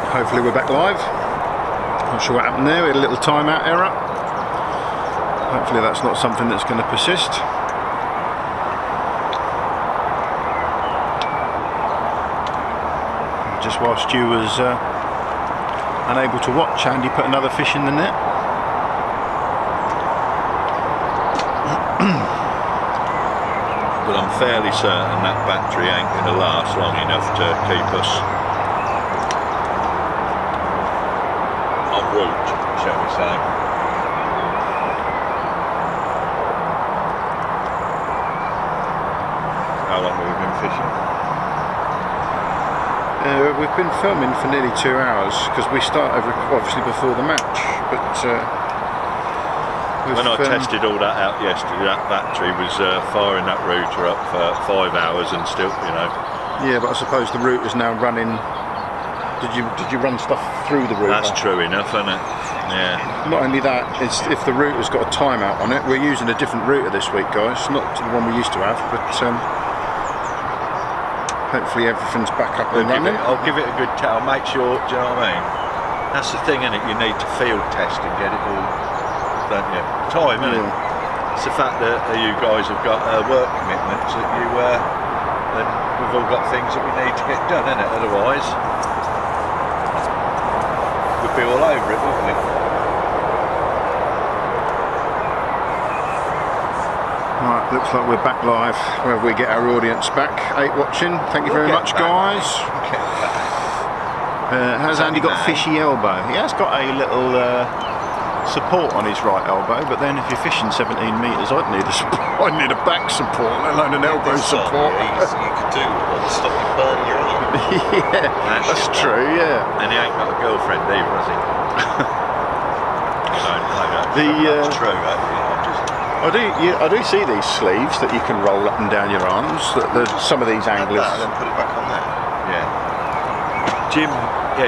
Hopefully we're back live. Not sure what happened there, we had a little timeout error. Hopefully that's not something that's going to persist. Just while Stu was unable to watch, Andy put another fish in the net. But I'm fairly certain that battery ain't going to last long enough to keep us en route, shall we say. How long have we been fishing? We've been filming for nearly 2 hours because we started obviously before the match, but when I tested all that out yesterday, that battery was firing that router up for 5 hours and still, you know. Yeah, but I suppose the router's now running. Did you run stuff through the router? That's true enough, isn't it? Yeah. Not only that, it's if the router's got a timeout on it. We're using a different router this week, guys, not the one we used to have, but hopefully everything's back up and running. I'll give it a good test. I'll make sure, do you know what I mean? That's the thing, isn't it? You need to field test and get it all, don't you? Time, isn't it? It's the fact that you guys have got work commitments that you, and we've all got things that we need to get done, isn't it? Otherwise, we'd be all over it, wouldn't it? Right, looks like we're back live where we get our audience back. 8 watching, thank you very much, guys. Has Andy got fishy elbow? He has got a little support on his right elbow, but then if you're fishing 17 metres, I'd need a back support, let alone an elbow support. You could do one to stop you burning your arm. Yeah, that's true, yeah. And he ain't got a girlfriend either, has he? That's true, I do see these sleeves that you can roll up and down your arms. Some of these anglers. And then put it back on there. Yeah.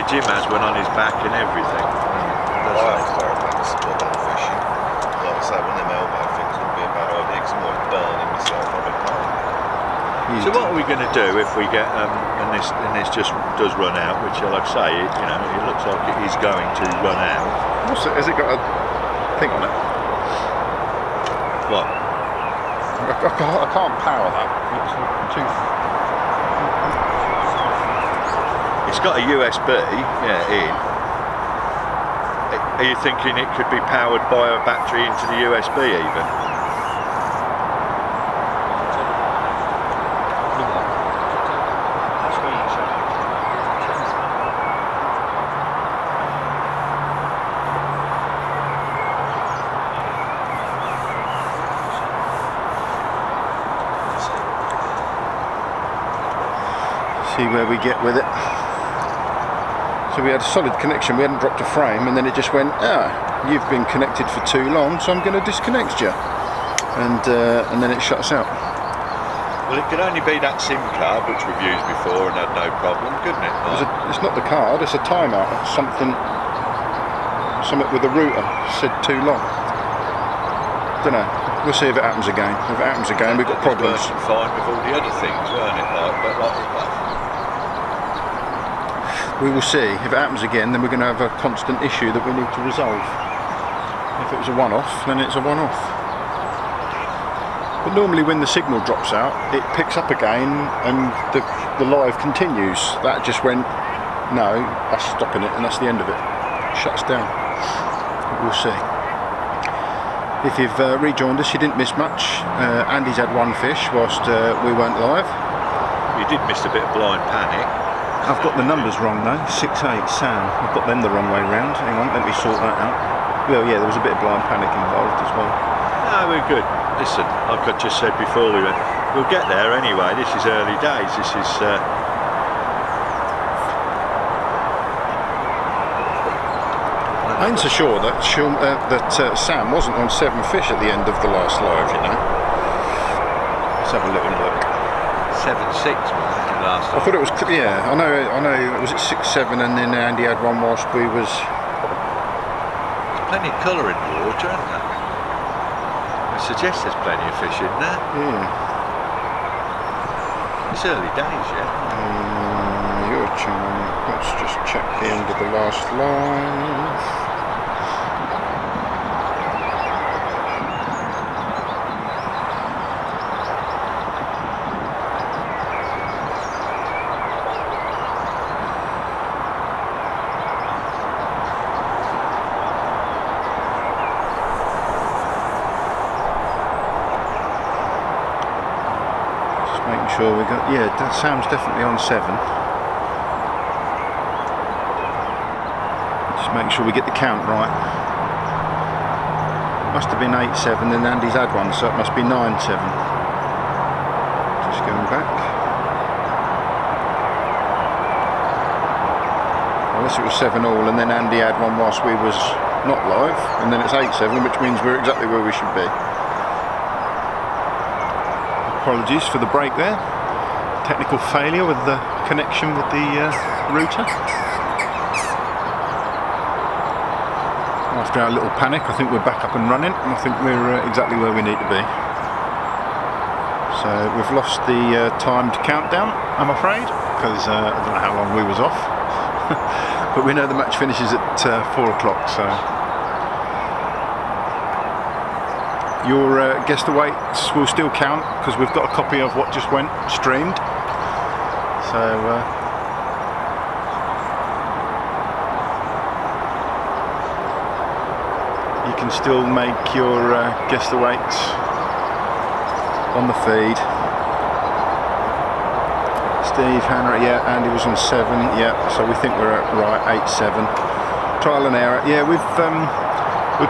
Jim has one on his back and everything. I have to wear a back support when I'm fishing. Like I say, one of them elbow things wouldn't be a bad idea because I'm always burning myself on it. So what are we going to do if we get and this just does run out, which like I say, you know, it looks like it is going to run out. Has it got a thing on it? What? I can't power that. It's got a USB, yeah, in. Are you thinking it could be powered by a battery into the USB even? See where we get with it. So we had a solid connection, we hadn't dropped a frame, and then it just went, you've been connected for too long, so I'm going to disconnect you. And then it shuts out. Well, it could only be that SIM card, which we've used before and had no problem, couldn't it? It's not the card, it's a timeout. It's something with the router said too long. Don't know. We'll see if it happens again. If it happens again, we've got problems. Fine with all the other things, weren't it? We will see. If it happens again, then we're going to have a constant issue that we need to resolve. If it was a one-off, then it's a one-off. But normally when the signal drops out, it picks up again and the live continues. That just went, no, that's stopping it, and that's the end of it. It shuts down. We'll see. If you've rejoined us, you didn't miss much. Andy's had one fish whilst we weren't live. You did miss a bit of blind panic. I've got the numbers wrong though, 6-8 Sam. I've got them the wrong way round. Hang on, let me sort that out. Well, yeah, there was a bit of blind panic involved as well. No, we're good. Listen, like I just said before, we'll get there anyway. This is early days. This is. I ain't so sure that Sam wasn't on 7 fish at the end of the last live, you know. Let's have a little look. 7-6 last. I thought it was, yeah. I know. Was it 6-7, and then Andy had one whilst we was. There's plenty of colour in the water, isn't there? I suggest there's plenty of fish in there. Yeah. It's early days, yeah. You're Let's just check the end of the last line. Making sure we got, yeah, Sam's definitely on 7. Just making sure we get the count right. Must have been 8-7, and Andy's had one, so it must be 9-7. Just going back. Unless it was 7-all, and then Andy had one whilst we was not live, and then it's 8-7, which means we're exactly where we should be. Apologies for the break there. Technical failure with the connection with the router. After our little panic, I think we're back up and running, and I think we're exactly where we need to be. So we've lost the timed countdown, I'm afraid, because I don't know how long we was off. But we know the match finishes at 4 o'clock, so your guest awaits will still count because we've got a copy of what just went streamed. So you can still make your guest awaits on the feed. Steve, Hannah, yeah, Andy was on 7, yeah, so we think we're at right 8-7. Trial and error, yeah, we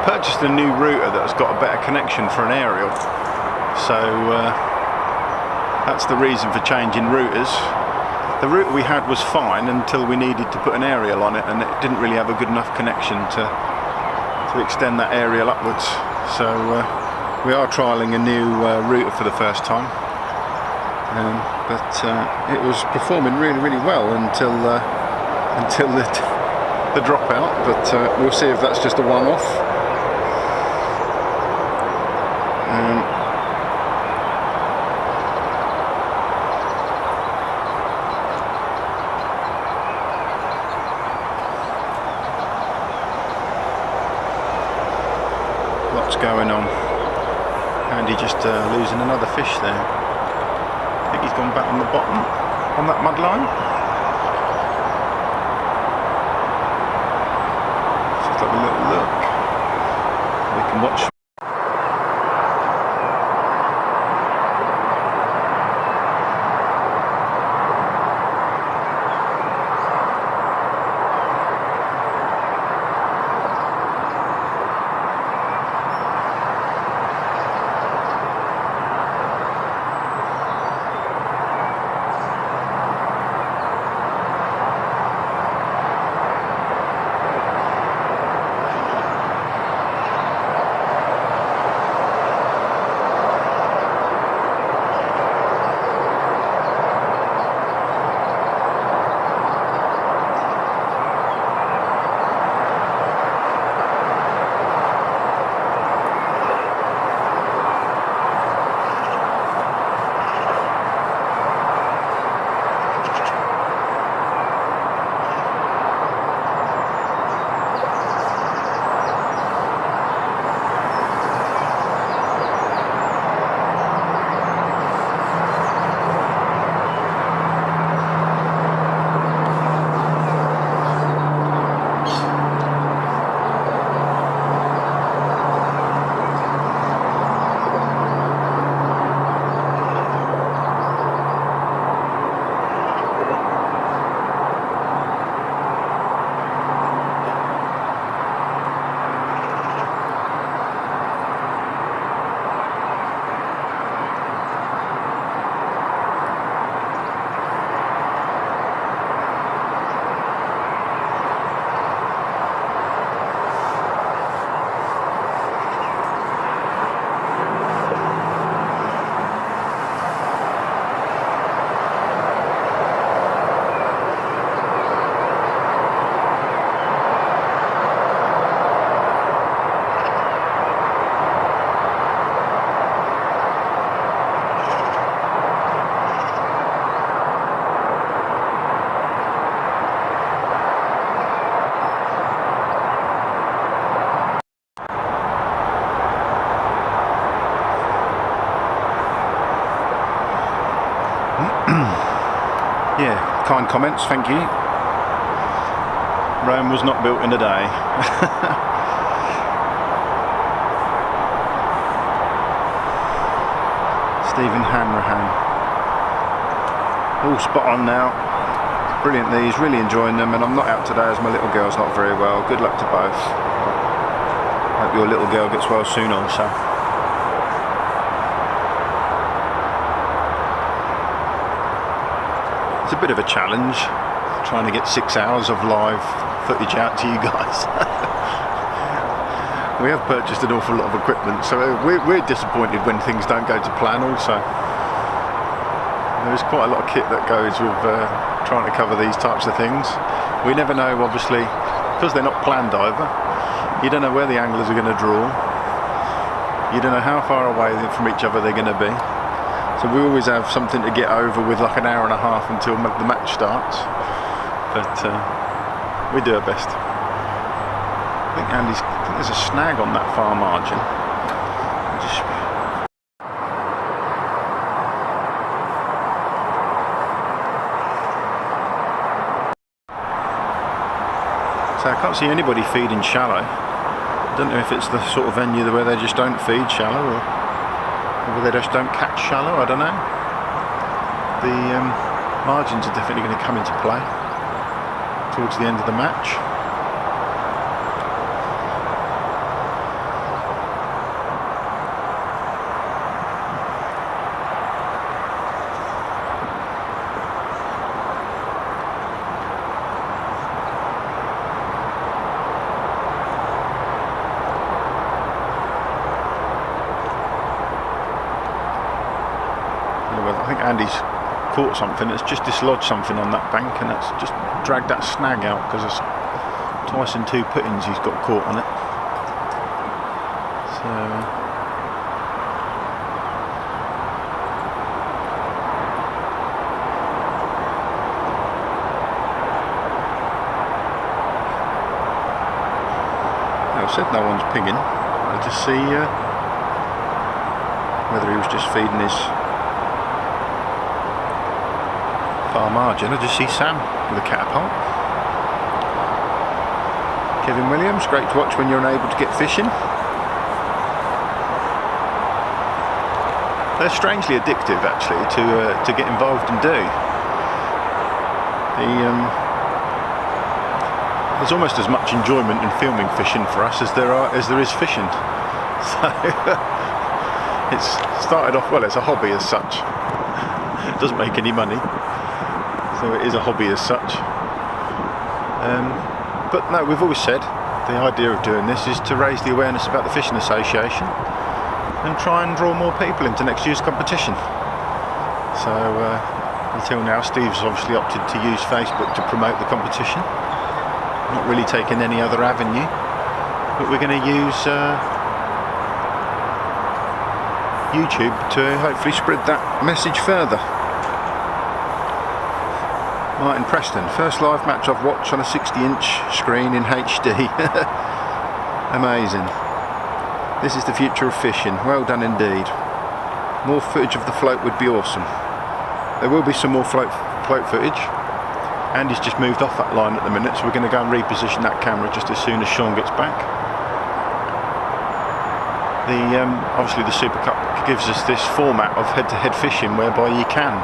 purchased a new router that's got a better connection for an aerial, so that's the reason for changing routers. The router we had was fine until we needed to put an aerial on it, and it didn't really have a good enough connection to extend that aerial upwards. So we are trialling a new router for the first time, but it was performing really well until the dropout. But we'll see if that's just a one-off. What's going on? Andy just losing another fish there. I think he's gone back on the bottom on that mud line. Let's just have a little look. We can watch. Yeah, kind comments, thank you. Rome was not built in a day. Stephen Hanrahan. All spot on now. Brilliant these, really enjoying them, and I'm not out today as my little girl's not very well. Good luck to both. Hope your little girl gets well soon also. It's a bit of a challenge trying to get 6 hours of live footage out to you guys. We have purchased an awful lot of equipment, so we're disappointed when things don't go to plan also. There's quite a lot of kit that goes with trying to cover these types of things. We never know, obviously, because they're not planned either. You don't know where the anglers are going to draw. You don't know how far away from each other they're going to be. So we always have something to get over with, like an hour and a half until the match starts. But we do our best. I think there's a snag on that far margin. So I can't see anybody feeding shallow. I don't know if it's the sort of venue where they just don't feed shallow, or whether they just don't catch shallow, I don't know. The margins are definitely going to come into play towards the end of the match. I think Andy's caught something. It's just dislodged something on that bank, and it's just dragged that snag out because it's twice in 2 puttings he's got caught on it. So I said no one's pigging. I just see whether he was just feeding his far margin. I just see Sam with a catapult. Kevin Williams, great to watch when you're unable to get fishing. They're strangely addictive actually to get involved and do. There's almost as much enjoyment in filming fishing for us as there is fishing. So it's started off well. It's a hobby as such. It doesn't make any money. So it is a hobby as such. But no, we've always said the idea of doing this is to raise the awareness about the Fishing Association and try and draw more people into next year's competition. So until now, Steve's obviously opted to use Facebook to promote the competition, not really taking any other avenue, but we're going to use YouTube to hopefully spread that message further. Martin Preston, first live match I've watched on a 60-inch screen in HD. Amazing. This is the future of fishing. Well done indeed. More footage of the float would be awesome. There will be some more float footage. Andy's just moved off that line at the minute, so we're going to go and reposition that camera just as soon as Sean gets back. Obviously the Super Cup gives us this format of head-to-head fishing whereby you can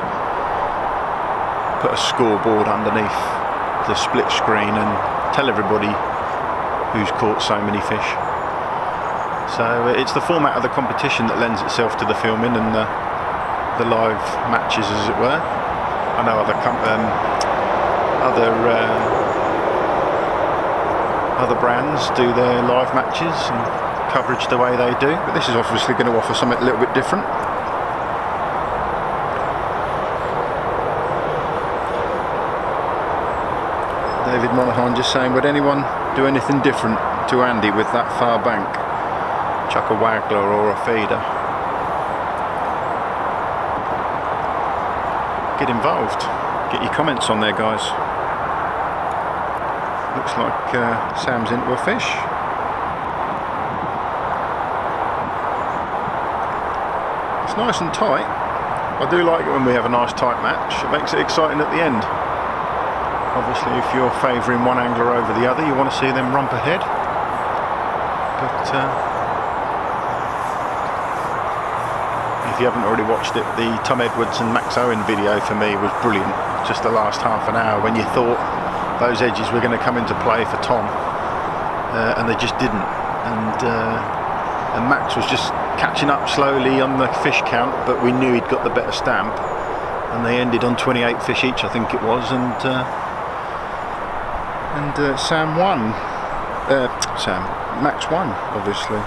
put a scoreboard underneath the split screen and tell everybody who's caught so many fish. So it's the format of the competition that lends itself to the filming and the live matches, as it were. I know other brands do their live matches and coverage the way they do, but this is obviously going to offer something a little bit different. David Monaghan just saying, would anyone do anything different to Andy with that far bank? Chuck a waggler or a feeder? Get involved. Get your comments on there, guys. Looks like Sam's into a fish. It's nice and tight. I do like it when we have a nice tight match. It makes it exciting at the end. Obviously, if you're favouring one angler over the other, you want to see them romp ahead. But if you haven't already watched it, the Tom Edwards and Max Owen video for me was brilliant. Just the last half an hour when you thought those edges were going to come into play for Tom, and they just didn't. And Max was just catching up slowly on the fish count, but we knew he'd got the better stamp, and they ended on 28 fish each, I think it was, and Sam won. Max won, obviously.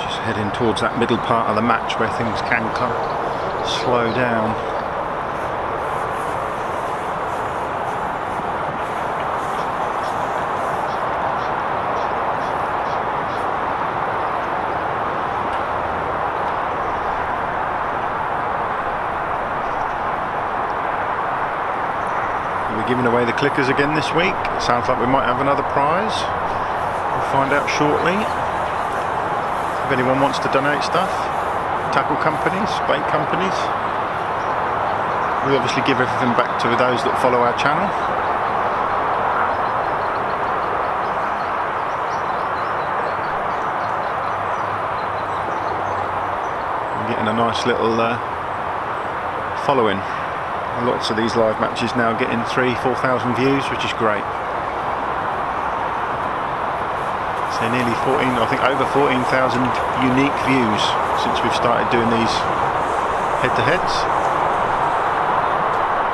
Just heading towards that middle part of the match where things can slow down. We're giving away the clickers again this week. It sounds like we might have another prize. We'll find out shortly. If anyone wants to donate stuff, tackle companies, bait companies, we obviously give everything back to those that follow our channel. We're getting a nice little following. Lots of these live matches now getting 3,000–4,000 views, which is great. So nearly 14, I think over 14,000 unique views since we've started doing these head-to-heads,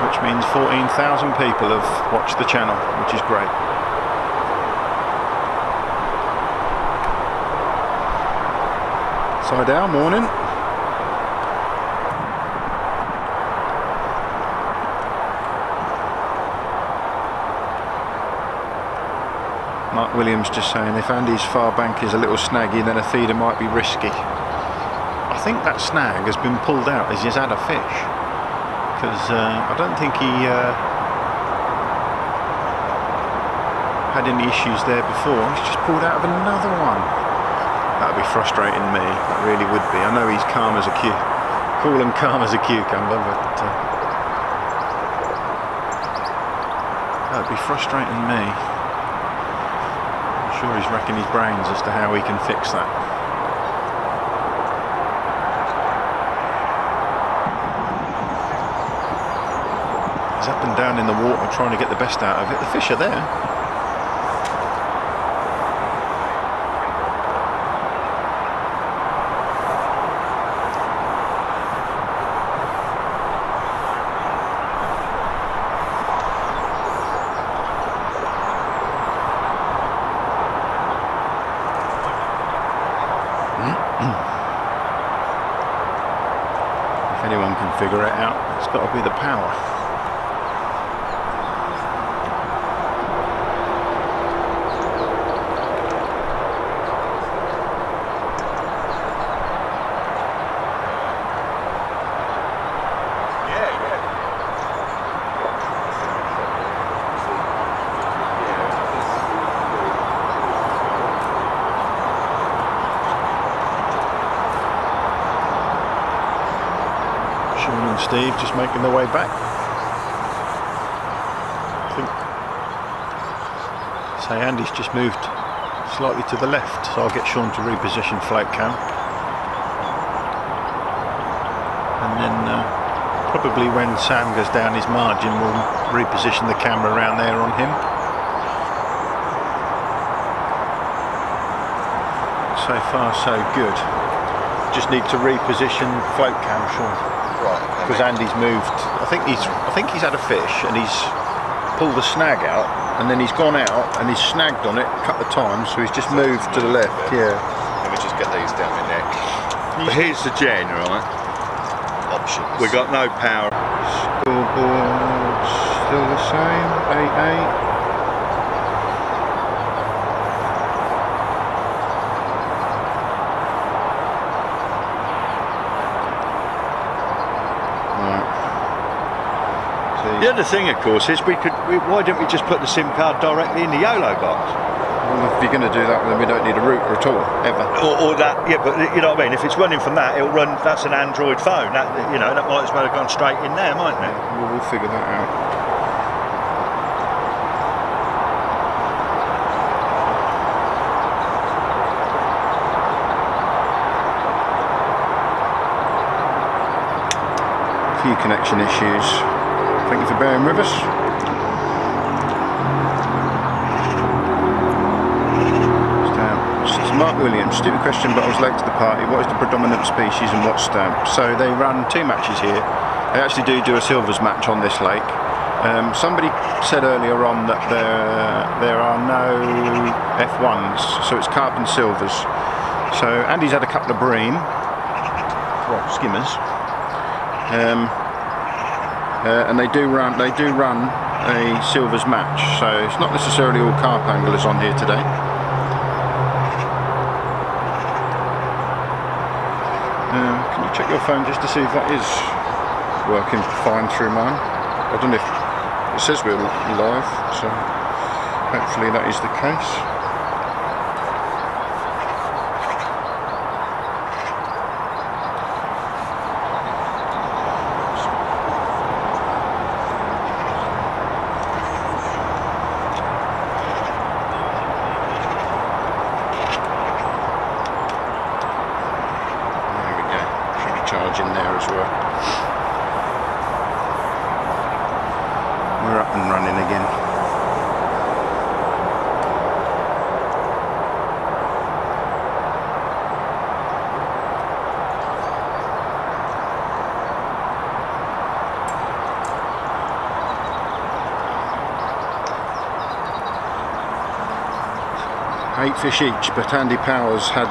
which means 14,000 people have watched the channel, which is great. Side down, morning. Mark Williams just saying, if Andy's far bank is a little snaggy, then a feeder might be risky. I think that snag has been pulled out as he's had a fish, because I don't think he had any issues there before. He's just pulled out of another one. That would be frustrating me, that really would be. I know he's calm as a cool and calm as a cucumber, but that would be frustrating me. Sure, he's racking his brains as to how he can fix that. He's up and down in the water trying to get the best out of it. The fish are there. If anyone can figure it out, it's got to be the power. Sean and Steve just making their way back. I think, say, Andy's just moved slightly to the left, so I'll get Sean to reposition float cam, and then probably when Sam goes down his margin, we'll reposition the camera around there on him. So far so good. Just need to reposition float cam, Sean. Right. Because Andy's moved. I think he's had a fish and he's pulled the snag out, and then he's gone out and he's snagged on it a couple of times, so he's just moved to the left. Yeah. Let me just get these down my neck. But here's the gen, right? Options. We got no power. Scoreboard still the same. 8-8. The other thing, of course, is why don't we just put the SIM card directly in the YOLO box? Well, if you're going to do that, then we don't need a router at all, ever. Or that, yeah, but you know what I mean. If it's running from that, it'll run. That's an Android phone. That that might as well have gone straight in there, mightn't it? We'll figure that out. A few connection issues. Thank you for bearing with us. Mark Williams, stupid question, but I was late to the party. What is the predominant species and what stamp? So they run 2 matches here. They actually do a silvers match on this lake. Somebody said earlier on that there are no F1s, so it's carp and silvers. So Andy's had a couple of bream, well, skimmers, and they do run a silvers match. So it's not necessarily all carp anglers on here today. Can you check your phone just to see if that is working fine through mine? I don't know if it says we're live, so hopefully that is the case. Charge in there as well. We're up and running again. Eight fish each, but Andy Powers had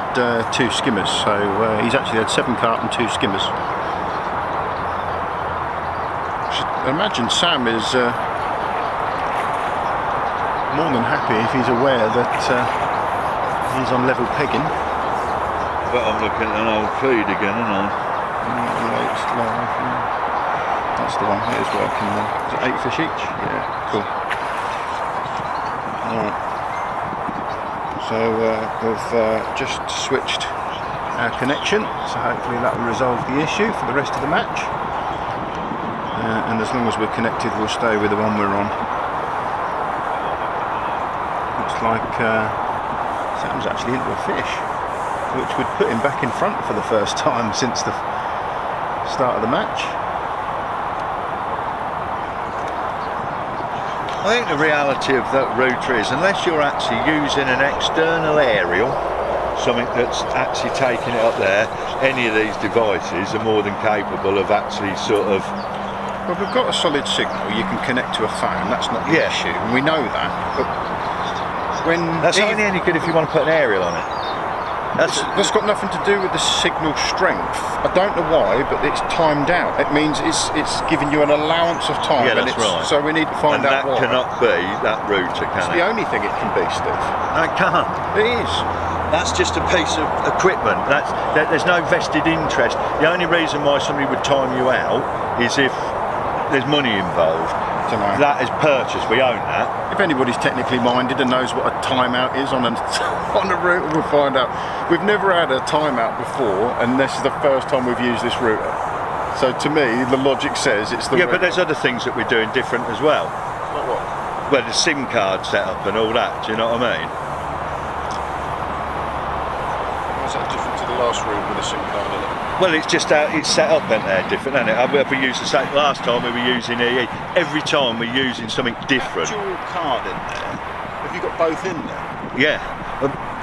2 skimmers, so he's actually had 7 carp and 2 skimmers. I should imagine Sam is more than happy if he's aware that he's on level pegging. But I'm looking at an old feed again, aren't I? It's live, yeah. That's the one, it is working there. Is it 8 fish each? Yeah, cool. Alright. So we've just switched our connection, so hopefully that will resolve the issue for the rest of the match. And as long as we're connected, we'll stay with the one we're on. Looks like Sam's actually into a fish, which would put him back in front for the first time since the start of the match. I think the reality of that router is, unless you're actually using an external aerial, something that's actually taking it up there, any of these devices are more than capable of actually sort of... Well, we've got a solid signal, you can connect to a phone, that's not the issue, and we know that, but when... That's only any good if you want to put an aerial on it. That's got nothing to do with the signal strength. I don't know why, but it's timed out. It means it's giving you an allowance of time. Yeah, that's right. So we need to find out why. That cannot be that router, can It's the only thing it can be, Steve. No, it can't. It is. That's just a piece of equipment. There's no vested interest. The only reason why somebody would time you out is if there's money involved. That is purchased, we own that. If anybody's technically minded and knows what a timeout is on a router, we'll find out. We've never had a timeout before, and this is the first time we've used this router. So to me, the logic says it's the Yeah, but there's other things that we're doing different as well. Like what? Well, the SIM card setup and all that, do you know what I mean? How's that different to the last router with a SIM card in it? Well, it's just it's set up in there different, isn't it? We used the same last time. We were using EE. Every time we're using something different. Dual card in there. Have you got both in there? Yeah,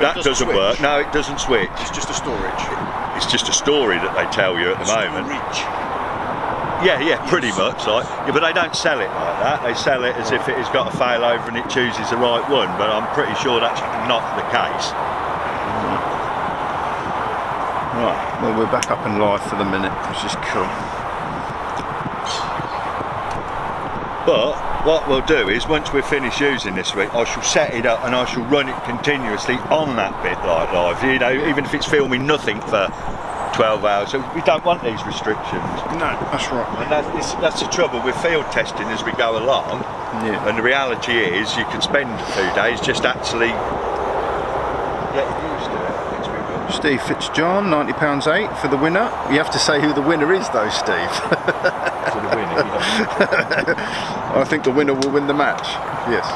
that doesn't work. No, it doesn't switch. It's just a storage. It's just a story that they tell you at the moment. Yeah, pretty much like. Yeah, but they don't sell it like that. They sell it as if it has got a failover and it chooses the right one. But I'm pretty sure that's not the case. Right, well we're back up and live for the minute, which is cool. But what we'll do is, once we're finished using this rig, I shall set it up and I shall run it continuously on that bit like live, you know, even if it's filming nothing for 12 hours. So we don't want these restrictions. No, that's right. And that's the trouble with field testing as we go along. Yeah. And the reality is, you can spend 2 days just actually Steve Fitzjohn, £90.8 for the winner. You have to say who the winner is though, Steve. For the winner, you know. I think the winner will win the match. Yes.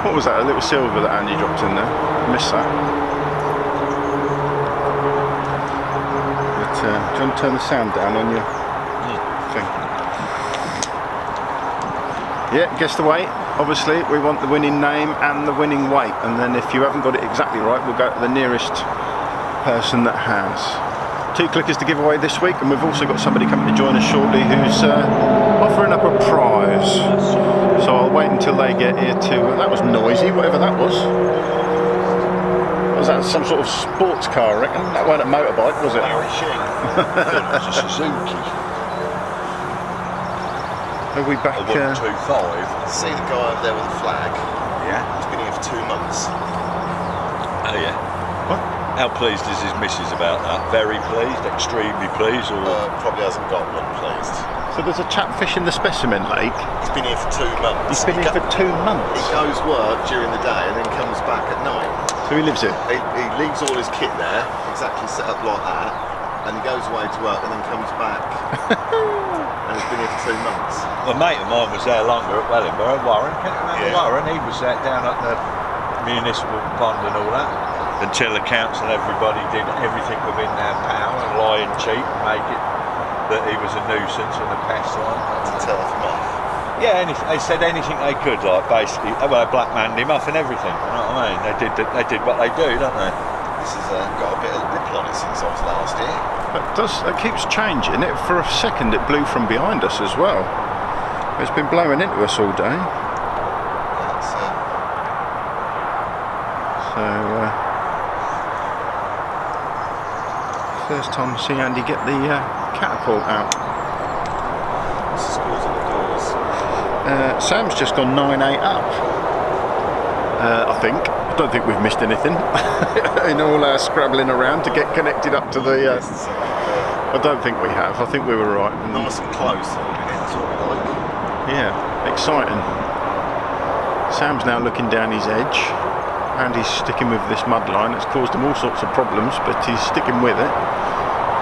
What was that? A little silver that Andy dropped in there. Missed that. But, do you want to turn the sound down on your thing? Yeah, guess the weight. Obviously, we want the winning name and the winning weight, and then if you haven't got it exactly right, we'll go to the nearest person that has. 2 clickers to give away this week, and we've also got somebody coming to join us shortly who's offering up a prize. So I'll wait until they get here to... that was noisy, whatever that was. Was that some sort of sports car, I reckon? That wasn't a motorbike, was it? Larry Sheen. It was a Suzuki. Are we back? A 125. See the guy over there with the flag? Yeah. He's been here for 2 months. Oh yeah. What? How pleased is his missus about that? Very pleased, extremely pleased, or Probably hasn't got one, pleased. So there's a chap fishing the specimen lake. He's been here for 2 months. He's been here for 2 months. He goes work during the day and then comes back at night. So he lives here? He leaves all his kit there, exactly set up like that, and he goes away to work and then comes back. And he's been here for 2 months. a mate of mine was there longer at Wellingborough, Warren. Can you remember Yeah. Warren? He was there down at the municipal pond and all that. Until the council and everybody did everything within their power and lie and cheat and make it that he was a nuisance and a pest. To turf him off. Yeah, they said anything they could, like basically, well, they blackmanned him off and everything. You know what I mean? They did what they do, don't they? This has got a bit of ripple on it since I was last here. It keeps changing. It for a second it blew from behind us as well. It's been blowing into us all day. That's, So first time to see Andy get the catapult out. what's the scores on the doors? Sam's just gone 9-8 up. I think. I don't think we've missed anything in all our scrabbling around to get connected up to the. I don't think we have. I think we were right. Nice and close. That's what we like. Yeah, exciting. Sam's now looking down his edge. Andy's sticking with this mud line. It's caused him all sorts of problems, but he's sticking with it.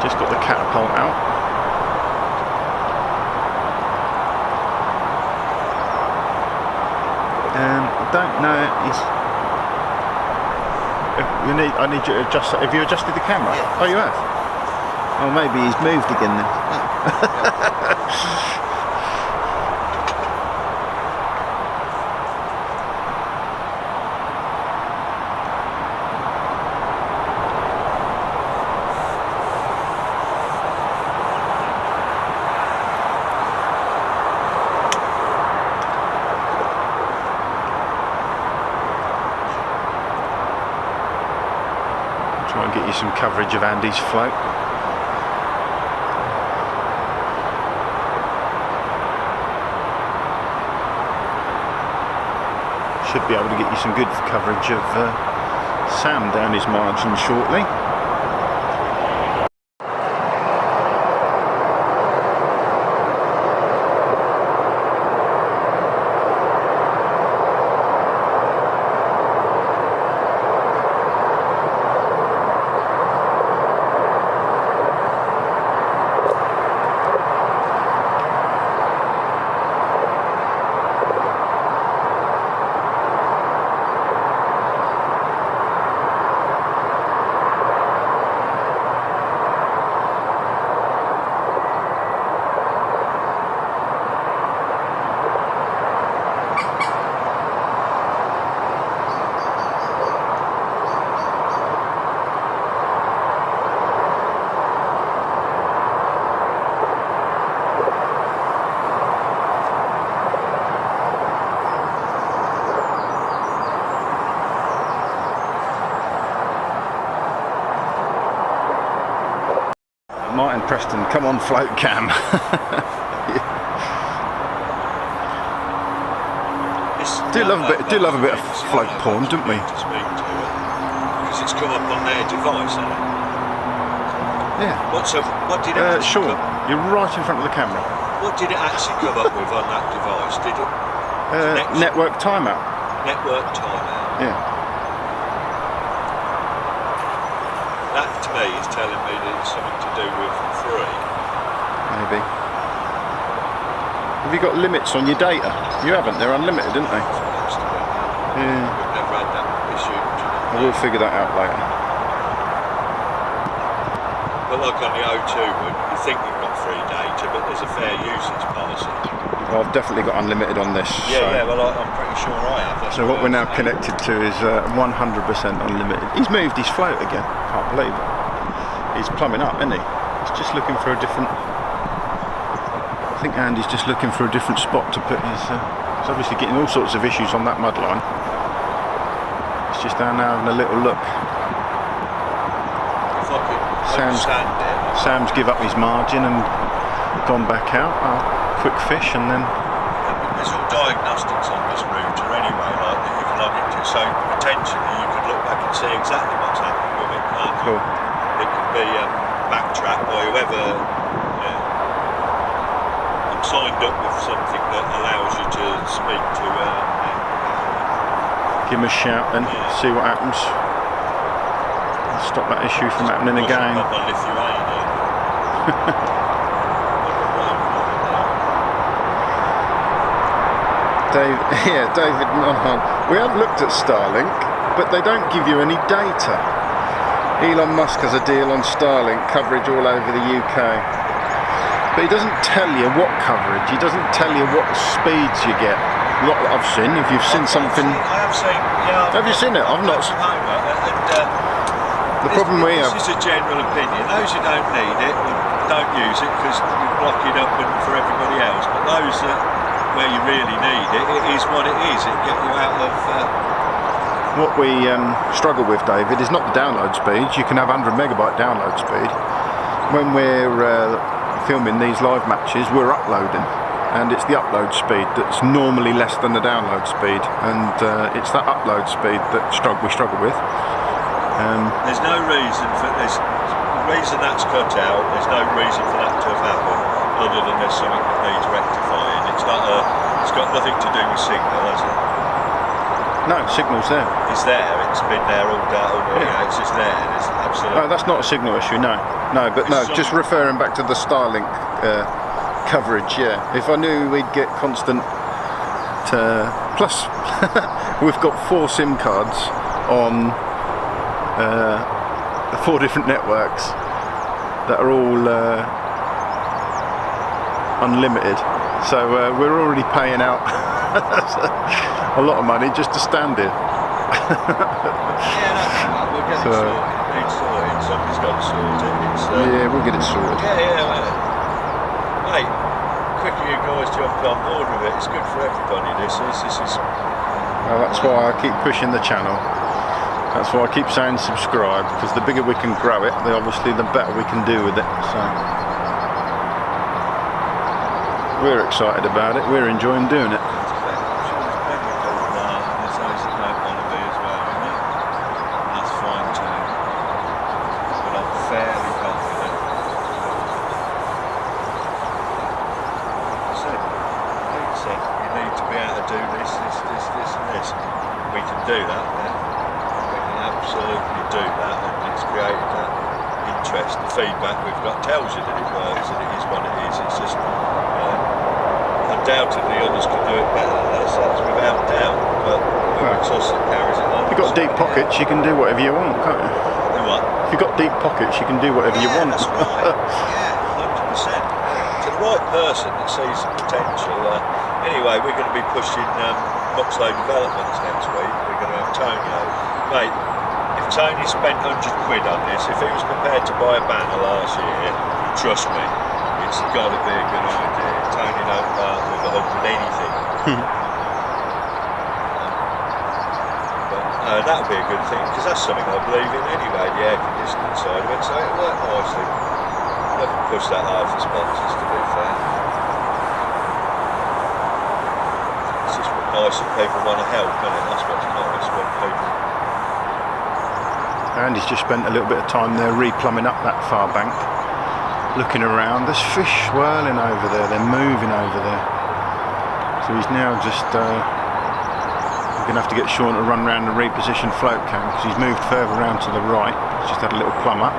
Just got the catapult out. I don't know. I need you to adjust. Have you adjusted the camera? Yeah. Oh, you have. Oh, maybe he's moved again then. Try and get you some coverage of Andy's float. Should be able to get you some good coverage of Sam down his margin shortly. Martin Preston, come on float cam. do love a bit of float porn, don't we? Because it's come up on their device, hasn't it? Yeah. What did it actually Sean, you're right in front of the camera. What did it actually come up with on that device? Did it? Network timeout. Network timeout. Yeah. That to me is telling me that it's something to do with free. Maybe. Have you got limits on your data? You haven't, they're unlimited, aren't they? Yeah. We've never had that issue. I will figure that out later. But like on the O2 one, you think you've got free data, but there's a fair usage policy. Well, I've definitely got unlimited on this. Yeah, so. yeah, well I'm pretty sure I have. That's So what we're now connected to is 100% unlimited. He's moved his float again, can't believe it. He's plumbing up, isn't he? He's just looking for a different... I think Andy's just looking for a different spot to put his... he's obviously getting all sorts of issues on that mud line. He's just down now having a little look. Sam's give up his margin and gone back out. Quick fish and then... There's all diagnostics on this router anyway, like that you can log into, so potentially you could look back and see exactly what's happened with it. Cool. It could be backtracked by whoever. I'm signed up with something that allows you to speak to. Give him a shout and see what happens. Stop that issue from happening again. David Monaghan. We have looked at Starlink, but they don't give you any data. Elon Musk has a deal on Starlink coverage all over the UK. But he doesn't tell you what coverage, he doesn't tell you what speeds you get. A lot that I've seen, if you've seen something... I have seen, yeah. Have you seen it? I've not. The problem we have... This is a general opinion. Those who don't need it, don't use it because you block it up for everybody else. But those that, where you really need it, it is what it is. It gets you out of... What we struggle with, David, is not the download speeds. You can have 100 megabyte download speed. When we're filming these live matches, we're uploading. And it's the upload speed that's normally less than the download speed. And it's that upload speed that we struggle with. There's no reason for this. The reason that's cut out, there's no reason for that to have happened other than there's something that needs rectifying. It's got nothing to do with signal, has it? No, signal's there. It's there, it's been there all day, it's just there, there's absolutely... No, that's not a signal issue, no. No, but no, just referring back to the Starlink coverage, yeah. If I knew we'd get constant... plus, we've got 4 SIM cards on 4 different networks that are all unlimited. So we're already paying out a lot of money just to stand here. We'll get it sorted. It needs sorting. Somebody's got to sort it. Yeah, we'll get it sorted. Mate, quicker you guys jump on board with it, it's good for everybody. This is. Well, that's why I keep pushing the channel. That's why I keep saying subscribe, because the bigger we can grow it, obviously the better we can do with it. So we're excited about it. We're enjoying doing it. We can do that then. We can absolutely do that, and it's created that interest. The feedback we've got tells you that it works, and it is what it is. It's just undoubtedly others can do it better than us, that's without doubt. But it's us that carries it on. If you've got deep pockets, you can do whatever you want, can't you? Do what? If you've got deep pockets, you can do whatever you want. That's right. Yeah, 100%. To the right person that sees the potential. Anyway, we're going to be pushing Moxlow Developments next week. We're going to have Tonio. Mate, if Tony spent 100 quid on this, if he was prepared to buy a banner last year, trust me, it's got to be a good idea. Tony don't part with 100 anything. But that would be a good thing, because that's something I believe in anyway, the air conditioning side of it, so it'll work nicely. Never push that hard for sponsors, to be fair. Nice that people want to help, isn't it? That's what's nice when people... And he's just spent a little bit of time there re-plumbing up that far bank, looking around. There's fish swirling over there, they're moving over there. So he's now just we're going to have to get Sean to run around and reposition float cam, because he's moved further around to the right. Just had a little plumber.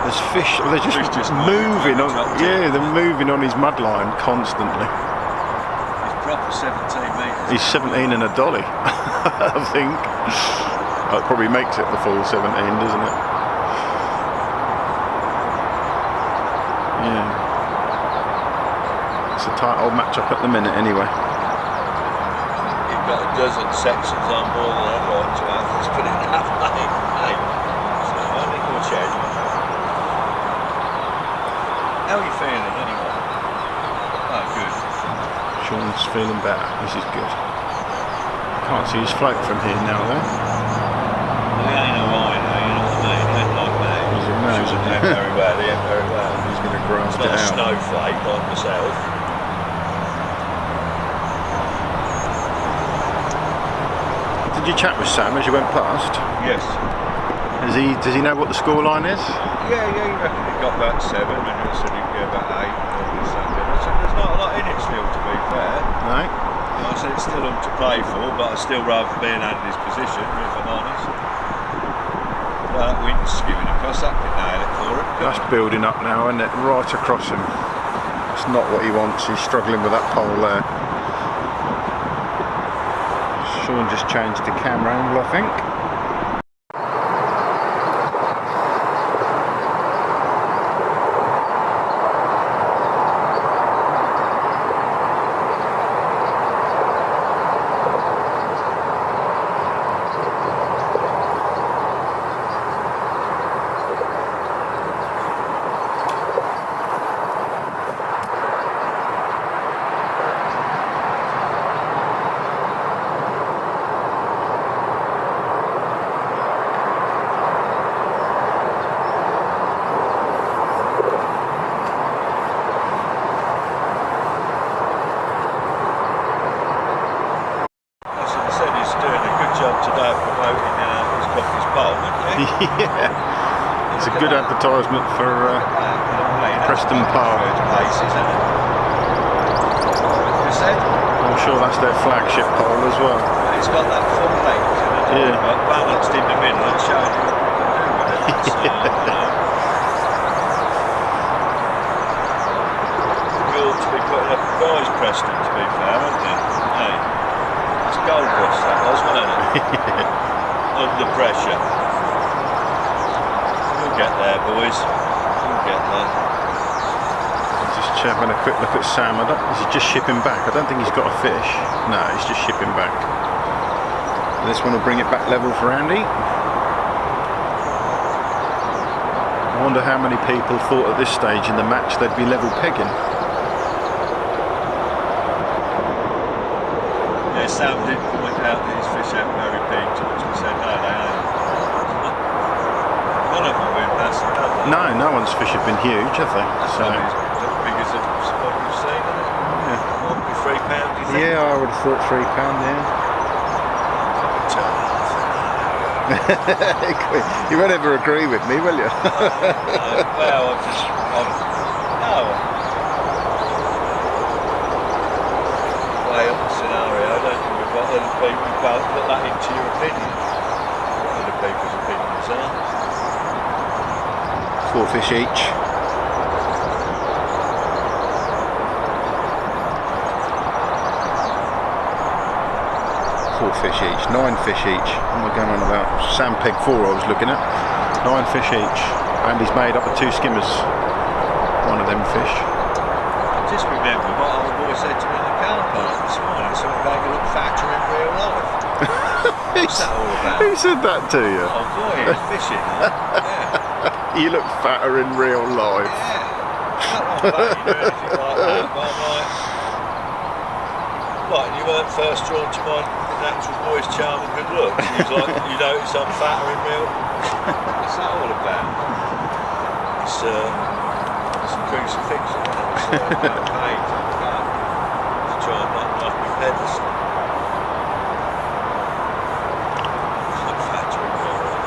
There's fish. They're just Just moving on. dropped Yeah, they're moving on his mud line constantly. He's proper 17 metres. He's 17 and a dolly, I think. That probably makes it the full 17, doesn't it? Yeah. It's a tight old match up at the minute, anyway. You've got a dozen sections on board and I'd like to have. Let's put it that way. Hey, so I think we'll change. How are you feeling anyway? Oh, good. Sean's feeling better. This is good. Can't see his float from here now, though. Well, he ain't a rhino, you know what I mean? He ain't like me. He's a nose, He ain't very well, he ain't very well. He's going to graft He's it not a out. snowflake like myself. Did you chat with Sam as you went past? Yes. Does he know what the scoreline is? Yeah, he reckoned he got about 7 and he said he'd get about 8 and this and that. I said there's not a lot in it still, to be fair. No? And I said it's still all to play for, but I still rather being out in his position, if I'm honest. But we can skew it across, that can nail it for him. That's building up now, isn't it? Right across him. That's not what he wants. He's struggling with that pole there. Sean just changed the camera angle, I think. Yeah, it's a good advertisement for Preston Park. I'm sure that's their flagship pole as well. It's got that full length, yeah, balanced in the middle and showing you what you can do with it. So, you ought to be putting up a prize, Preston, to be fair, aren't you? Hey, it's gold rush that was, wasn't it? Under pressure. We'll get there, boys. We'll get there. Just having a quick look at Sam. Is he just shipping back? I don't think he's got a fish. No, he's just shipping back. This one will bring it back level for Andy. I wonder how many people thought at this stage in the match they'd be level pegging. Yeah, Sam did point out that his fish ain't very big, to which we said, no, they ain't. None of them have been massive, have they? No, no one's fish have been huge, have they? That's So, as big as what you've seen, isn't it? yeah. What, £3, do you think? Yeah, I would have thought £3, yeah. You won't ever agree with me, will you? Well, no. Way up the scenario, I don't think we've got other people who put that into your opinion. What other people's opinions are. 4 fish each. 4 fish each, 9 fish each. What am I going on about? Sam peg 4 I was looking at. 9 fish each. And he's made up of 2 skimmers. One of them fish. I just remember what old boy said to me in the car park this morning. Something about you look fatter in real life. What's that all about? Who said that to you? Oh boy, he's fishing. Yeah. You look fatter in real life. Yeah. Not like that, you do anything like that, but I'm like, what, and you weren't first drawn to my natural boy's charm and good looks? He was like, you notice I'm fatter in real. What's that all about? It's some crucifixion, it's about pain to try and knock me off my pedestal. I'm fatter in real life.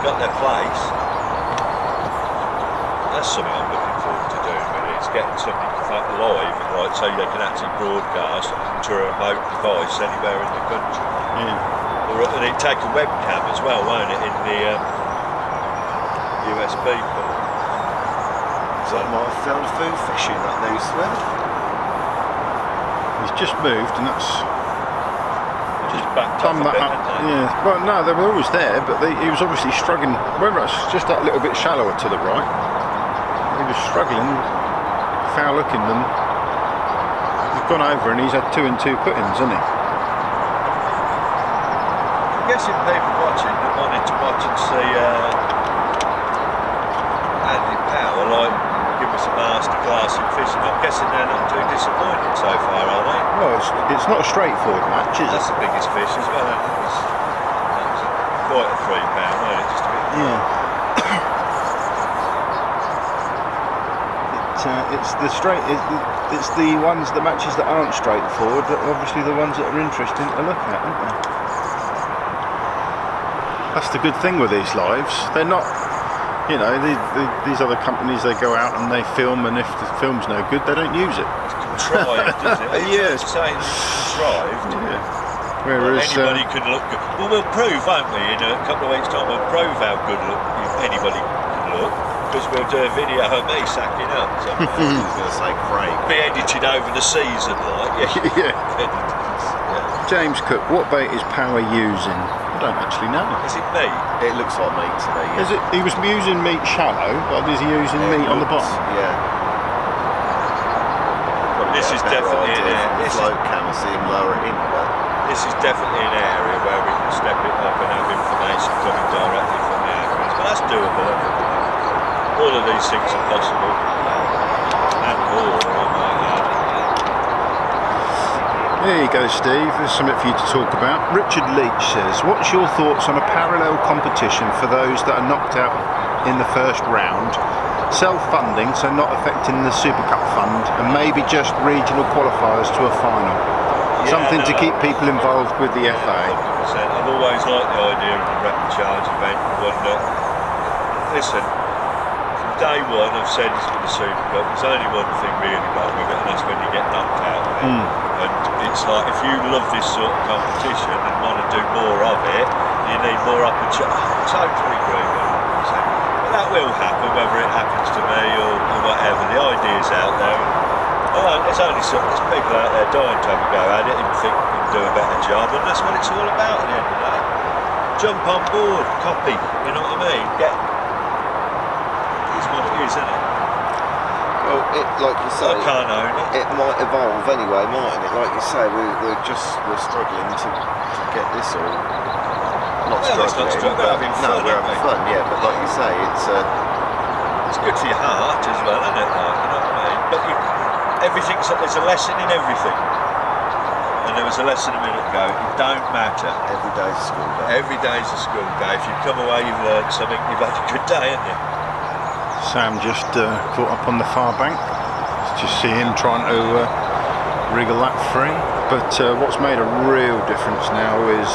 got their place. That's something I'm looking forward to doing really. It's getting something live, right, so they can actually broadcast to a remote device anywhere in the country. Yeah. Or they take a webcam as well, won't it, in the USB port. So I might have found food fishing that new swim. He's just moved, and that's Just backed up done a that bit, up. haven't they? Yeah. Well, no, they were always there, but he was obviously struggling. Whether it's just that little bit shallower to the right, he was struggling, foul hooking them. He's gone over, and he's had 2 and 2 put-ins, hasn't he? I'm guessing people watching that wanted to watch and see Andy Powell, like, give us a masterclass in fishing. I'm guessing they're not too disappointed so far, are they? Well, it's not a straightforward match, is it? That's the biggest fish as well. That was quite a 3 pound, wasn't it? Just a bit. Yeah. It's the straight. It's the ones, the matches that aren't straightforward, that are obviously the ones that are interesting to look at, aren't they? That's the good thing with these lives. They're not, you know, these other companies, they go out and they film, and if the film's no good, they don't use it. Contrived, is it? Yeah. It's saying it's contrived. Yeah. Whereas Anybody can look good. Well, we'll prove, won't we? In a couple of weeks' time, we'll prove how good anybody can look, because we'll do a video of me sacking up. So I was going to say great. be edited over the season, like. Yeah. Yeah. James Cook, what bait is Power using? I don't actually know. Is it meat? It looks like meat to me. Yeah. Is it? He was using meat shallow, but is he using meat on the bottom? Yeah. Probably This a is better definitely idea an from the area. float cam and see him lower it in. But This is definitely an area where we can step it up and have information coming directly from the anglers. But that's doable. All of these things are possible. And more, I might add. There you go, Steve. There's something for you to talk about. Richard Leach says, what's your thoughts on a parallel competition for those that are knocked out in the first round? Self-funding, so not affecting the Super Cup fund, and maybe just regional qualifiers to a final. Something to keep people involved with the FA. 100%. I've always liked the idea of the rep and charge event. Listen, from day one I've said it's for the Super Cup. There's only one thing really wrong with it, and that's when you get knocked out of it. And it's like, if you love this sort of competition and want to do more of it, you need more opportunity. I totally agree with it. But that will happen, whether it happens to me or whatever. The idea's out there. There's only there's people out there dying to have a go at it and think we can do a better job, and that's what it's all about at the end of the day. Jump on board, copy, you know what I mean? It's what it is, isn't it? well, it, like you say, I can't own it. it might evolve anyway, mightn't it? Like you say, we're struggling to get this all. Not Well, it's not struggling, struggling, but having no, fun, we're aren't having we? fun. Yeah, but like you say, It's good for your heart as well, isn't it? Like, you know what I mean? But there's a lesson in everything. And there was a lesson a minute ago. It don't matter. every day's a school day. Every day's a school day. If you come away, you've learned something. You've had a good day, haven't you? Sam just caught up on the far bank. Just see him trying to wriggle that free. But what's made a real difference now is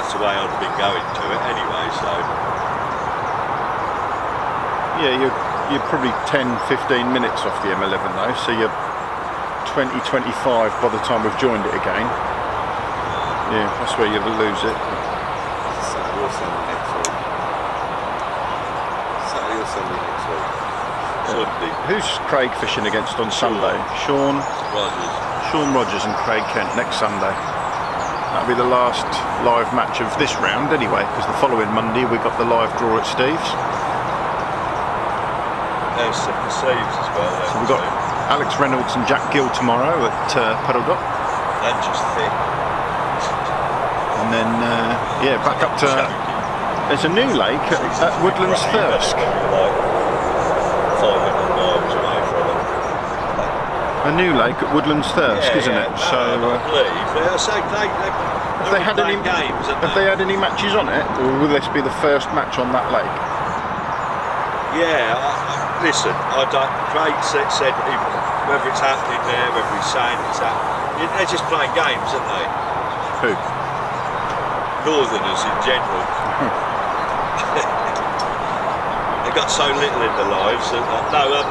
that's the way I'd have been going to it anyway, so. Yeah, you're probably 10-15 minutes off the M11 though, so you're 20-25 by the time we've joined it again. Yeah, that's where you'll lose it. Saturday or Sunday next week. Saturday or Sunday next week. Sunday. Who's Craig fishing against on Sunday? Sean Rogers and Craig Kent next Sunday. That'll be the last live match of this round anyway, because the following Monday we've got the live draw at Steve's. There's some Steve's as well. So we've got Alex Reynolds and Jack Gill tomorrow at Puddle Dock. And just thick. And then, yeah, back up to... There's a new lake at Woodlands Thirsk. Like 500 miles away from it. A new lake at Woodlands Thirsk, isn't it? So, I believe. have they had any games? Have they had any matches on it, or will this be the first match on that lake? Yeah. Listen, Craig said whether it's happening there, whether he's saying it's happening, they're just playing games, aren't they? Who? Northerners in general. They've got so little in their lives. I don't know.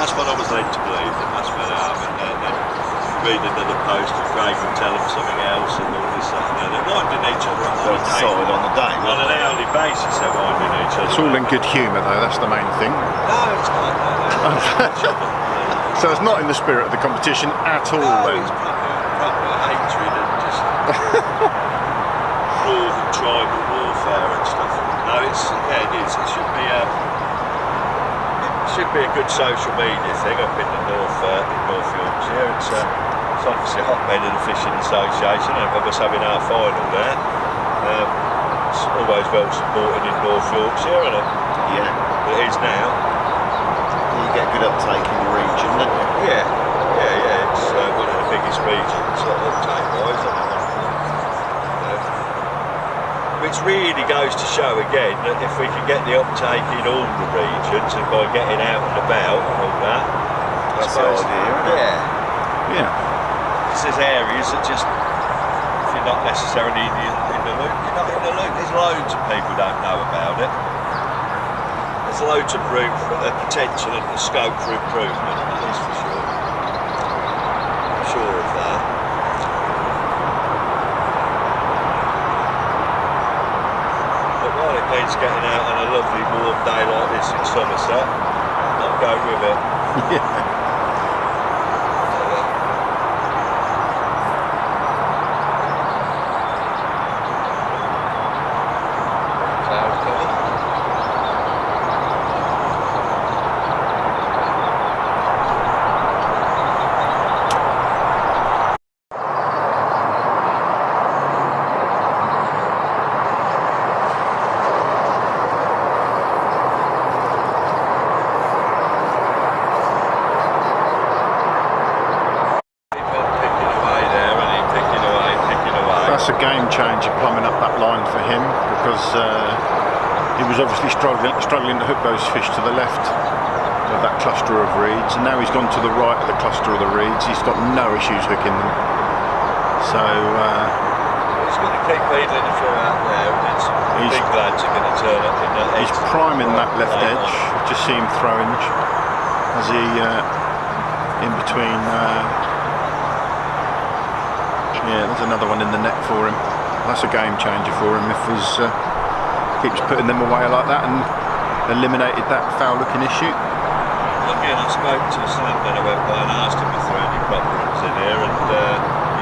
That's what I was led to believe, that that's where they are. And then read another post and Craig will tell them something else and all this stuff. They're minding each other on the day. On an hourly basis, they're minding each other. It's all in good humour though, that's the main thing. No, it's not. No. So it's not in the spirit of the competition at all then? It's proper hatred and just northern tribal warfare and stuff. No, it is. It should be a good social media thing up in the North Yorkshire. It's obviously a hotbed of the Fishing Association, and of us having our final there. It's always well supported in North Yorkshire, isn't it? Yeah. It is now. You get good uptake in the region, don't you? Yeah. It's one of the biggest regions uptake-wise, isn't it? Which really goes to show again that if we can get the uptake in all the regions and by getting out and about and all that, That's the idea, isn't it? Yeah. There's areas that just, if you're not necessarily in the loop, you're not in the loop. There's loads of people don't know about it. There's loads of room for potential and the scope for improvement, that is for sure. I'm sure of that. But while it means getting out on a lovely warm day like this in Somerset, I'll go with it. Yeah. That's a game changer plumbing up that line for him, because he was obviously struggling to hook those fish to the left of that cluster of reeds, and now he's gone to the right of the cluster of the reeds. He's got no issues hooking them. So he's going to keep needling a few out there, and some big lads are going to turn up in that edge. He's priming that left edge. Just see him throwing as he in between. Yeah, there's another one in the net for him. That's a game changer for him if he's keeps putting them away like that and eliminated that foul looking issue. Again, I spoke to Sam when I went by and asked him if there were any copperings in here, and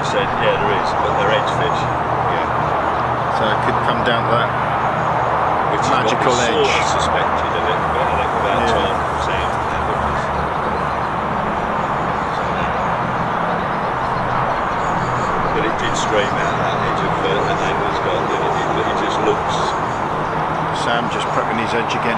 he said, yeah, there is, but they're edge fish. Yeah. So it could come down to that Which magical is what we edge. sort of suspected a little bit, I think, about Yeah. time from Sam. But it did scream out that edge of the neighbour's got, didn't it? But he just looks. Sam just prepping his edge again.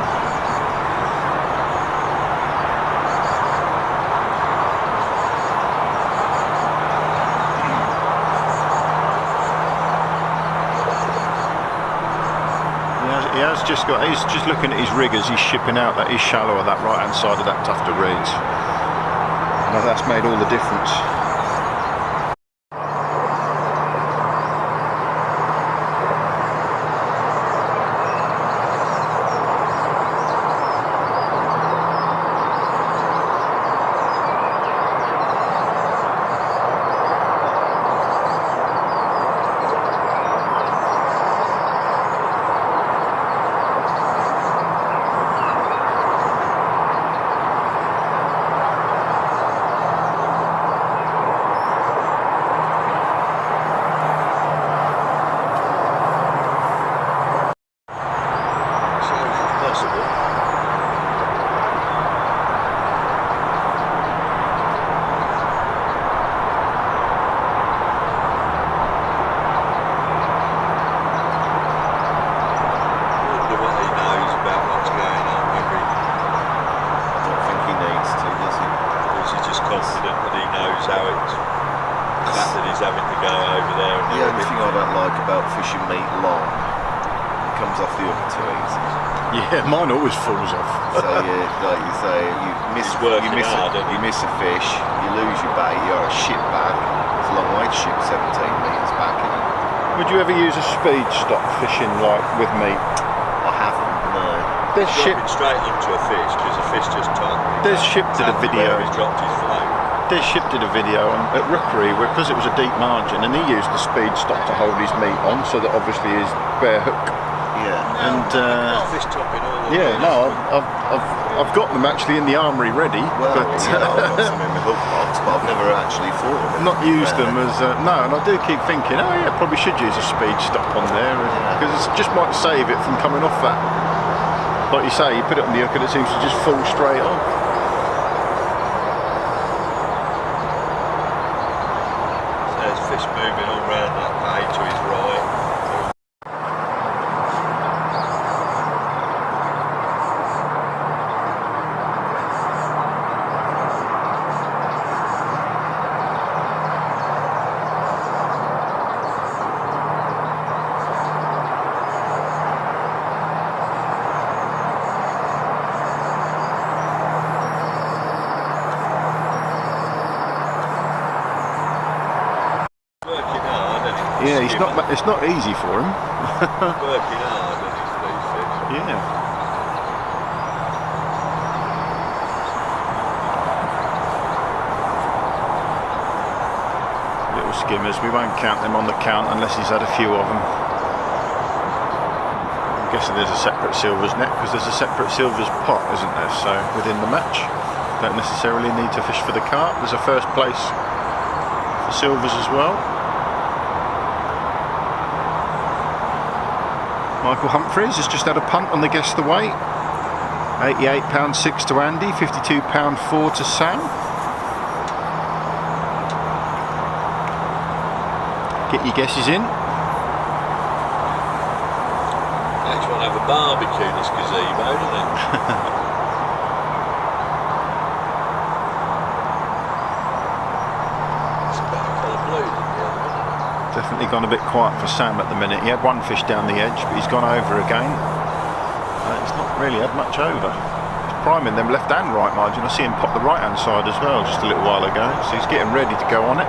He's just looking at his rig as he's shipping out that he's shallow at that right hand side of that tuft of reeds. Now that's made all the difference. possible. Confident that he knows how it's the fact that he's having to go over there. And the only thing I don't like about fishing meat long, it comes off the hook too easy. Yeah, mine always falls off. So yeah, like you say, you miss a fish, you lose your bait, you're a ship back. It's a long way to ship 17 metres back, isn't it? Would you ever use a speed stop fishing like with meat? I haven't, no. There's ship straight onto a fish because the fish just topped. There's Ship did a video. He's dropped his float. There's Ship did a video at Rookery because it was a deep margin, and he used the speed stop to hold his meat on, so that obviously his bare hook. Yeah. And fish topping all the yeah, no, I've got them actually in the armoury ready, well, but yeah, I've got some in the hook box, but I've never actually thought of it. not used them as no. And I do keep thinking, oh yeah, probably should use a speed stop on there because it just might save it from coming off that. Like you say, you put it on the hook and it seems to just fall straight off. So there's fish moving all round that bay to his right. Yeah, it's not easy for him. Working hard on these fish. Yeah. Little skimmers, we won't count them on the count unless he's had a few of them. I'm guessing there's a separate silvers net because there's a separate silvers pot, isn't there? So within the match, don't necessarily need to fish for the carp. There's a first place for silvers as well. Michael Humphreys has just had a punt on the guess the weight. £88.6 to Andy, £52.4 to Sam. Get your guesses in. Makes one have a barbecue in this gazebo, doesn't it? It's a better colour blue than the other one. Definitely gone a bit quiet for Sam at the minute. He had one fish down the edge, but he's gone over again. He's not really had much over. He's priming them left and right margin. I see him pop the right hand side as well just a little while ago. So he's getting ready to go on it.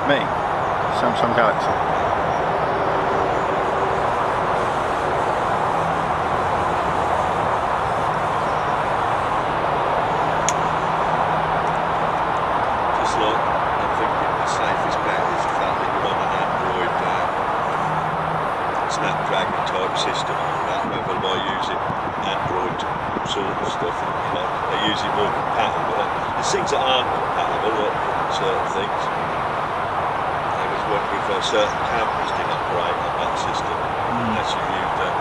Me, Samsung Galaxy. Just like, I'm thinking the safest bet is the fact that you're on an Android Snapdragon type system and all that, whether by using Android sort of stuff, you know, they use it more compatible. There's things that aren't compatible, like certain things. With certain cameras didn't operate on that system unless you used that.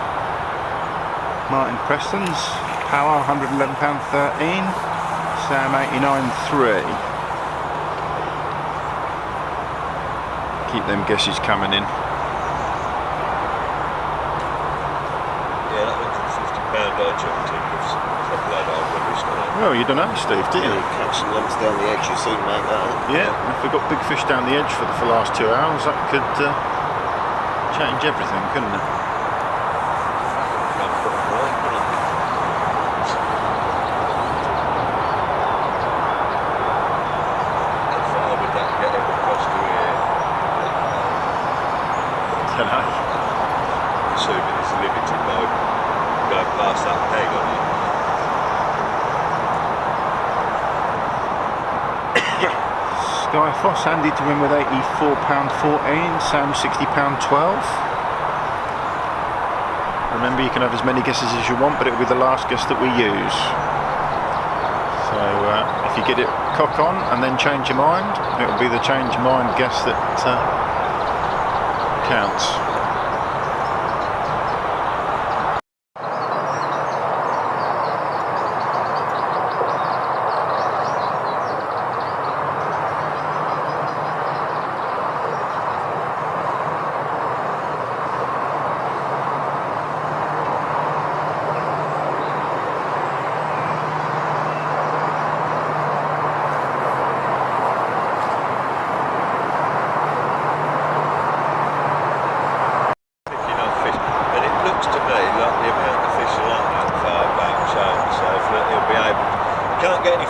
Martin Preston's power £111.13, Sam 89.3. Keep them guesses coming in. jump tickets. It's a blood old rubbish, isn't it? Well, you don't know, Steve, do you? Catch some lumps down the edge, you soon make that up. Yeah, if we got big fish down the edge for the last 2 hours, that could change everything, couldn't it? Can't put them right, can I? How far would that get it across to here? Don't know. Assuming it's limited by going past that peg on it. Sky Foss, Andy to win with £84.14, Sam £60.12. Remember, you can have as many guesses as you want, but it'll be the last guess that we use. So if you get it cock on and then change your mind, it'll be the change your mind guess that counts.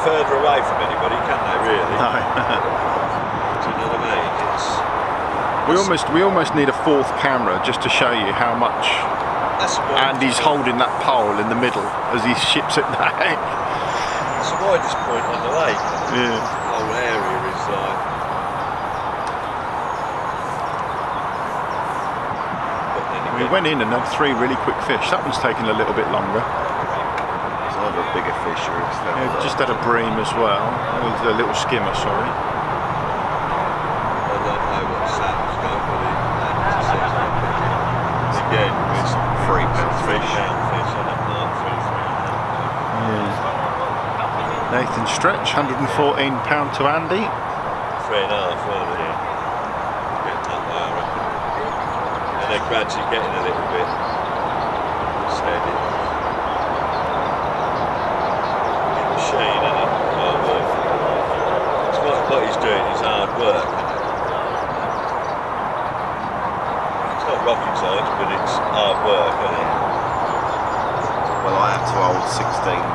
Further away from anybody, can they really? No. Do you know what I mean? We almost need a fourth camera just to show you how much Andy's holding that pole in the middle as he ships it back. It's the widest point on the lake. Yeah. The whole area is like. We went in and had 3 really quick fish. That one's taken a little bit longer. A bigger fishery. Yeah, just had a bream as well. With a little skimmer, sorry. I don't know what Sam's going with it. Again, it's £3 fish. £3 on a mark, Yeah. Nathan Stretch, £114 to Andy. 3.5, weren't they? Getting that way, I reckon. And they're gradually getting a little bit steady. Shane, isn't it? Hard work. It's what he's doing is hard work, isn't it? It's not rocket science, but it's hard work, isn't it? Well, I had to hold 16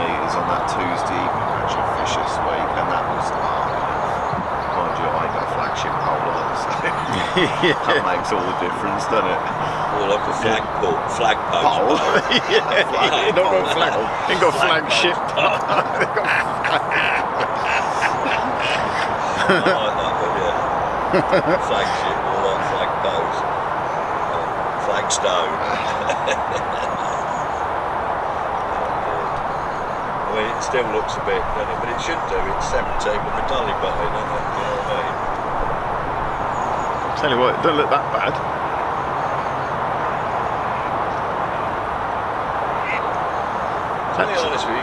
metres on that Tuesday evening batch of fish this week, and that was hard enough. Mind you, I ain't got a flagship pole on, so that makes all the difference, doesn't it? More like a flag post. Pole? Yeah, you don't got flag. You got flagship. I like that, but yeah. Flagship, more like flag post. Flagstone. I mean, it still looks a bit, doesn't it? But it should do. It's 17 with a dolly button, isn't it? You know what I mean? Tell you what, it don't look that bad.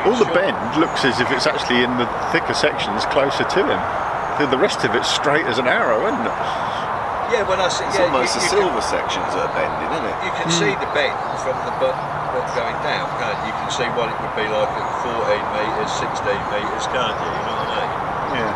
All the bend looks as if it's actually in the thicker sections closer to him. The rest of it's straight as an arrow, isn't it? Yeah, when I see, It's almost the silver sections that are bending, isn't it? You can see the bend from the butt going down, can't you? You can see what it would be like at 14 metres, 16 metres, can't you? You know what I mean? Yeah.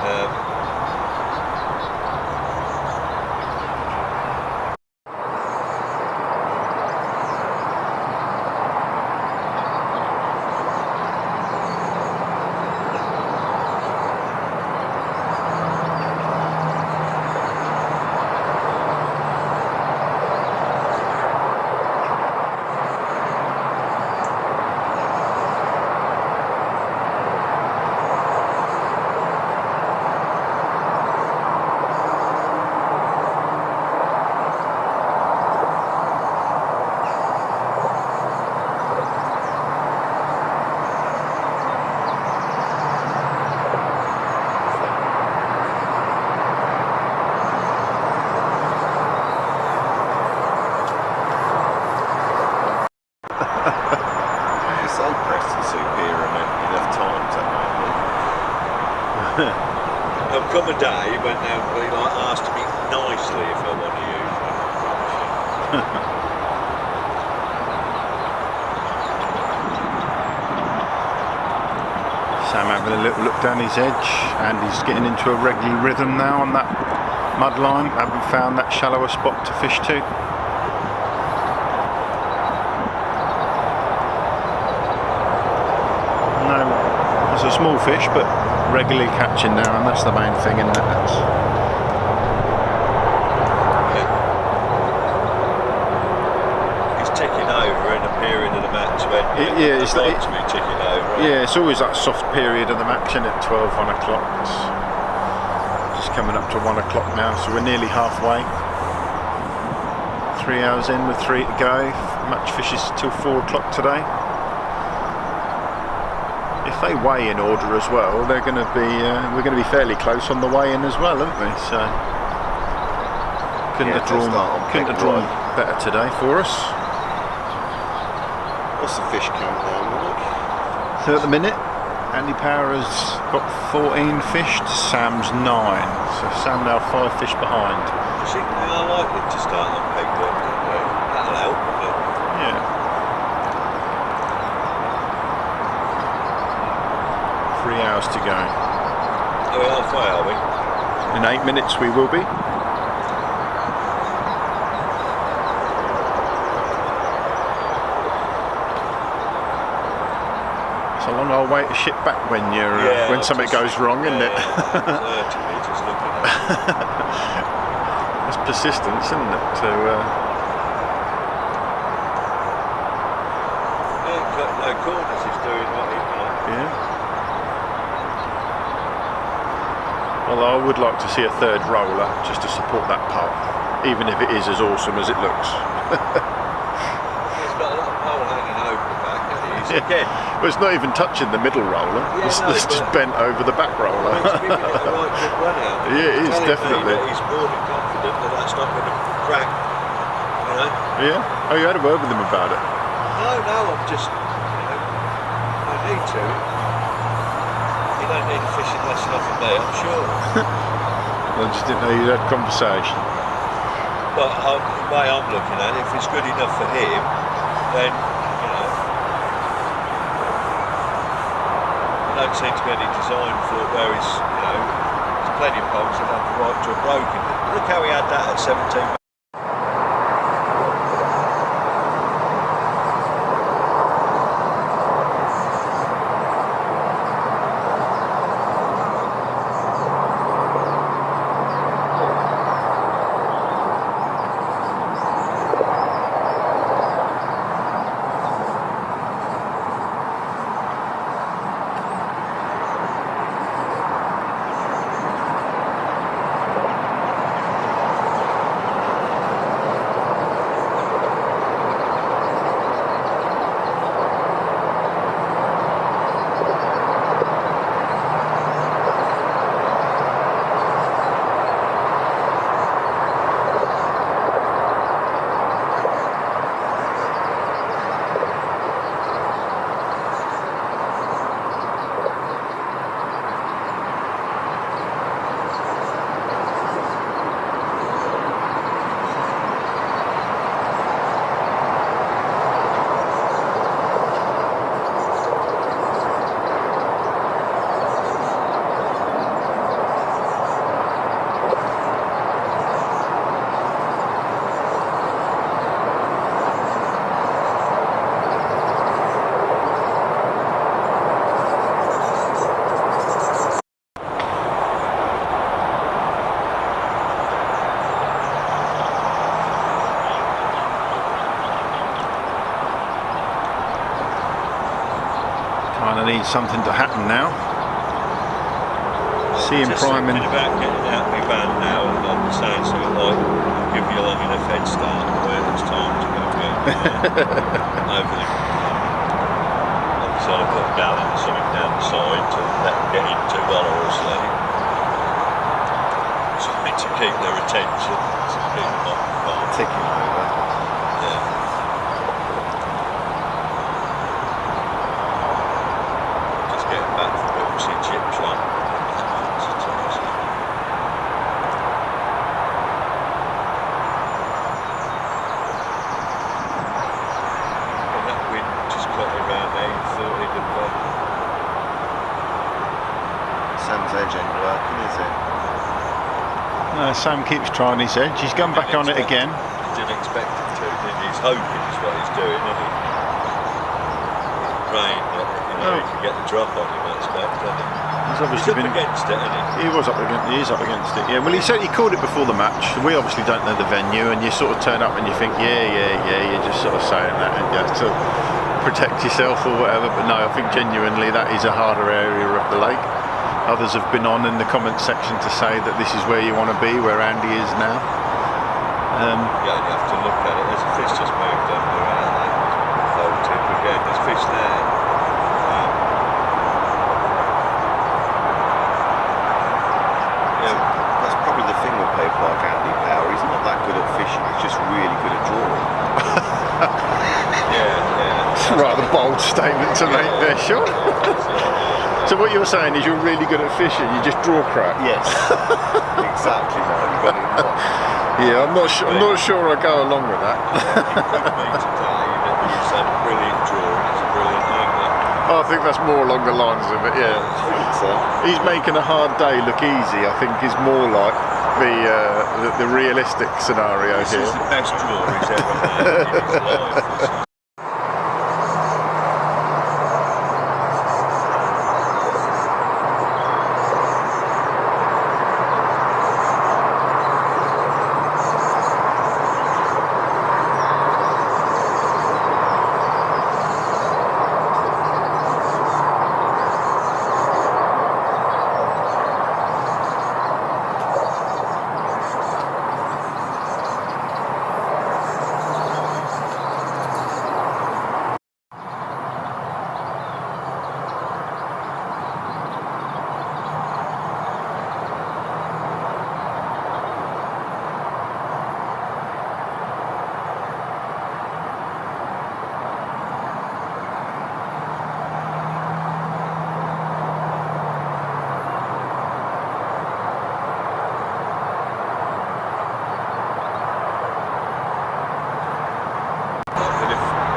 There'll come a day when they'll be like asked me nicely if I want to use them. Sam having a little look down his edge, and he's getting into a regular rhythm now on that mud line. Haven't found that shallower spot to fish to. No, it's a small fish, but regularly catching now, and that's the main thing in that. He's ticking over in a period of the match when it's like to be ticking over. Yeah, it's always that soft period of the match, and at 12, 1 o'clock. It's just coming up to 1 o'clock now, so we're nearly halfway. 3 hours in with 3 to go. Match fishes till 4 o'clock today. If they weigh in order as well, they're going to be we're going to be fairly close on the weigh in as well, aren't we? So couldn't have drawn better today for us. What's the fish count now, Mike? So at the minute, Andy Power has got 14 fish to Sam's 9. So Sam now 5 fish behind. I think they are likely to start on peg one, don't they? That'll help, won't it? Yeah. 3 hours to go. Are we halfway, are we? In 8 minutes we will be. It's a long old way to ship back when you're when something goes wrong, isn't it? 30 metres looking at it. It's persistence, isn't it? To no corners, he's doing what he wants. yeah. Although I would like to see a third roller just to support that pole, even if it is as awesome as it looks. He's got a lot of pole hanging over the back, hasn't he? He's again. Well, it's not even touching the middle roller. It's just bent over the back roller. He's giving it a right good run out. Yeah, it is definitely. He's more than confident that that's not going to crack. You know? Yeah. Oh, you had a word with him about it. No, I'm just. I need to. You don't need a fishing lesson off of me, I'm sure. I just didn't know you had conversation. But the way I'm looking at it, if it's good enough for him, then, you know, there don't seem to be any design for where he's, you know, there's plenty of poles that have the right to have broken. Look how he had that at 17. Need something to happen now. See him priming. Just thinking about getting out of my van now and I'm saying something like, I'll give you a long enough head start where it's time to go over the obviously I'll put down into something down the side to let them get in too valorously. Something to keep their attention, to keep them occupied. Ticking over. Yeah. Chips on. That wind just got around 8:30 to Sam's edge ain't working, is it? Sam keeps trying his edge. He's gone back on it again. He didn't expect him to, did he? He's hoping is what he's doing, isn't he? He's praying that he can get the drop on him, I expect, doesn't he? He's obviously been against it, isn't he? He was up against. He is up against it. Yeah. Well, he said he called it before the match. We obviously don't know the venue, and you sort of turn up and you think, you're just sort of saying that, and you have to protect yourself or whatever. But no, I think genuinely that is a harder area of the lake. Others have been on in the comment section to say that this is where you want to be, where Andy is now. Yeah, you have to look at it. There's a fish just moved up around that whole tip again. There's fish there. That's probably the thing with people like Andy Powell. He's not that good at fishing. He's just really good at drawing. It's a rather bold statement to make there, Sean. So what you're saying is you're really good at fishing. You just draw crap. Yes, exactly. Right. You got it right. Yeah, I'm not sure I go along with that. He's a brilliant drawer. He's a brilliant angler. I think that's more along the lines of it. Yeah. I think so. He's making a hard day look easy. I think is more like the realistic scenario This here. is the best drawer he's ever had in his life.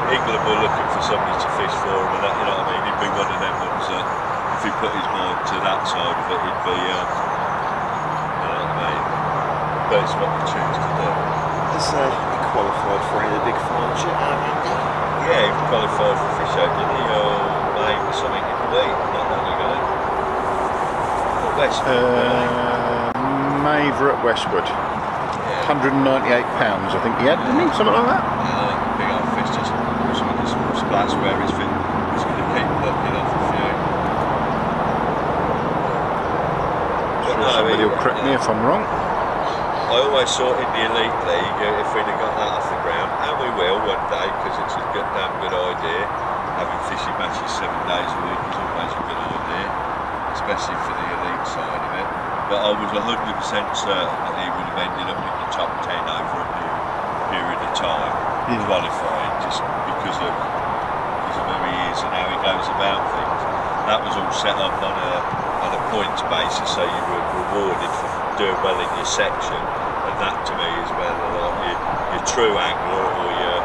England were looking for somebody to fish for him, and that, you know what I mean, he'd be one of them ones that if he put his mind to that side of it, he'd be, you know what I mean, but it's what we choose to do. Has he qualified for any of the big finals yet, Andy? Yeah, he qualified for Fish Out, didn't he, or May or something in the week, not long ago. Westwood, Maver at Westwood. yeah. £198, I think he had, didn't he? Something like that. Big old fish, just splats where he's going to keep looking off a few. Sure, somebody will correct me if I'm wrong. I always thought in the Elite League, if we'd have got that off the ground, and we will one day, because it's a damn good idea, having fishing matches 7 days a week is always a good idea, especially for the elite side of it. But I was 100% certain that he would have ended up in the top 10 over a period of time, qualifying, just because of who he is and how he goes about things. That was all set up on a points basis, so you were rewarded for doing well in your section, and that to me is where your true angler, or your,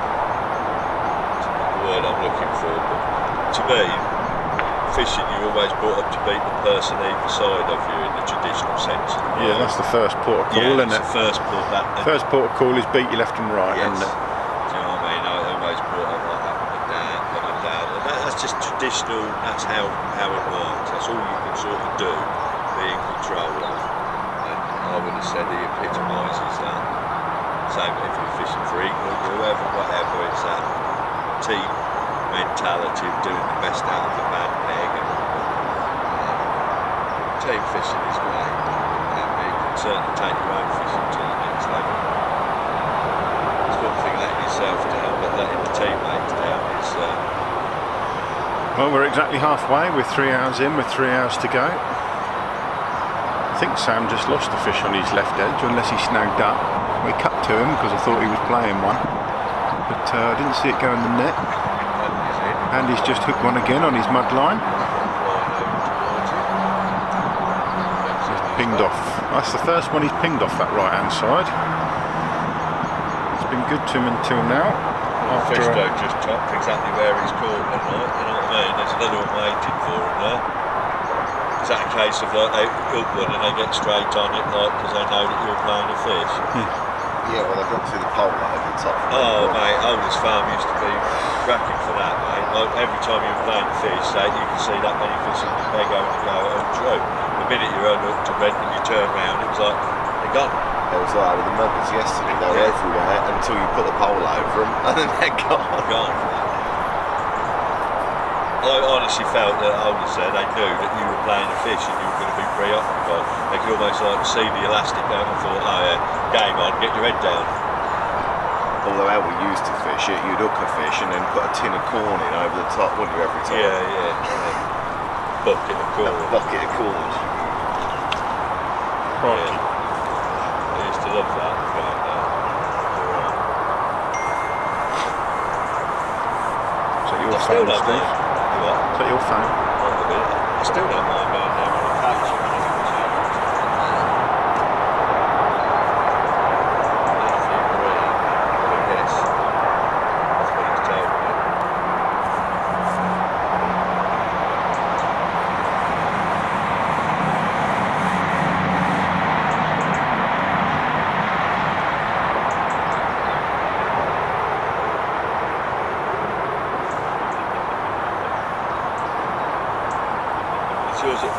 the word I'm looking for, but to me, fishing, you're always brought up to beat the person either side of you in the traditional sense. Yeah, that's the first port of call, yeah, isn't it? The first port. First port of call is beat you left and right, yes. isn't it? Do you know what I mean? I always brought up like that with my dad, and that's just traditional. That's how it works. That's all you can sort of do, be in control of. And I would have said he epitomises that. Same if you're fishing for England, whoever, whatever. It's that team mentality of doing the best out of a bad peg, and team fishing is great, and you can certainly take your own fishing to the next level. It's one thing letting yourself down, but letting the teammates down is Well, we're exactly halfway. We're 3 hours in, with 3 hours to go. I think Sam just lost the fish on his left edge, unless he snagged up. We cut to him because I thought he was playing one, but I didn't see it go in the net. And he's just hooked one again on his mud line. Just pinged off. That's the first one he's pinged off that right hand side. It's been good to him until now. fish don't just top exactly where he's caught them, right? You know what I mean? There's another one waiting for him there. Is that a case of like they hook one and they get straight on it, like because they know that you're playing a fish? Yeah, well, I got to the pole over the top. Oh mate, Oldest Farm used to be racking for that, mate. Like every time you were playing fish, you could see that many fish they're going to go through. The minute you're unhooked and red and you turn round, it was like they're gone. It was like with the muggers yesterday, they were everywhere until you put the pole over them and then they're gone. Gone. I honestly felt that Oldest said they knew that you were playing a fish and you were going to be preoccupied. They could almost like see the elastic going and thought, oh yeah, game on, get your head down. Although how we used to fish it, you'd hook a fish and then put a tin of corn in over the top, wouldn't you, every time? Yeah. Bucket of corn. A bucket of corn. Right. Yeah. I used to love that. Is that your I still phone, don't Steve? mind. What? Is that your phone? I still don't mind going there on a coach. Yours at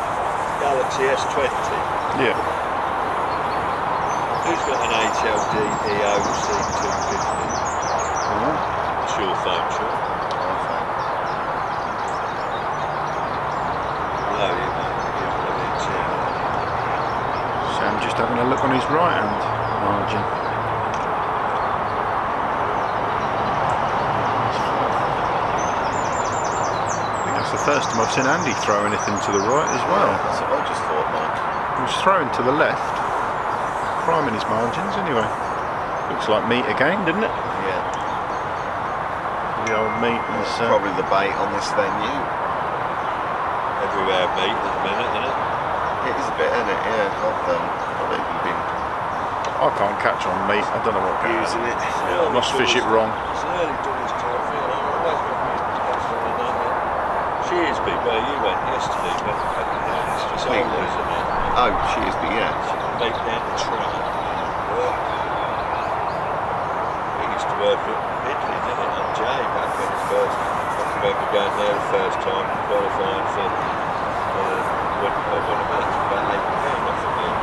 Galaxy S20. Yeah. Who's got an HLD EOC 250? It's your phone, sure. Hello, you mate. Sam just having a look on his right hand margin. The first time I've seen Andy throw anything to the right as well. That's what I just thought, Mike. He was throwing to the left, priming his margins anyway. Looks like meat again, didn't it? Yeah. The old meat is... Probably the bait on this venue. Everywhere meat at the minute, isn't it? It is a bit, isn't it? Yeah, I've even been I can't catch on meat, I don't know what going on. using it. I must fish it wrong. It's an early doors type thing. Shearsby, where you went yesterday, it's just old, isn't it? Oh, Shearsby, yeah. Make down the track. He used to work at Italy, didn't it, on Jay back when he first. I remember going there the first time, qualifying for one of the matches about 8 p.m. I think.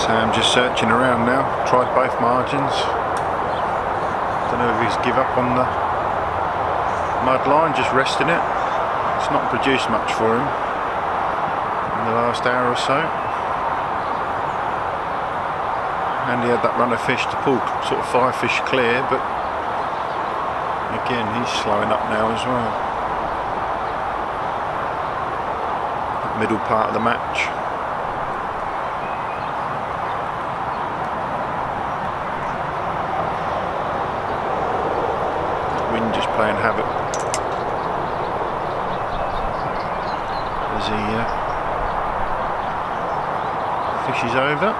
Sam just searching around now, tried both margins. Don't know if he's give up on the mud line, just resting it. It's not produced much for him in the last hour or so. And he had that run of fish to pull sort of 5 fish clear, but again he's slowing up now as well. That middle part of the match. Wind just playing havoc as he fishes over.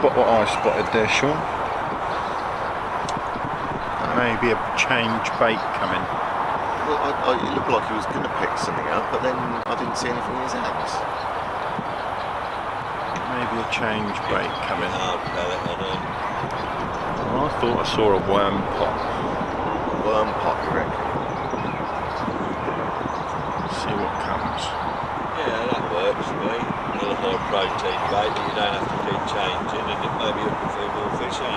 spot what I spotted there, Sean. Maybe a change bait coming. Well, it looked like he was going to pick something up, but then I didn't see anything in his hands. Maybe a change bait coming. Pellet, I thought I saw a worm pot. Worm pot, you reckon? See what comes. yeah, that works for me. Another high protein bait that you don't have to keep changing, and it may be up a few more fish in.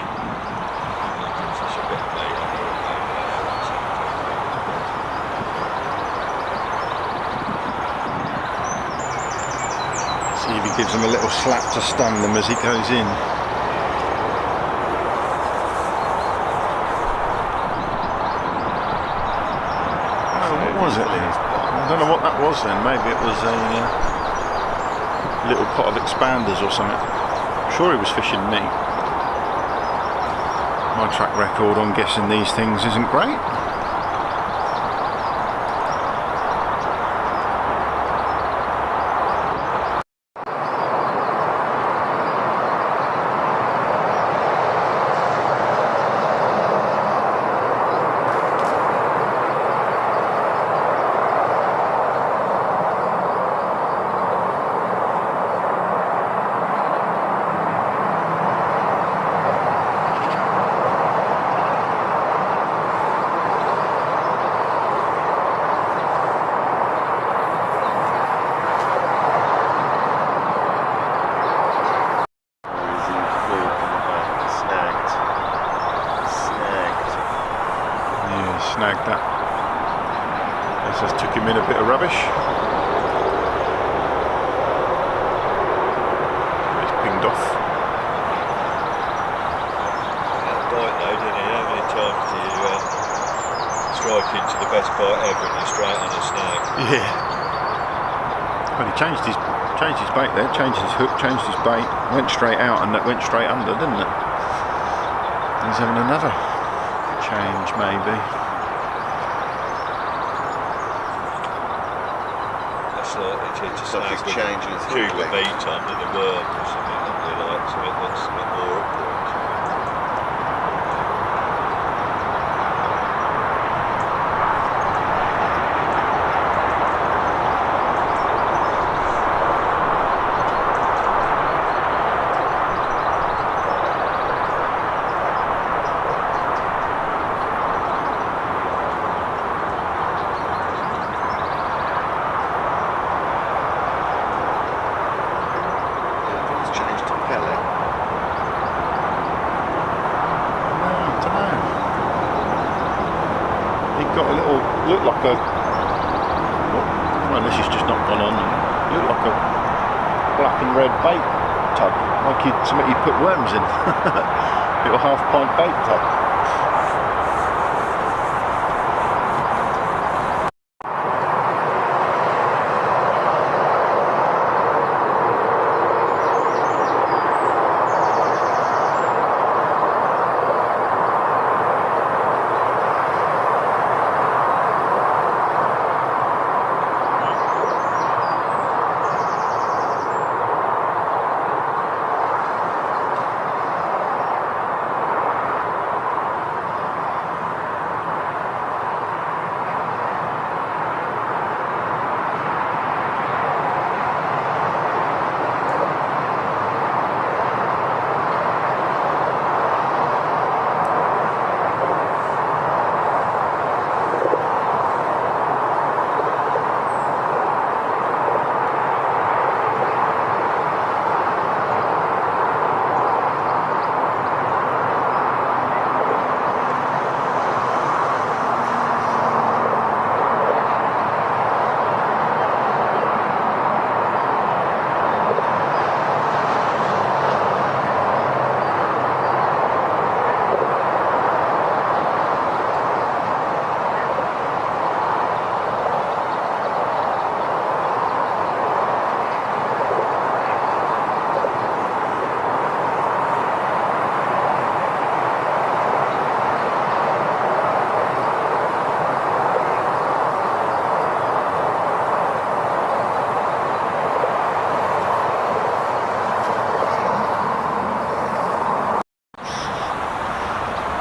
You can fish a bit of bait on the bait there. See if he gives them a little slap to stun them as he goes in. What was it then? I don't know what that was then. Maybe it was a little pot of expanders or something. I'm sure he was fishing meat. My track record on guessing these things isn't great. Snagged that. I just took him in a bit of rubbish. He's pinged off. That bite though, didn't he? How many times do you strike into the best bite ever and you're straight on a snag? Yeah. Well, he changed his bait there, changed his hook, changed his bait, went straight out, and that went straight under, didn't it? He's having another change maybe. It's a So he's changing his hook tube of length. meat under the worm or something that we like, something that's a bit more upwards. Got a little, looked like a, well, unless he's just not gone on, looked like a black and red bait tub, like something you'd put worms in. Little half-pint bait tub.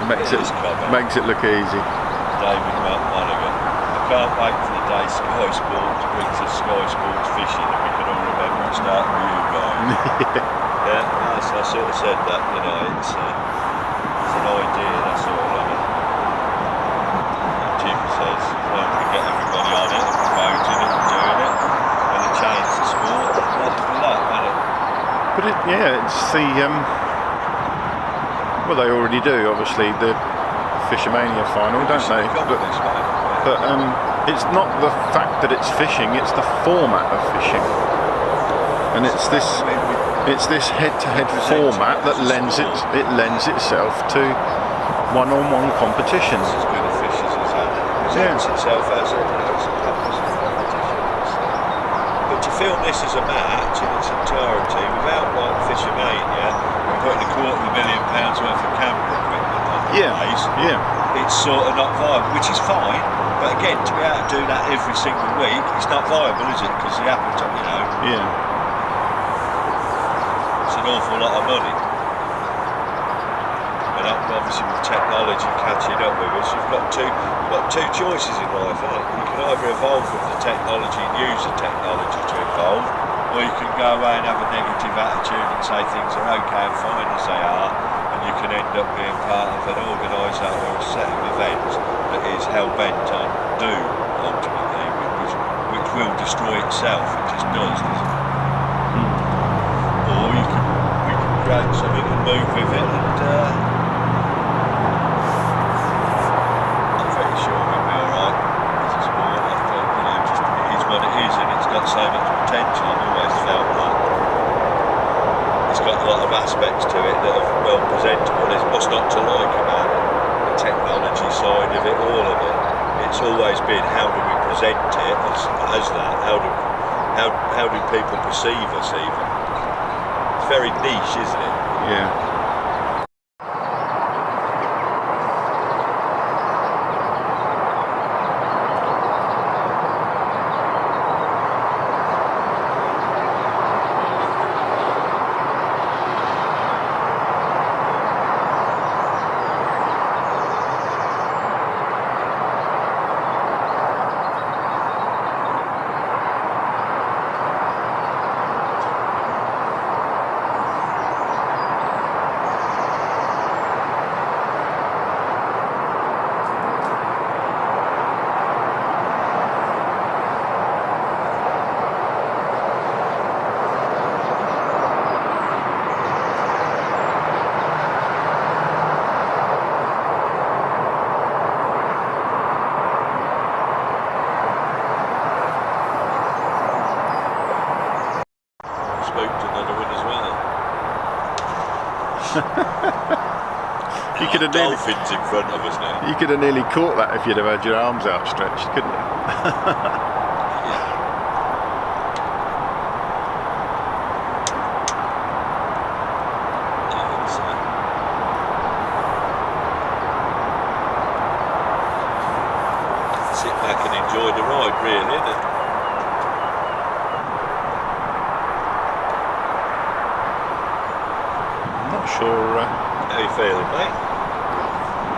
Makes it look easy. David Monaghan. I can't wait for the day Sky Sports brings us Sky Sports fishing and we can all remember it started with you guys. Yeah, I sort of said that, you know, it's an idea, that's all. I mean, Jim says, well, we get everybody on it, promoting it, and doing it, and it changes the sport. That's for that, isn't it? But it's the well, they already do, obviously, the Fishermania final, don't they? But it's not the fact that it's fishing; it's the format of fishing, and it's this head-to-head format that lends itself to one-on-one competitions. As good a fish as it's had. It presents itself as a but to film this as a match in its entirety without like Fishermania and putting £250,000 worth of camera equipment on the place, it's sort of not viable, which is fine. But again, to be able to do that every single week, it's not viable, is it? Because the appetite, you know. Yeah. It's an awful lot of money. And obviously with technology catching up with us, you've got two choices in life, haven't you? You can either evolve with the technology and use the technology to evolve, or you can go away and have a negative attitude and say things are okay and fine as they are, and you can end up being part of an organiser or a set of events that is hell-bent on doom, ultimately, which will destroy itself. It just does, doesn't it? Or we can create something and move with it, and I'm pretty sure we'll be alright as a sport. I thought, you know, just it is what it is, and it's got so much potential. I've always felt that. It's got a lot of aspects to it that are well presentable. There's what's not to like about it. The technology side of it, all of it. It's always been how do we present it as that? How do people perceive us even? It's very niche, isn't it? Yeah. You could have dolphins in front of us now. You could have nearly caught that if you'd have had your arms outstretched, couldn't you? Sit back and enjoy the ride, really, isn't it? I'm not sure. How you feeling, mate?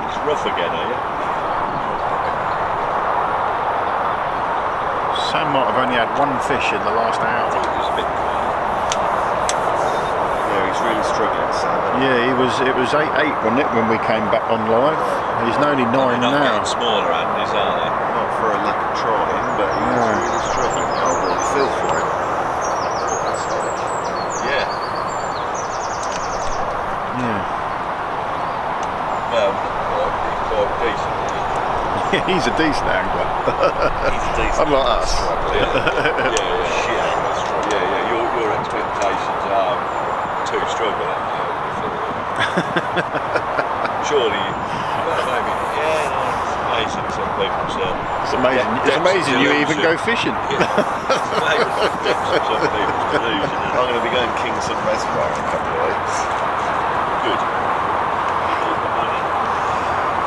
It's rough again, are you? Sam might have only had one fish in the last hour. I think it was a bit quiet. Yeah, he's really struggling, Sam. Yeah, it was 8-8, wasn't it, when we came back on live? He's only 9 They're not now. getting smaller, Andy's, are they? Not for a lack of trying, but he's really struggling. I really feel for him. Yeah. Yeah. Well, he's quite decent, isn't he? Yeah, he's a decent angler. He's a decent Unlike us. Yeah. Your expectations are too struggling. Surely, well, maybe. Yeah, no, it's amazing. Some people say. It's amazing. It's amazing you even go fishing. Yeah. It's amazing the depths of some people's delusion. I'm going to be going Kingston Reservoir in a couple of weeks. Good. All the money.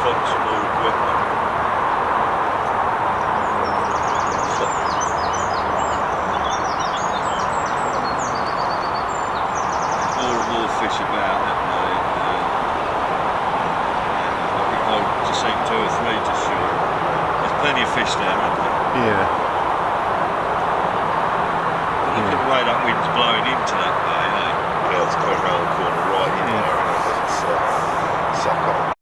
Fund some more equipment. More and more fish about, haven't they? fish now, isn't it? Yeah. Look at the way that wind's blowing into that bay, eh? Yeah, it's going around the corner right in there, and it's suck on.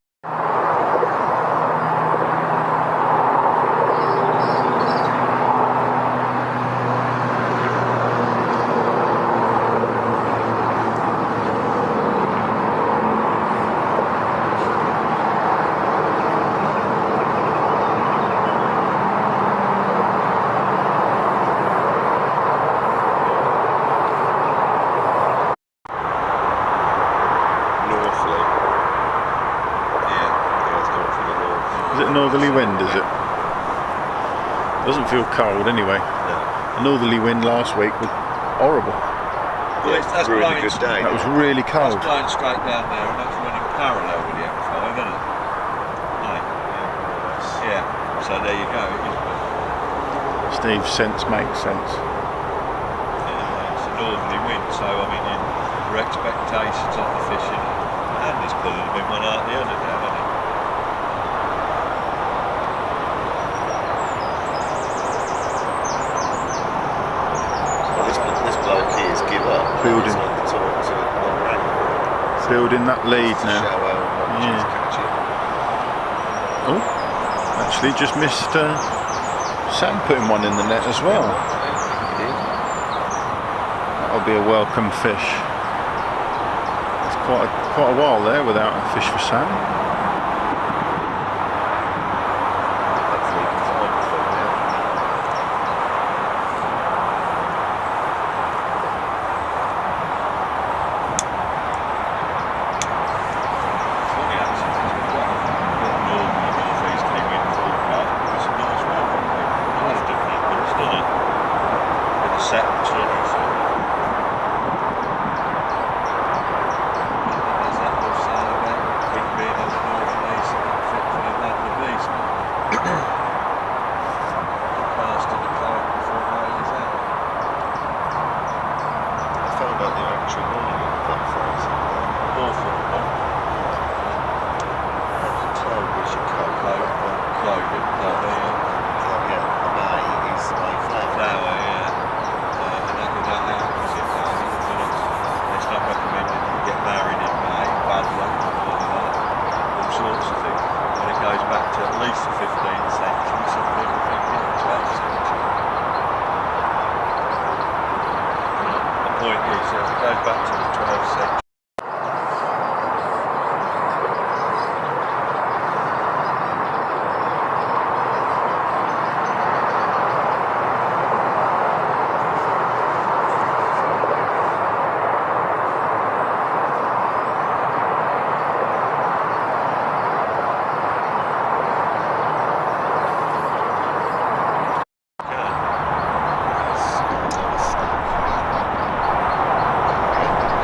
Is it a northerly wind, is it? Doesn't feel cold anyway. No. A northerly wind last week was horrible. Well, Yeah, that's really blowing good day. That was really cold. That's blowing straight down there, and that's running parallel with the M5, isn't it? Right. Yeah. So there you go. It is. Steve's sense makes sense. Yeah, it's a northerly wind, so I mean, your expectations on the fishing, and it's pulling a bit one out the other now, isn't it? This bloke here is give up. Building. He's on the top to one rank. Building that lead now. Yeah. Oh, actually just missed Sam putting one in the net as well. That'll be a welcome fish. It's quite a while there without a fish for Sam. Hopefully he can find the thing now. Funny actually, because we've got a northerly northeasterly wind forecast, it's a nice weather. It often happens, doesn't it? With the set and sunny sort of. There's that little saying about wind being on the north and east and not fit for the land of east. Casting the kite before rain is out. I found out the actual meaning of that phrase. Awful, no? Clove is your coat. Clothing, Yeah, a May is a flower. flower, yeah. And that happens in May. It's not recommended that you get married in May, bad luck, all sorts of things. When it goes back to at least the 15th century, some people think it's the 12th century. The point is, it goes back to the 12th century.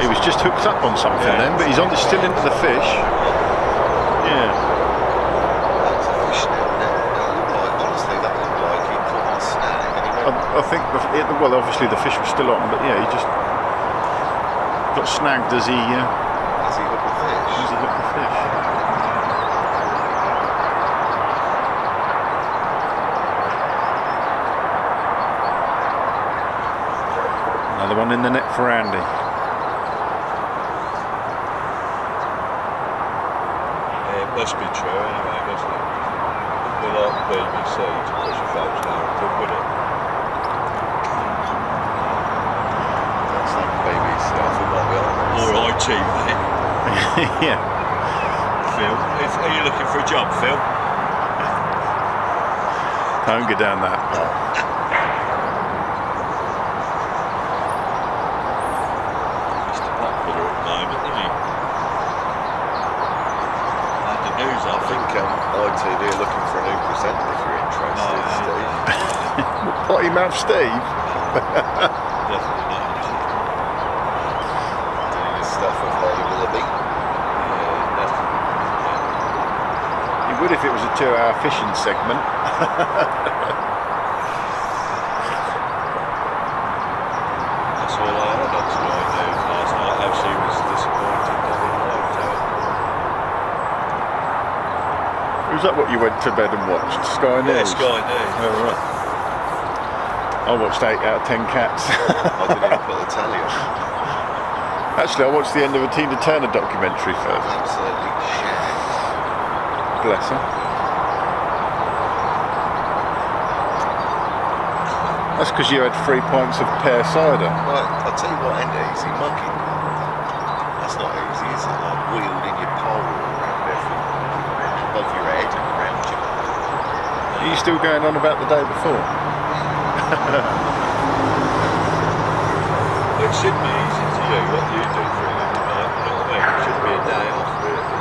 He was just hooked up on something then, but he's still into the fish. Yeah. That's a fish now, isn't it? That looked like, honestly, that looked like he caught a snag and he went. I think, well, obviously the fish was still on, but yeah, he just got snagged as he hooked the fish. hooked the fish. Another one in the net for Andy. It must be true anyway, mustn't it? We're like the BBC to push a false narrative, would it? That's like BBC. I thought might be on. Or ITV. Yeah. Phil, are you looking for a job, Phil? Don't go down that. Mr. Popular at the moment, isn't he? Had the news I on think ITV are looking for a new presenter if you're interested, Steve. Potty mouth Steve. Definitely not. Doing his stuff with Holly Willoughby. Yeah, definitely. He would if it was a 2-hour fishing segment. That's all I heard on Sky News last night, how she was disappointed that he liked her. Who's Was that what you went to bed and watched? Sky News? Yeah, Sky News. Oh, right. I watched 8 out of 10 Cats. I didn't even put the telly on. Actually, I watched the end of a Tina Turner documentary first. Absolutely shit. Bless her. That's because you had 3 pints of pear cider. Right, I'll tell you what ain't easy, mucking. That's not easy, is it? Like wielding your pole around everything, above your head and around you. Are you still going on about the day before? It should be easy to do what you do for a living, mate. You know what I mean? It should be a day off, really.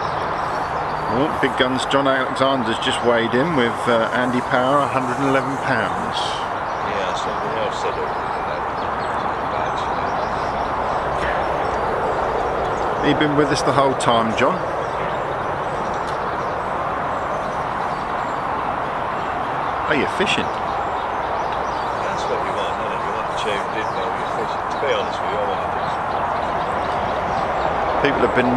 Well, big guns John Alexander's just weighed in with Andy Power, £111. Yeah, somebody else said it. You've been with us the whole time, John. Oh, you're fishing? That's what you want, isn't it? You want to tuned in while you're fishing. To be honest with you, I want to do something. People have been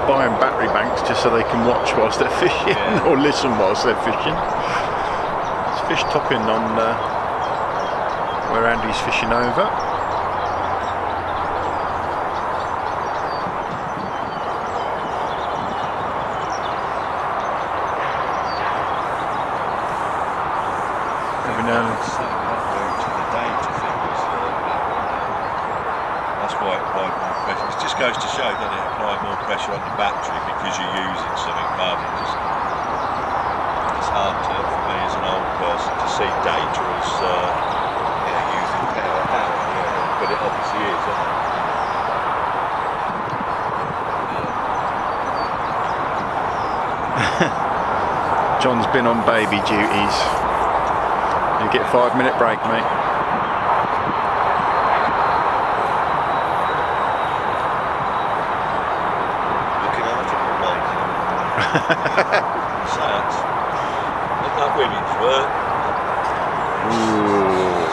buying battery banks just so they can watch whilst they're fishing, or listen whilst they're fishing. It's fish topping on where Andy's fishing over. Every now and then. That's why it applied more pressure. It just goes to show that it applied more pressure on the battery because you're using something rather than just. It's hard for me as an old person to see data as using power, but it obviously is, isn't it? John's been on baby duties. You get a 5-minute break, mate. Looking after them, mate. So that's that women's work. Ooh.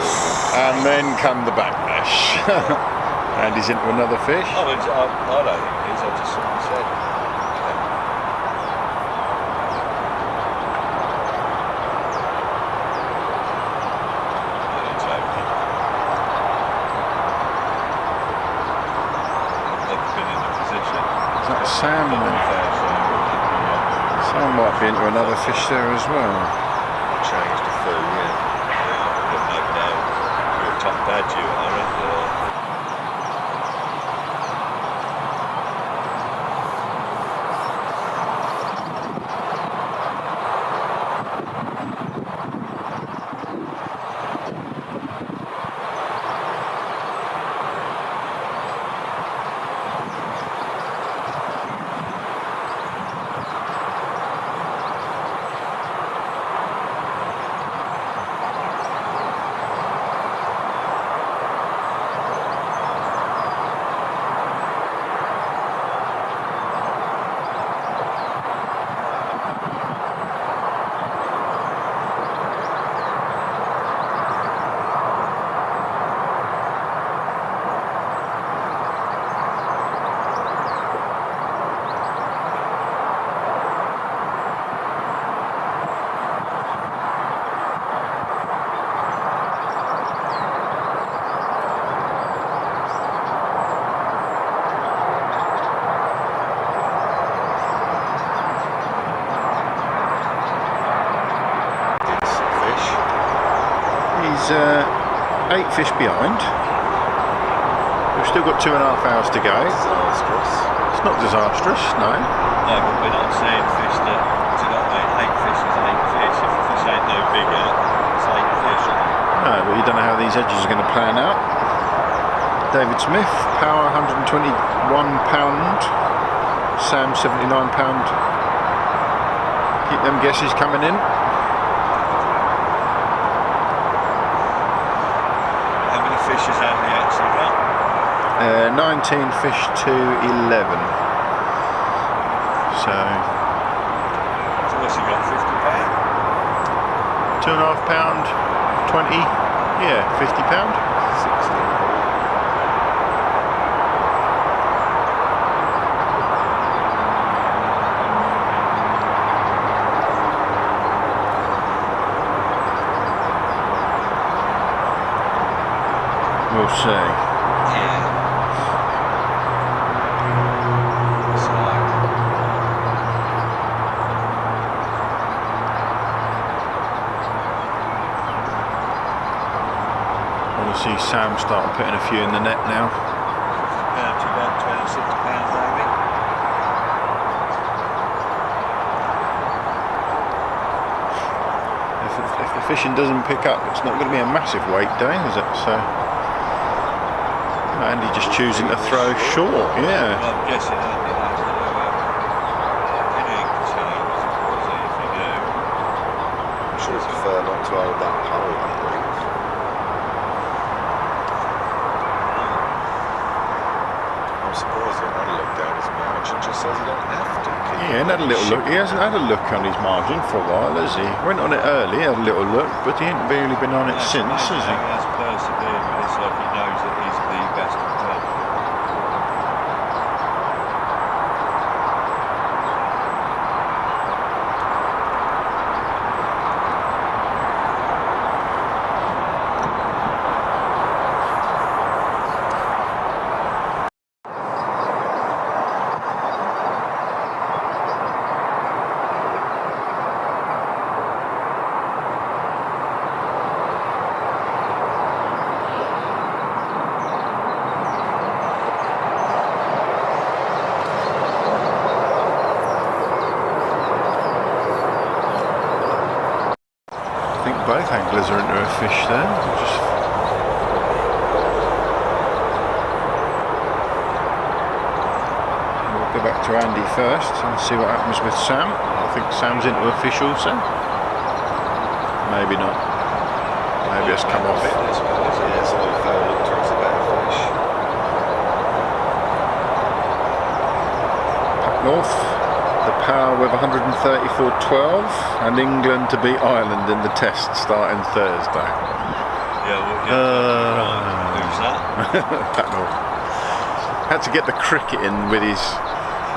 And then come the backlash. Andy's into another fish. I don't think it is, I just simply said. Sam might be into another fish there as well. Change the food, yeah. You're a top dad, you are, and He's 8 fish behind. We've still got 2.5 hours to go. Disastrous. It's not disastrous, no. no, but we're not saying fish that, do you know what I mean? 8 fish is 8 fish. If the fish ain't no bigger, it's 8 fish. No, but you don't know how these edges are going to pan out. David Smith, Power £121, Sam £79. Keep them guesses coming in. How many fish has Andy actually got? 19 fish to 11. So what's he got, £50? £2.5, 20, yeah, £50. 16. We'll see. Yeah. So, I want to see Sam start putting a few in the net now. down to about £26 maybe. If the fishing doesn't pick up, it's not going to be a massive weight day, is it? So, Andy just choosing to throw short, yeah. Well, I'm guessing Andy has to do anything change, if you do. I'm sure it's prefer not to hold that pole that length. I'm surprised he hasn't had a look down his margin, just says he don't have to. Yeah, and had a little look. He hasn't had a look on his margin for a while, has he? Went on it early, had a little look, but he ain't really been on it since, has he? He has persevered with this, like he knows that he's the best in town. I think both anglers are into a fish there. We'll go back to Andy first and see what happens with Sam. I think Sam's into a fish also. Maybe not. Maybe it's come off. Yeah, it's all fair look towards a better fish. Up north, the power with 134.12 and England to beat Ireland in the test starting Thursday. Yeah, well, who's that? Pat North. Had to get the cricket in with his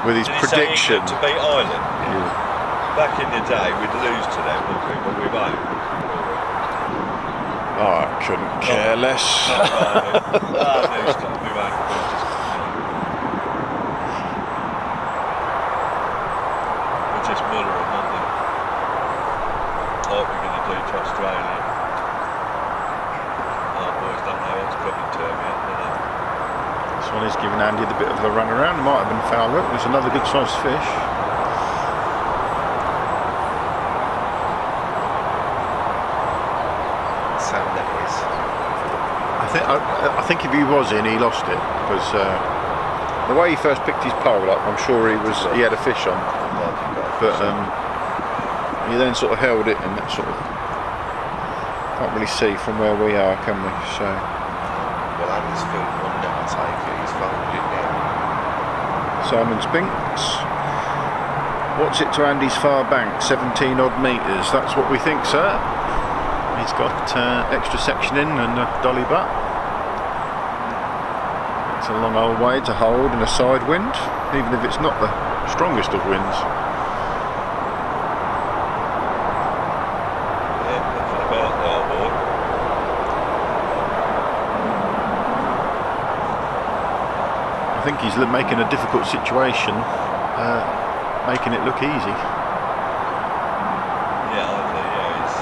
Did he prediction. say England to beat Ireland? Yeah. Back in the day, we'd lose to them, wouldn't we? But we won't. Oh, I couldn't care less. Not lose to them, we won't. We'll just muller them, won't we? Like we're going to do to Australia. Our boys don't know what's coming to them yet, do they? This one is giving Andy the bit of a run around. Might have been foul hook. There's another good sized fish. Sam Powell. I think if he was in, he lost it because the way he first picked his pole up, I'm sure he had a fish on, but he then sort of held it and that sort of can't really see from where we are, can we? So. Well, Andy's filmed one net, I take it. He's filmed it now. Simon Spinks. What's it to Andy's far bank? 17 odd metres. That's what we think, sir. He's got extra section in and a dolly butt. It's a long old way to hold in a side wind, even if it's not the strongest of winds. Yeah, nothing about that, boy. I think he's making a difficult situation, making it look easy. Yeah, I think, yeah, it's...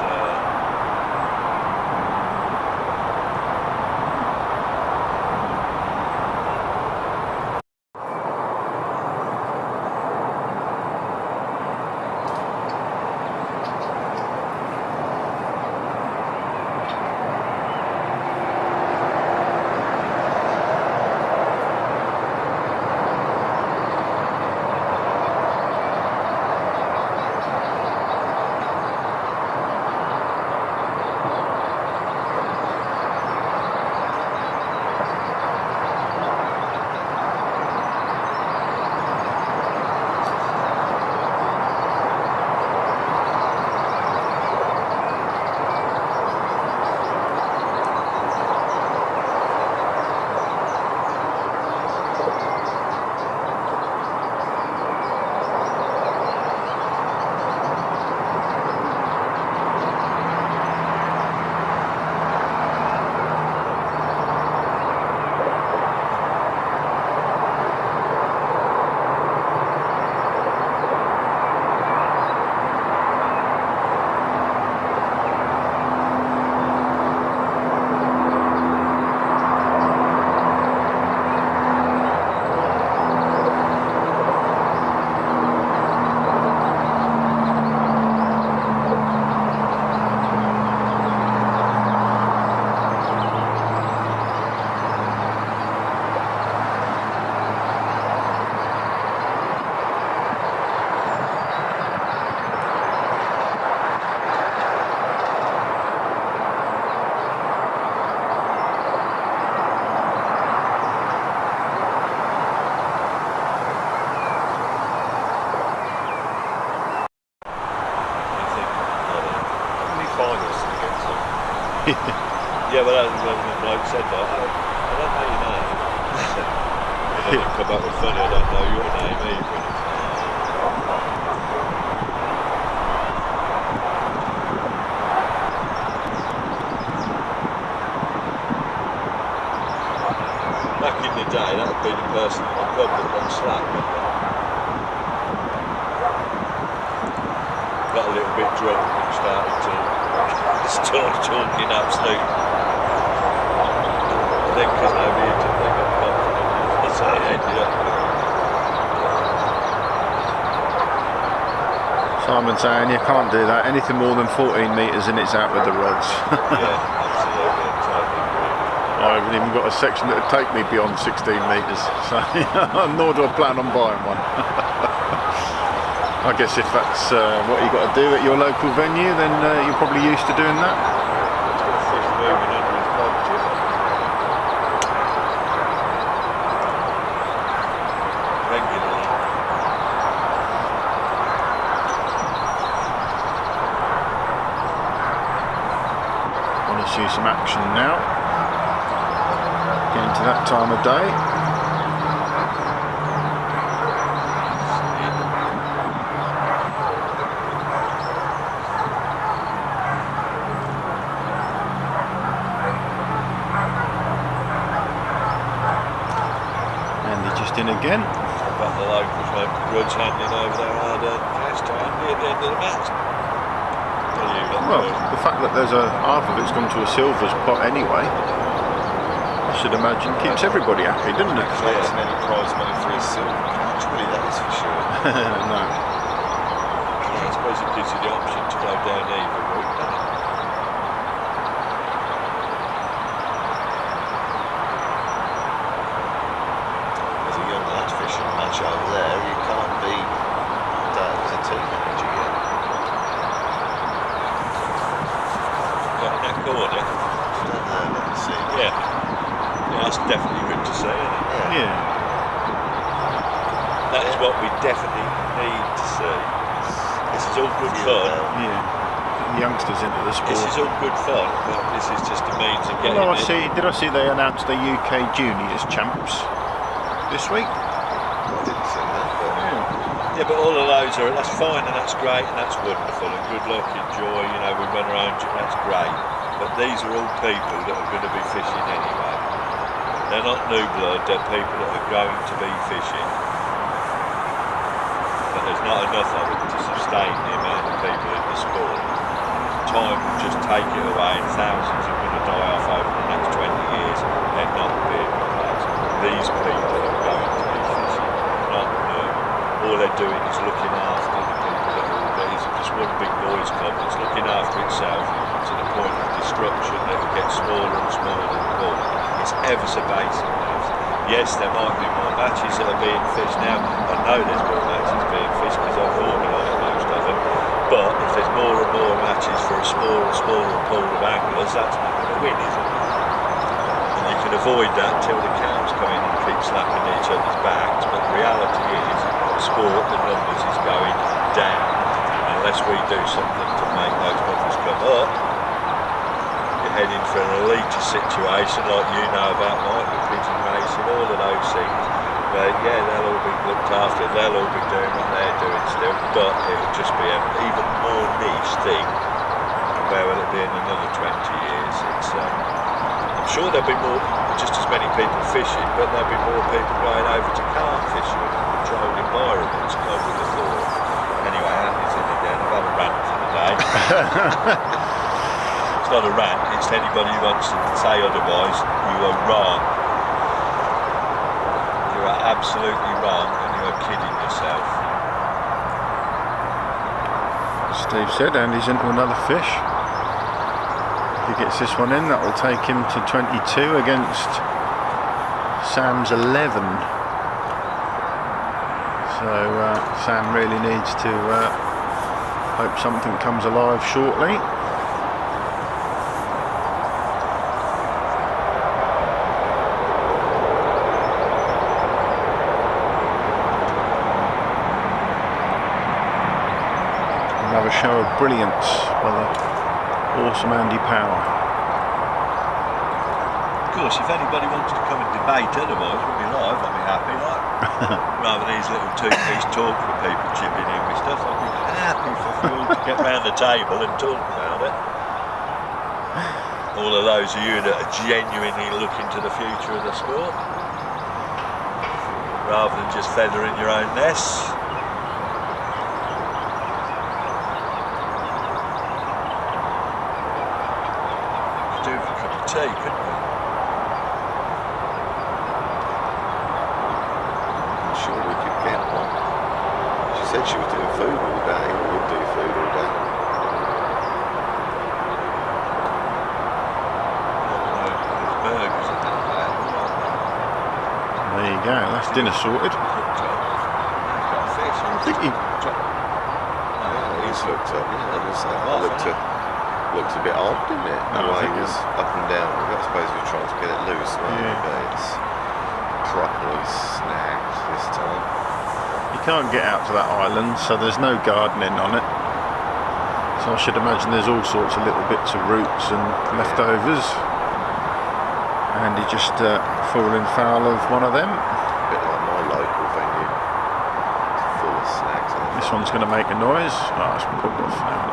Yeah, but when the bloke said that, I don't know your name. And then it come up with funny, I don't know your name either. Back in the day, that would be the person in the pub that got slapped. Got a little bit drunk and started talking absolute. I think because nobody had they got confident. That's how it ended up. Simon saying you can't do that. Anything more than 14 metres and it's out with the rods. Yeah, absolutely. I totally agree. I haven't even got a section that would take me beyond 16 metres, so nor do I plan on buying one. I guess if that's what you got to do at your local venue, then you're probably used to doing that. Fish moving under his budget. Regularly. Want to see some action now. Getting to that time of day. In again. About the locals like grudge handing over their hard-earned cash to Andy at the end of the match. Well, the fact that there's a half of it's gone to a silvers pot anyway, I should imagine keeps everybody happy, doesn't it? Collecting any prize money for his silver catch, really, that is for sure. No. I suppose it gives you the option to go down either route, doesn't it? Over there, you can't be dad as a teenager yet. Got in that corner. I don't know, let me see. Yeah. Yeah, that's definitely good to see, isn't it? Yeah. That is what we definitely need to see. This is all good fun. Yeah. Getting youngsters into the sport. This is all good fun, but this is just a means of getting Well, did I see they announced the UK Juniors champs this week? Yeah, but all of those that's fine and that's great and that's wonderful and good luck, enjoy, you know, we run around, that's great. But these are all people that are going to be fishing anyway. They're not new blood, they're people that are going to be fishing. But there's not enough of it to sustain the amount of people in the sport. Time will just take it away and thousands are going to die off over the next 20 years. They're not being replaced. These people are going to be fishing, not new. All they're doing is looking after the people that are all there. It's just one big boys club that's looking after itself to the point of destruction that it gets smaller and smaller and smaller. It's ever so basic now. Yes, there might be more matches that are being fished now. I know there's more matches being fished because I've organised most of them. But if there's more and more matches for a smaller and smaller pool of anglers, that's not going to win, is it? And you can avoid that until the cows come in and keep slapping each other's backs. But the reality is, sport, the numbers is going down. Unless we do something to make those numbers come up, you're heading for an elitist situation like you know about, Mike, with pigeon racing, all of those things. But yeah, they'll all be looked after, they'll all be doing what they're doing still, but it'll just be an even more niche thing. Where will it be in another 20 years? I'm sure there'll be just as many people fishing, but there'll be more people going over to carp fishing. Controlled environments, I would have thought. Anyway, Andy's in again. I've had a rant for the day. It's not a rant, it's anybody who wants to say otherwise, you are wrong. You are absolutely wrong and you are kidding yourself. Steve said Andy's into another fish. If he gets this one in, that will take him to 22 against Sam's 11. So Sam really needs to hope something comes alive shortly. Another show of brilliance by the awesome Andy Powell. course, if anybody wants to come and debate otherwise, we'll be live, I'll be happy, like. Rather than these little two-piece talks with people chipping in with stuff, I'll be happy for you all to get round the table and talk about it. All of those of you that are genuinely looking to the future of the sport, rather than just feathering your own nests. Could do with a cup of tea, couldn't we? I'm sure we could get one. She said she was doing food all day, or would do food all day. Burgers and that, There you go, that's dinner sorted. I think he... He's looked up, yeah, I was saying, looked a bit odd, didn't it? The way he was up and down. I suppose we were trying to get it loose, weren't we? But it's properly snagged this time. You can't get out to that island, so there's no gardening on it. So I should imagine there's all sorts of little bits of roots and leftovers. And he just falling foul of one of them. A bit like my local venue. It's full of snags. This one's going to make a noise. Oh, it's pulled off now.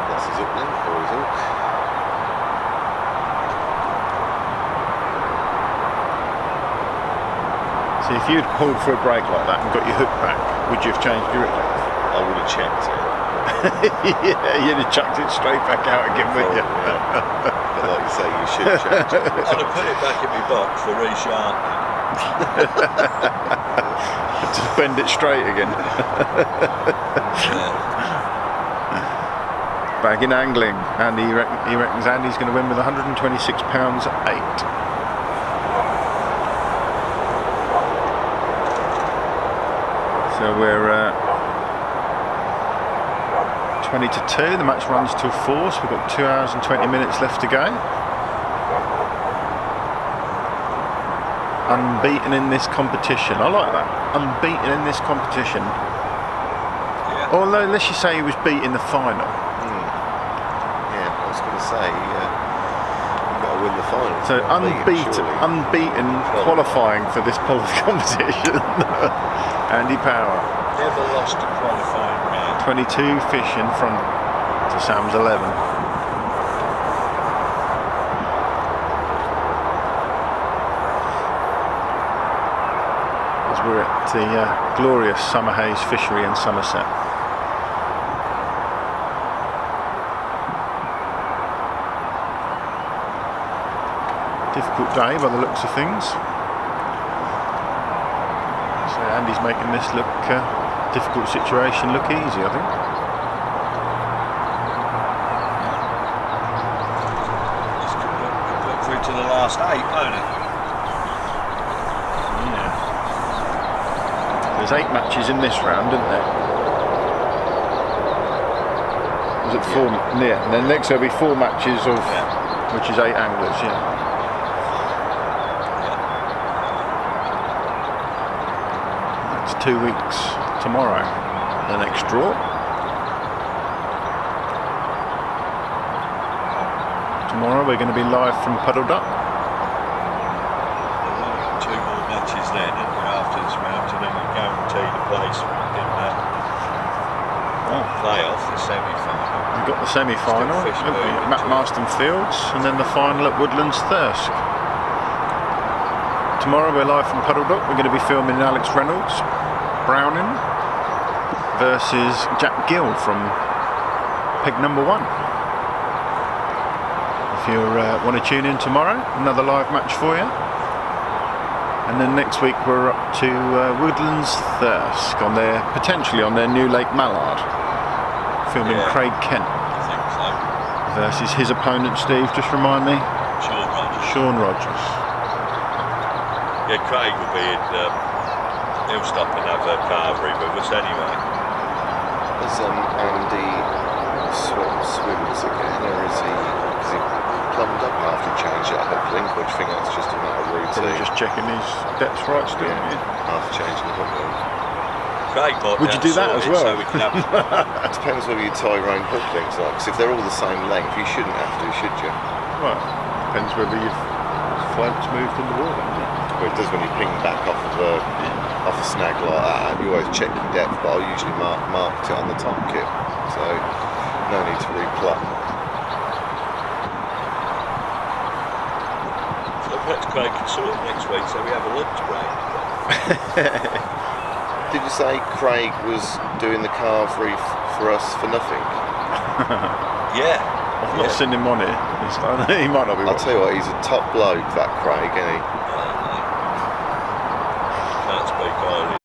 That's his hook then, or his hook. See, if you'd pulled for a break like that and got your hook back, would you have changed your hook length? I would have checked it. Yeah, you'd have chucked it straight back out again, wouldn't you? But like you say, you should change it. I'd have put it back in my box for resharpening. Just bend it straight again. Bagging angling, and he reckons Andy's going to win with £126 8. So we're 20 to 2, the match runs till 4, so we've got 2 hours and 20 minutes left to go. Unbeaten in this competition, I like that, unbeaten in this competition. Yeah. Although, let's just say he was beat in the final. Yeah, I was going to say, you've got to win the final. So unbeaten qualifying for this competition. Andy Power. Never lost a qualifying round. 22 fish in front to Sam's 11. As we're at the glorious Summerhayes Fishery in Somerset. Difficult day by the looks of things. So Andy's making this look difficult situation look easy, I think. This could look through to the last 8, won't it? Yeah. There's 8 matches in this round, isn't there? Was it 4? Yeah. And then next there'll be 4 matches of, which is 8 anglers, yeah. 2 weeks tomorrow, the next draw. Tomorrow we're going to be live from Puddle Duck. 2 more matches then, and after this round, and then you guarantee the place in that playoff, the semi-final. We've got the semi-final at Marston Fields, and then the final at Woodlands Thirsk. Tomorrow we're live from Puddle Duck. We're going to be filming Alex Reynolds Browning versus Jack Gill from peg number 1. If you want to tune in tomorrow, another live match for you. And then next week we're up to Woodlands Thirsk potentially on their new Lake Mallard, filming Craig Kent. I think so. Versus his opponent, Steve, just remind me. Sean Rogers. Yeah, Craig will be in. He'll stop and have a carvery with us anyway. Is Andy swims again, or is he plumbed up after he changed that hook link, or do you think that's just a matter of routine? Probably just checking his depths right still. After changing the hook link. Craig might Would you do that as well? So we can have It depends whether you tie your own hook links or not, because if they're all the same length, you shouldn't have to, should you? Well, depends whether your float's moved in the water, doesn't it? Well, it does when you ping back off of a snag like that. You always check your depth, but I'll usually mark it on the top kit, so no need to replug. So perhaps Craig can sort it next week, so we have a lunch break. Did you say Craig was doing the carve reef for us for nothing? Yeah. I've not seen him on it. He might not be. I'll tell you what, he's a top bloke, that Craig, isn't he? Can't speak highly.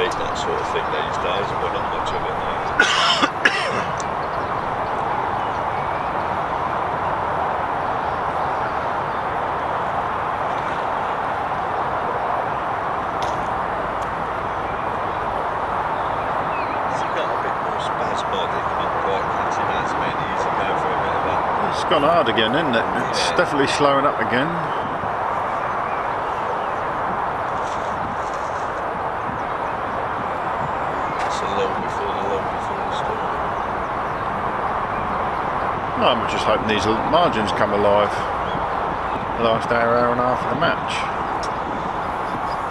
That sort of thing these days, and we're not much of it now. Has it got a bit more spasmodic, not quite catching as many as it go for a bit of that? It's gone hard again, isn't it? It's definitely slowing up again. I'm just hoping these margins come alive the last hour and a half of the match.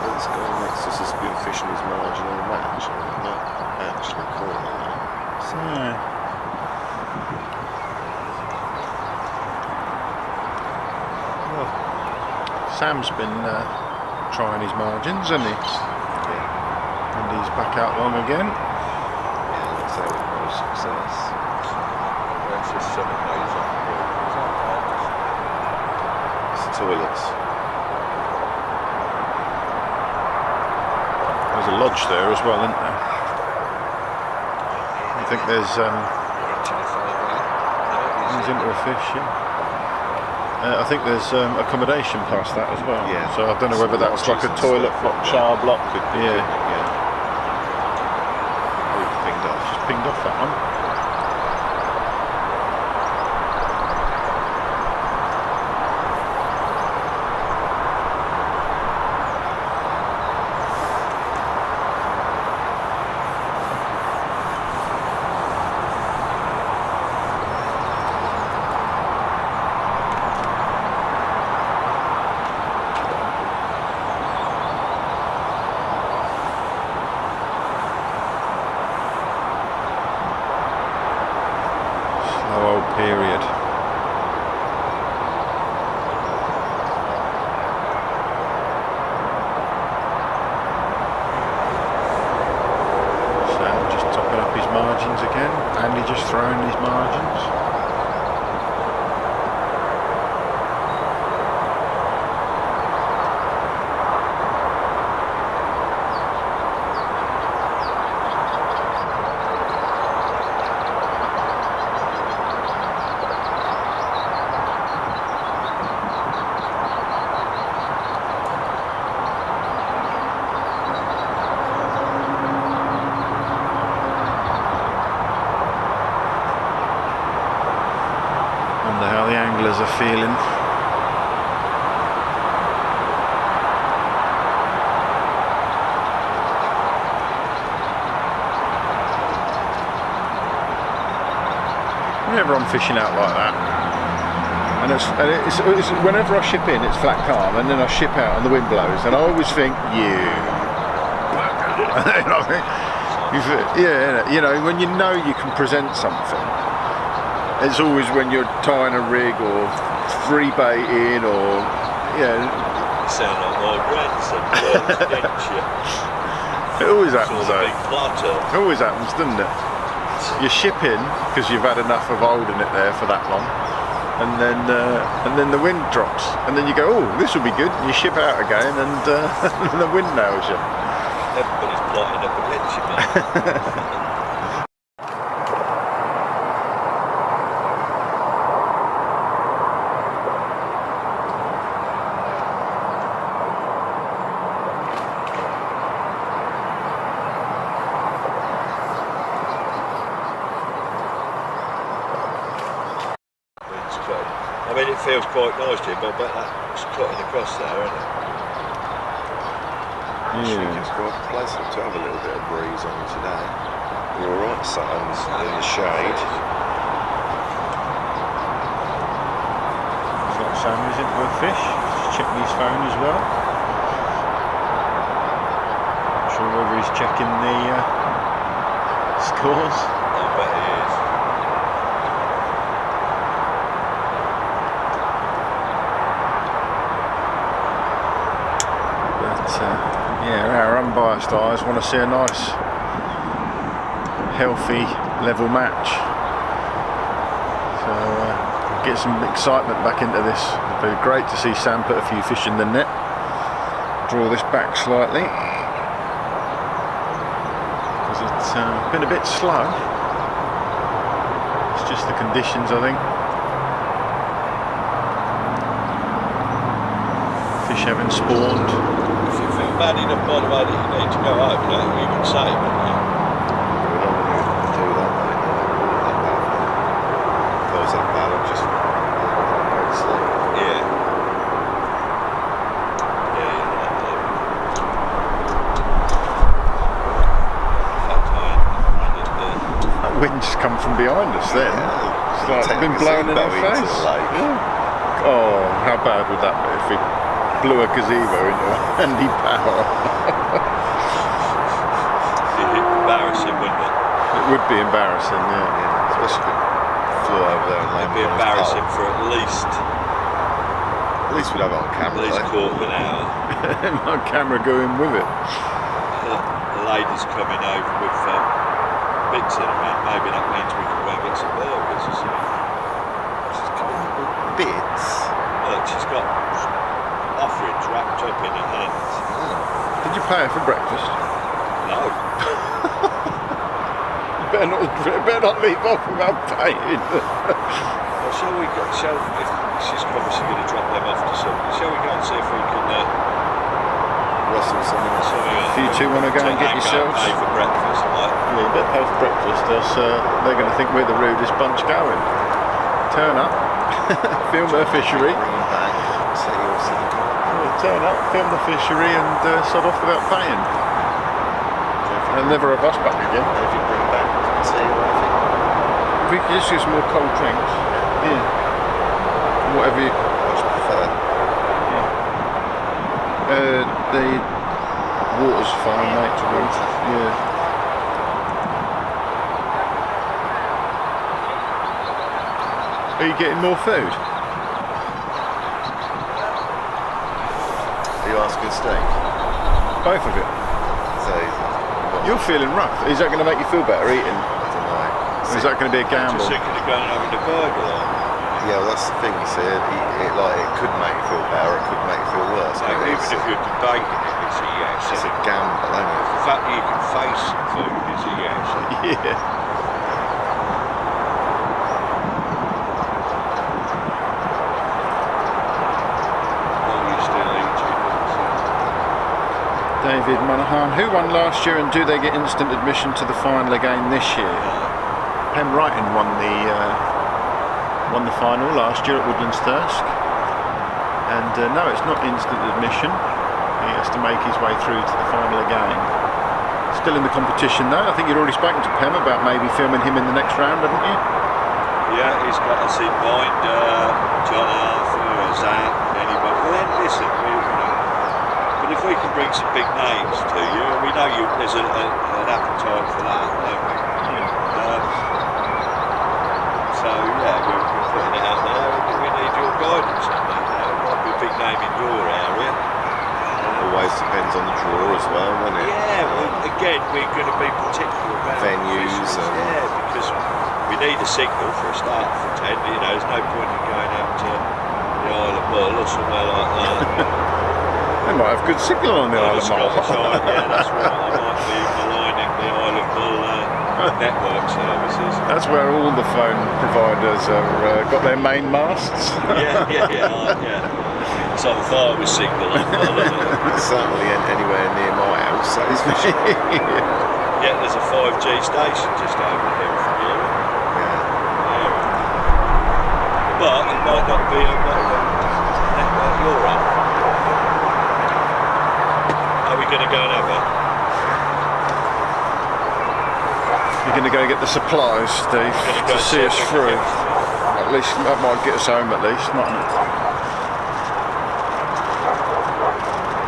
This guy next to us has been fishing his margin all match, and not actually caught that. So, well, Sam's been trying his margins, hasn't he? yeah. And he's back out long again. Yeah, let's say with no success. Where's this Summerhayes on the board? Is that right? It's the toilets. There's a lodge there as well, isn't there? I think there's he's into a fish, yeah. I think there's accommodation past that as well. Yeah. So I don't know whether that's like a toilet block, shower block. Could be, Yeah. Oh, it's pinged off. Just pinged off that one. Period. Sam just topping up his margins again. Andy just throwing his margins. How the anglers are feeling. Whenever I'm fishing out like that, and it's whenever I ship in, it's flat calm, and then I ship out and the wind blows, and I always think, you know, yeah, you know, when you know you can present something. It's always when you're tying a rig or free baiting or, yeah. You sound like my grandson, It always happens though. Big plotter. It always happens, doesn't it? You're shipping because you've had enough of holding it there for that long. and then the wind drops, and then you go, oh, this will be good, and you ship out again, and the wind nails you. Everybody's plotting up against you, mate. I mean, it feels quite nice, Jim, but I bet that's cutting across there, isn't it? I think it's quite pleasant to have a little bit of breeze on today. You're alright, sat in the shade. He's got Sammy's into a fish. He's checking his phone as well. Not sure whether he's checking the scores. I bet he is. Yeah, our unbiased eyes want to see a nice, healthy, level match. So get some excitement back into this. It'd be great to see Sam put a few fish in the net. Draw this back slightly because it's been a bit slow. It's just the conditions, I think. Fish haven't spawned. Bad enough, by the way, that you need to go home, don't you? You would say, wouldn't you? We don't want to do that, mate. If I was that bad, I'd just go to sleep. Yeah. Yeah, That wind just come from behind us then. Yeah. It's like been blowing in our face. Yeah. Oh, how bad would that be if we blew a gazebo into Andy Powell? It'd be embarrassing, wouldn't it? It would be embarrassing, yeah. Especially if it flew over there and It'd be embarrassing for at least we'd have it on camera. At least a quarter of an hour. My camera going with it. The lady's coming over with bits in her. Maybe that means we can go and get some burgers or something. She's coming up with bits. Look, she's got offerings wrapped up in her hands. Did you pay her for breakfast? No. You better not leave off without paying. Well, if she's obviously going to drop them off to somebody, shall we go and see if we can Rustle something. If you two want to go and get yourselves, pay for breakfast, like. Yeah, you better pay for breakfast, else they're going to think we're the rudest bunch going. Turn up, film their fishery. Bring them back. See what's in the car. Turn up, film the fishery, and sod off without paying. And never have us back again. If you bring back tea or anything. If we could just use more cold drinks. Yeah. Whatever you Much prefer. the water's fine, mate, to drink. Yeah. Are you getting more food? Are you asking steak? Both of it. So, You're feeling rough. Is that going to make you feel better eating? I don't know. Or is that going to be a gamble? Just thinking of going and having a burger, like. Yeah, well, that's the thing. You see, it could make you feel better. It could make you feel worse. Like, even if you're debating it, it's a yes. It's a gamble, isn't it? The fact that you can face some food is a yes. Yeah. David Monaghan, who won last year and do they get instant admission to the final again this year? Pen Wrighton won the final last year at Woodlands Thirsk, and no, it's not instant admission. He has to make his way through to the final again. Still in the competition though. I think you'd already spoken to Pem about maybe filming him in the next round, haven't you? Yeah, he's got us in mind, John Arthur, Zach, anybody. Well then, listen, but if we can bring some big names to you, and we know there's an appetite for that, don't we? So yeah, we're putting it out there, and we need your guidance on that. It might be a big name in your area. Always depends on the draw as well, doesn't it? Yeah, well, again, we're going to be particular about venues fisheries, and yeah, because we need a signal for a start for 10. You know, there's no point in going out to the Isle of Mull or somewhere like that. They might have good signal on the Isle of Mull. Yeah, that's right. I might be maligning the Isle of Mull network services. That's where all the phone providers have got their main masts. Yeah. It's on fire with signal on Mull, isn't it? Certainly ain't anywhere near my house, that is for sure. Yeah, there's a 5G station just over here from you. Yeah. But it might not be a network you're on. Are we going to go and have a... You're going to go get the supplies, Steve, to see us through. At least that might get us home. At least, not.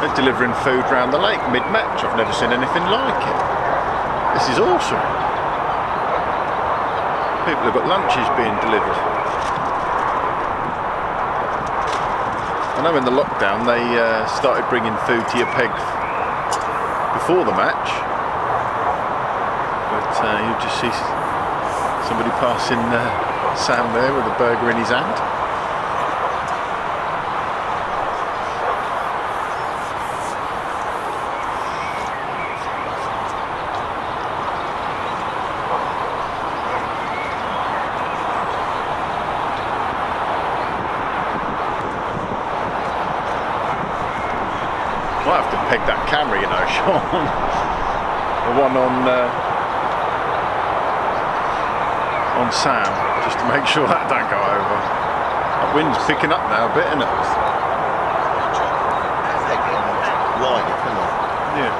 They're delivering food round the lake mid-match. I've never seen anything like it. This is awesome. People have got lunches being delivered. I know in the lockdown they started bringing food to your peg before the match. But you just see somebody passing Sam there with a burger in his hand. Might have to peg that camera, you know, Sean. The one on Sam, just to make sure that don't go over. That wind's picking up now a bit, isn't it? Light, come on. Yeah.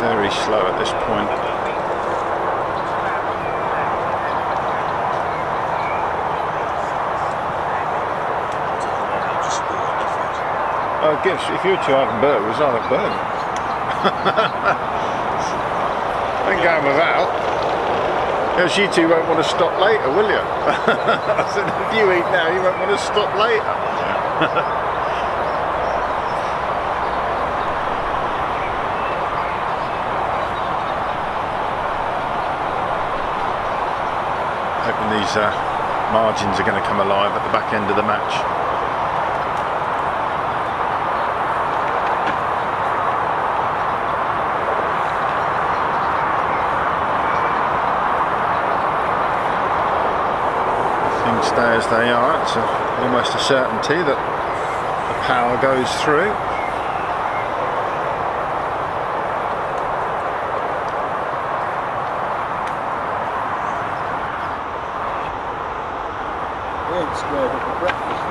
Very slow at this point. I guess if you were to have burgers, I'd have burgers. I ain't going without. Because you two won't want to stop later, will you? I said, if you eat now, you won't want to stop later. Hoping these margins are going to come alive at the back end of the match. Stay as they are, it's almost a certainty that the power goes through. Squared up for breakfast,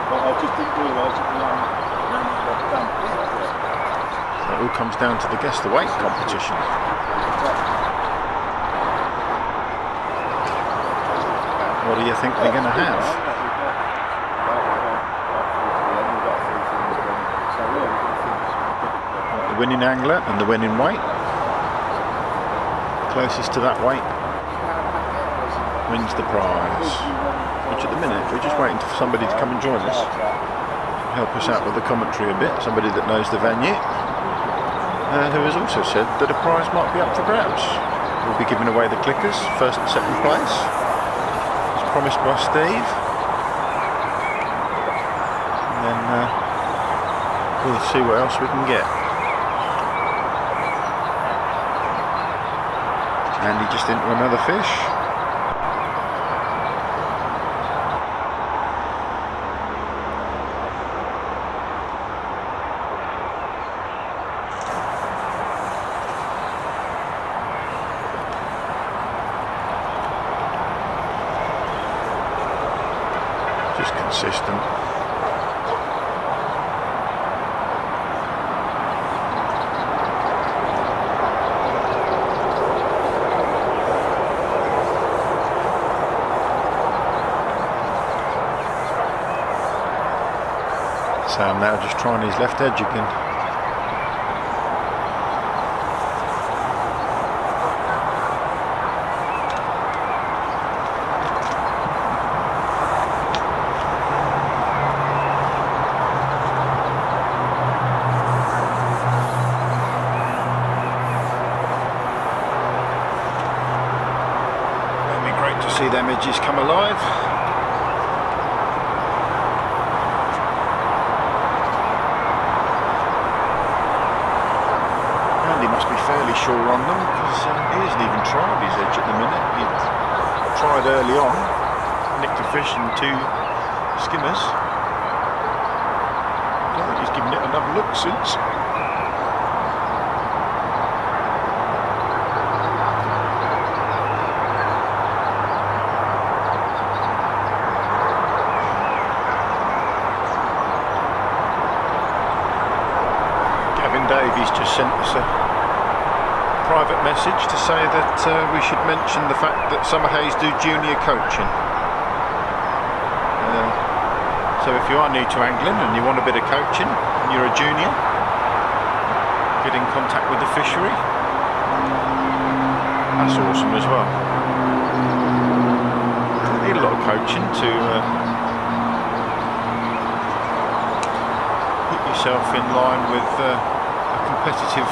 but I just didn't realise So it all comes down to the guess the weight competition. What do you think they're going to have? The winning angler and the winning weight. Closest to that weight wins the prize. Which at the minute we're just waiting for somebody to come and join us, help us out with the commentary a bit. Somebody that knows the venue, who has also said that a prize might be up for grabs. We'll be giving away the clickers, first and second place, as promised by Steve. And then we'll see what else we can get. And he just into another fish. Just consistent. Sam now just trying his left edge again. see them edges come alive. Andy must be fairly sure on them because he hasn't even tried his edge at the minute. He tried early on, nicked a fish and 2 skimmers. I don't think he's given it another look since. Davies just sent us a private message to say that we should mention the fact that Summerhayes do junior coaching. So if you are new to angling and you want a bit of coaching and you're a junior, get in contact with the fishery. That's awesome as well. You need a lot of coaching to put yourself in line with competitive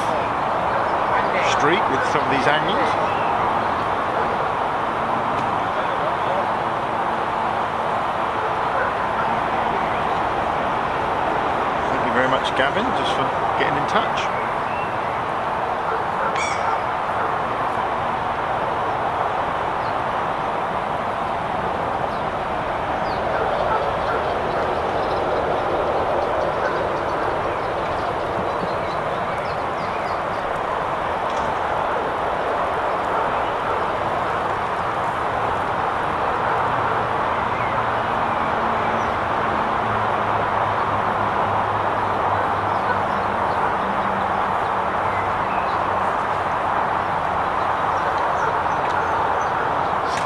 streak with some of these anglers. Thank you very much, Gavin, just for getting in touch.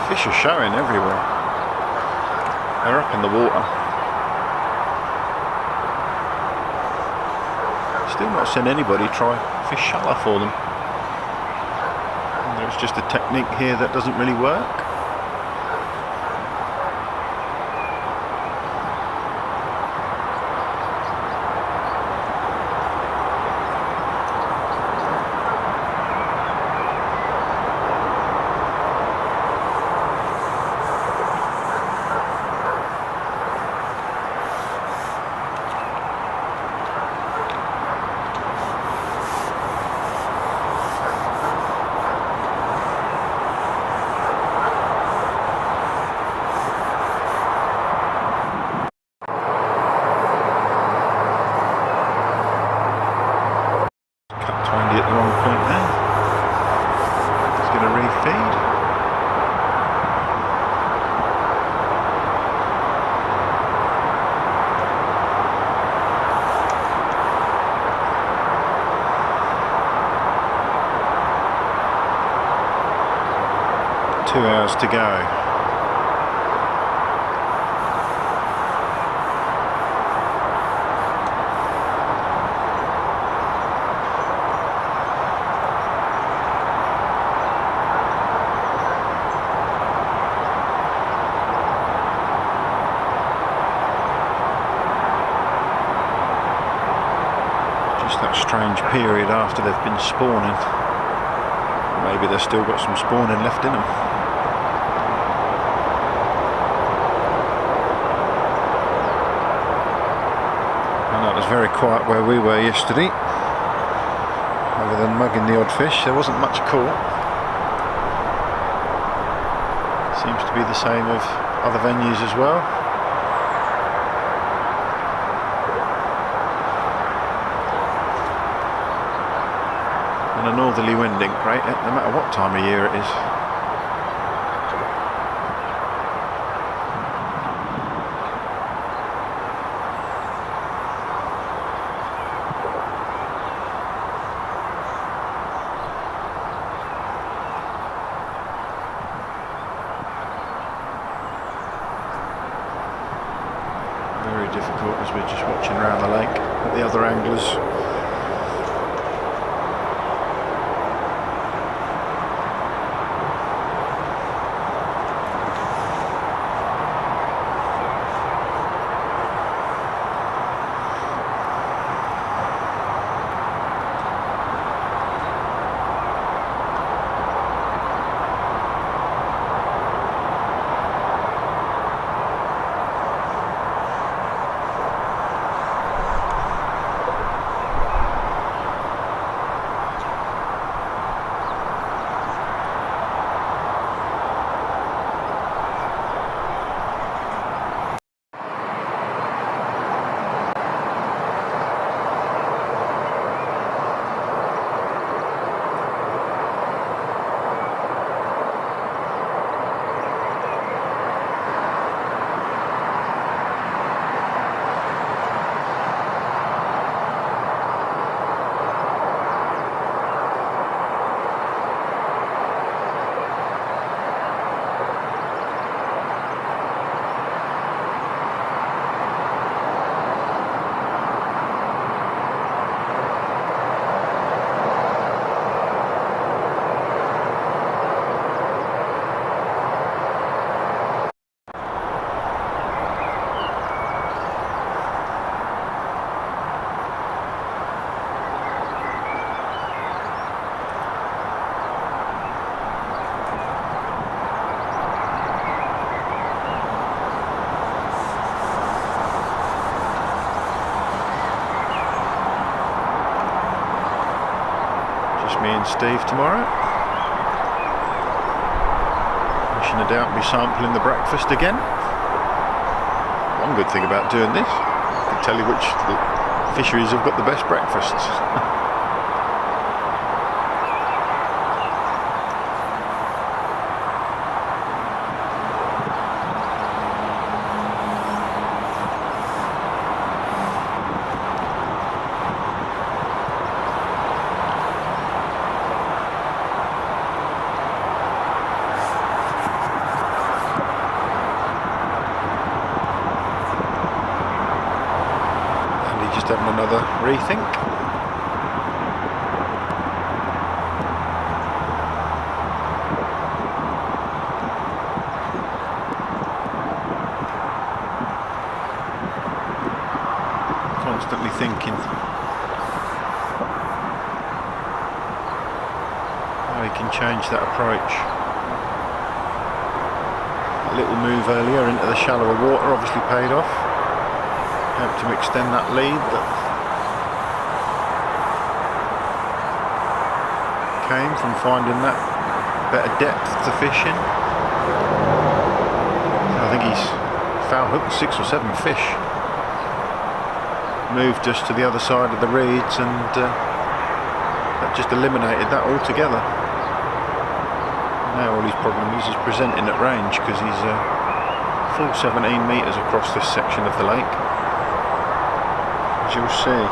Fish are showing everywhere. They're up in the water. Still not seen anybody try fish shallow for them. And there's just a technique here that doesn't really work. At the wrong point there. It's going to refeed. Two hours to go. That strange period after they've been spawning. Maybe they've still got some spawning left in them. I know it was very quiet where we were yesterday. Other than mugging the odd fish, there wasn't much caught. Seems to be the same of other venues as well. And a northerly wind ain't great, no matter what time of year it is. Very difficult as we're just watching around the lake at the other anglers. Just me and Steve tomorrow. I should no doubt be sampling the breakfast again. One good thing about doing this, I can tell you which fisheries have got the best breakfasts. Having another rethink. Constantly thinking how he can change that approach. A little move earlier into the shallower water obviously paid off. Helped him extend that lead that came from finding that better depth to fish in. I think he's foul hooked 6 or 7 fish. Moved just to the other side of the reeds, and that just eliminated that altogether. Now all his problem is presenting at range, because he's full 17 metres across this section of the lake. As you'll see.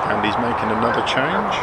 And he's making another change.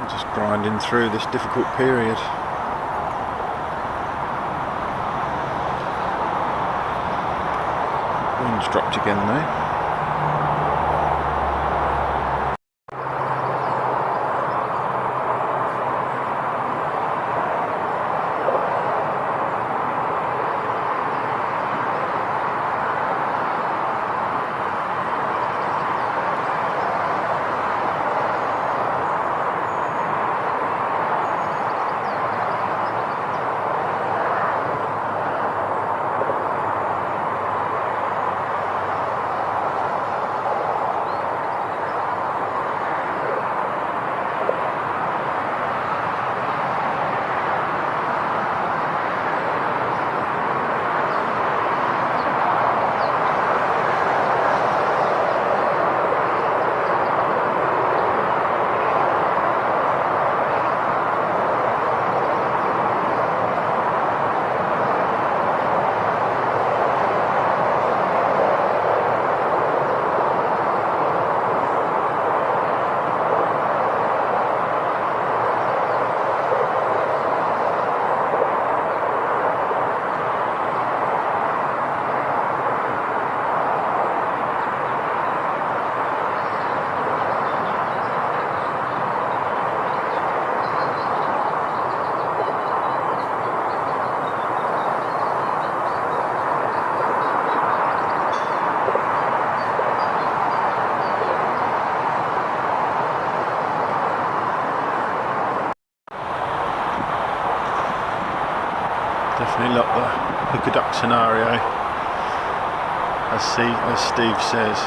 Just grinding through this difficult period. Wind's dropped again though. Definitely not the hooker duck scenario, as Steve says.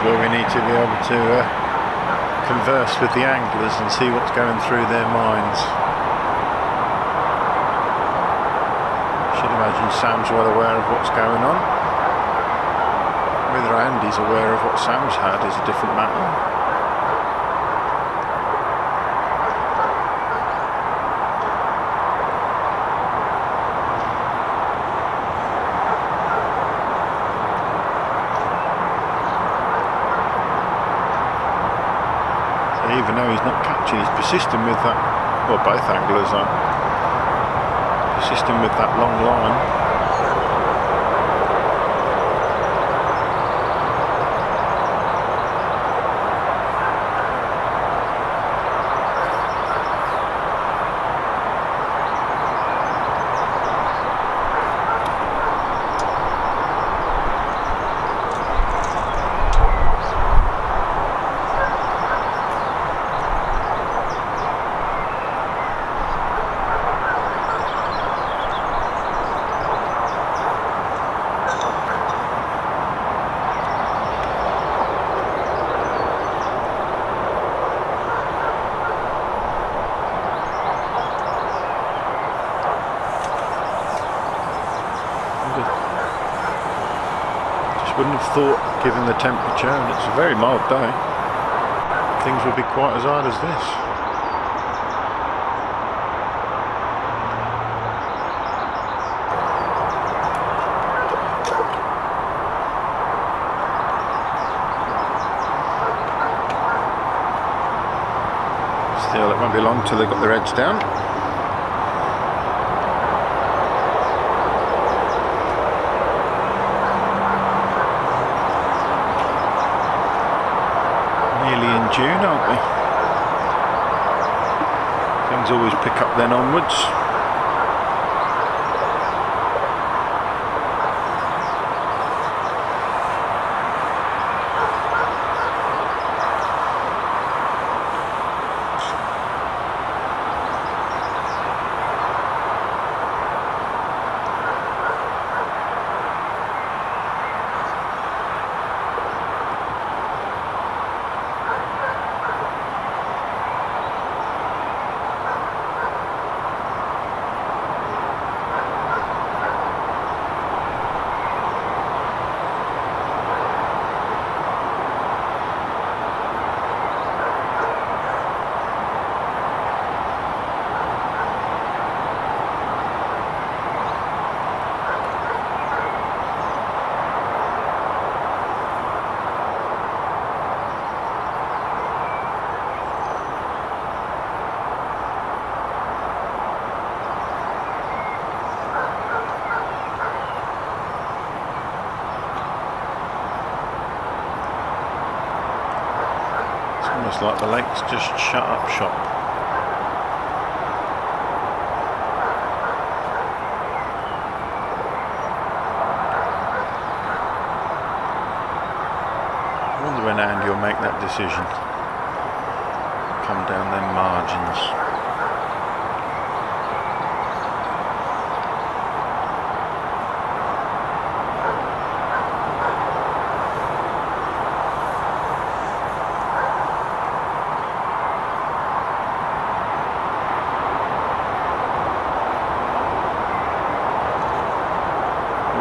Where we need to be able to converse with the anglers and see what's going through their minds. Should imagine Sam's well aware of what's going on. Whether Andy's aware of what Sam's had is a different matter. Even though he's not catching, he's persisting with that, well, both anglers are persisting with that long line. Wouldn't have thought, given the temperature, and it's a very mild day, things would be quite as hard as this. Still, it won't be long till they've got their heads down. June, aren't we? Things always pick up then onwards. It's like the lake's just shut up shop. I wonder when Andy will make that decision. Come down them margins.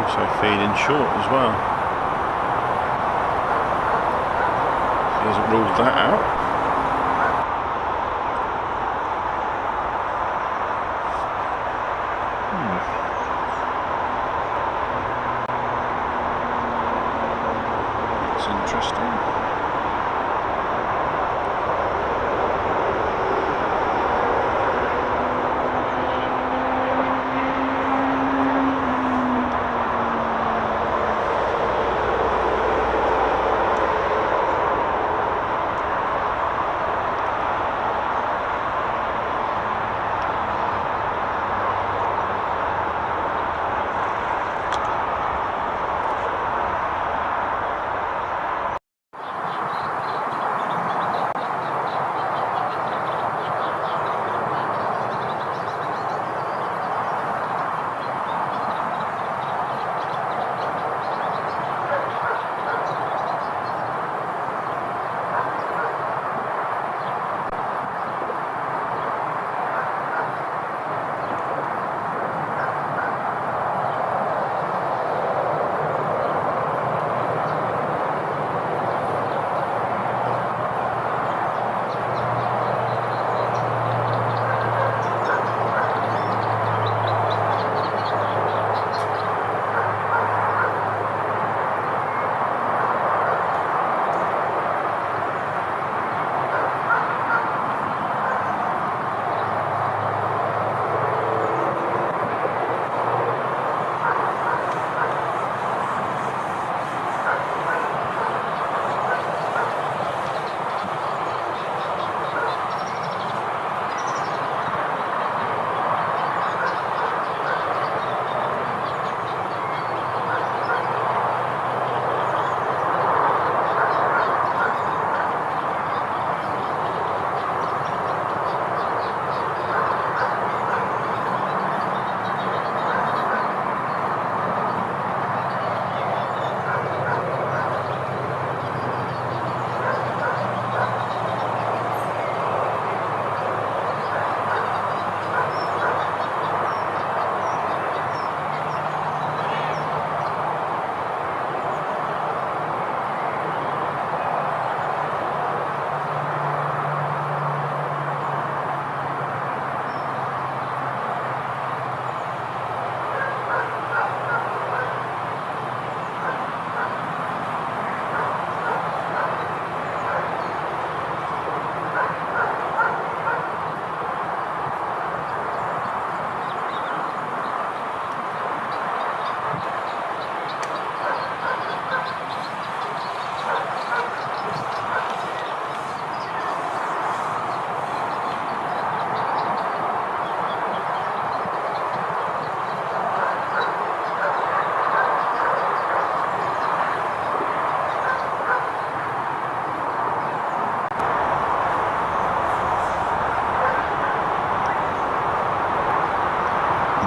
Also feeding short as well. Hasn't ruled that out. That's interesting.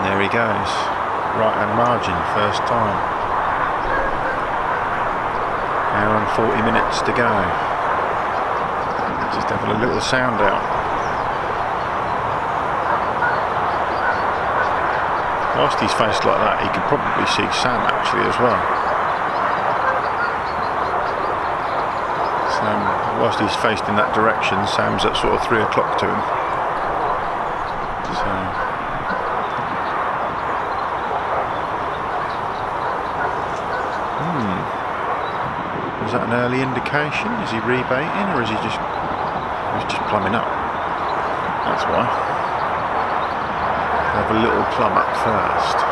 There he goes, right hand margin, first time. Hour and 40 minutes to go. Just having a little sound out. Whilst he's faced like that, he could probably see Sam actually as well. Sam, whilst he's faced in that direction, Sam's at sort of 3 o'clock to him. So. Is that an early indication? Is he rebaiting, or is he just plumbing up? That's why. Have a little plumb up first.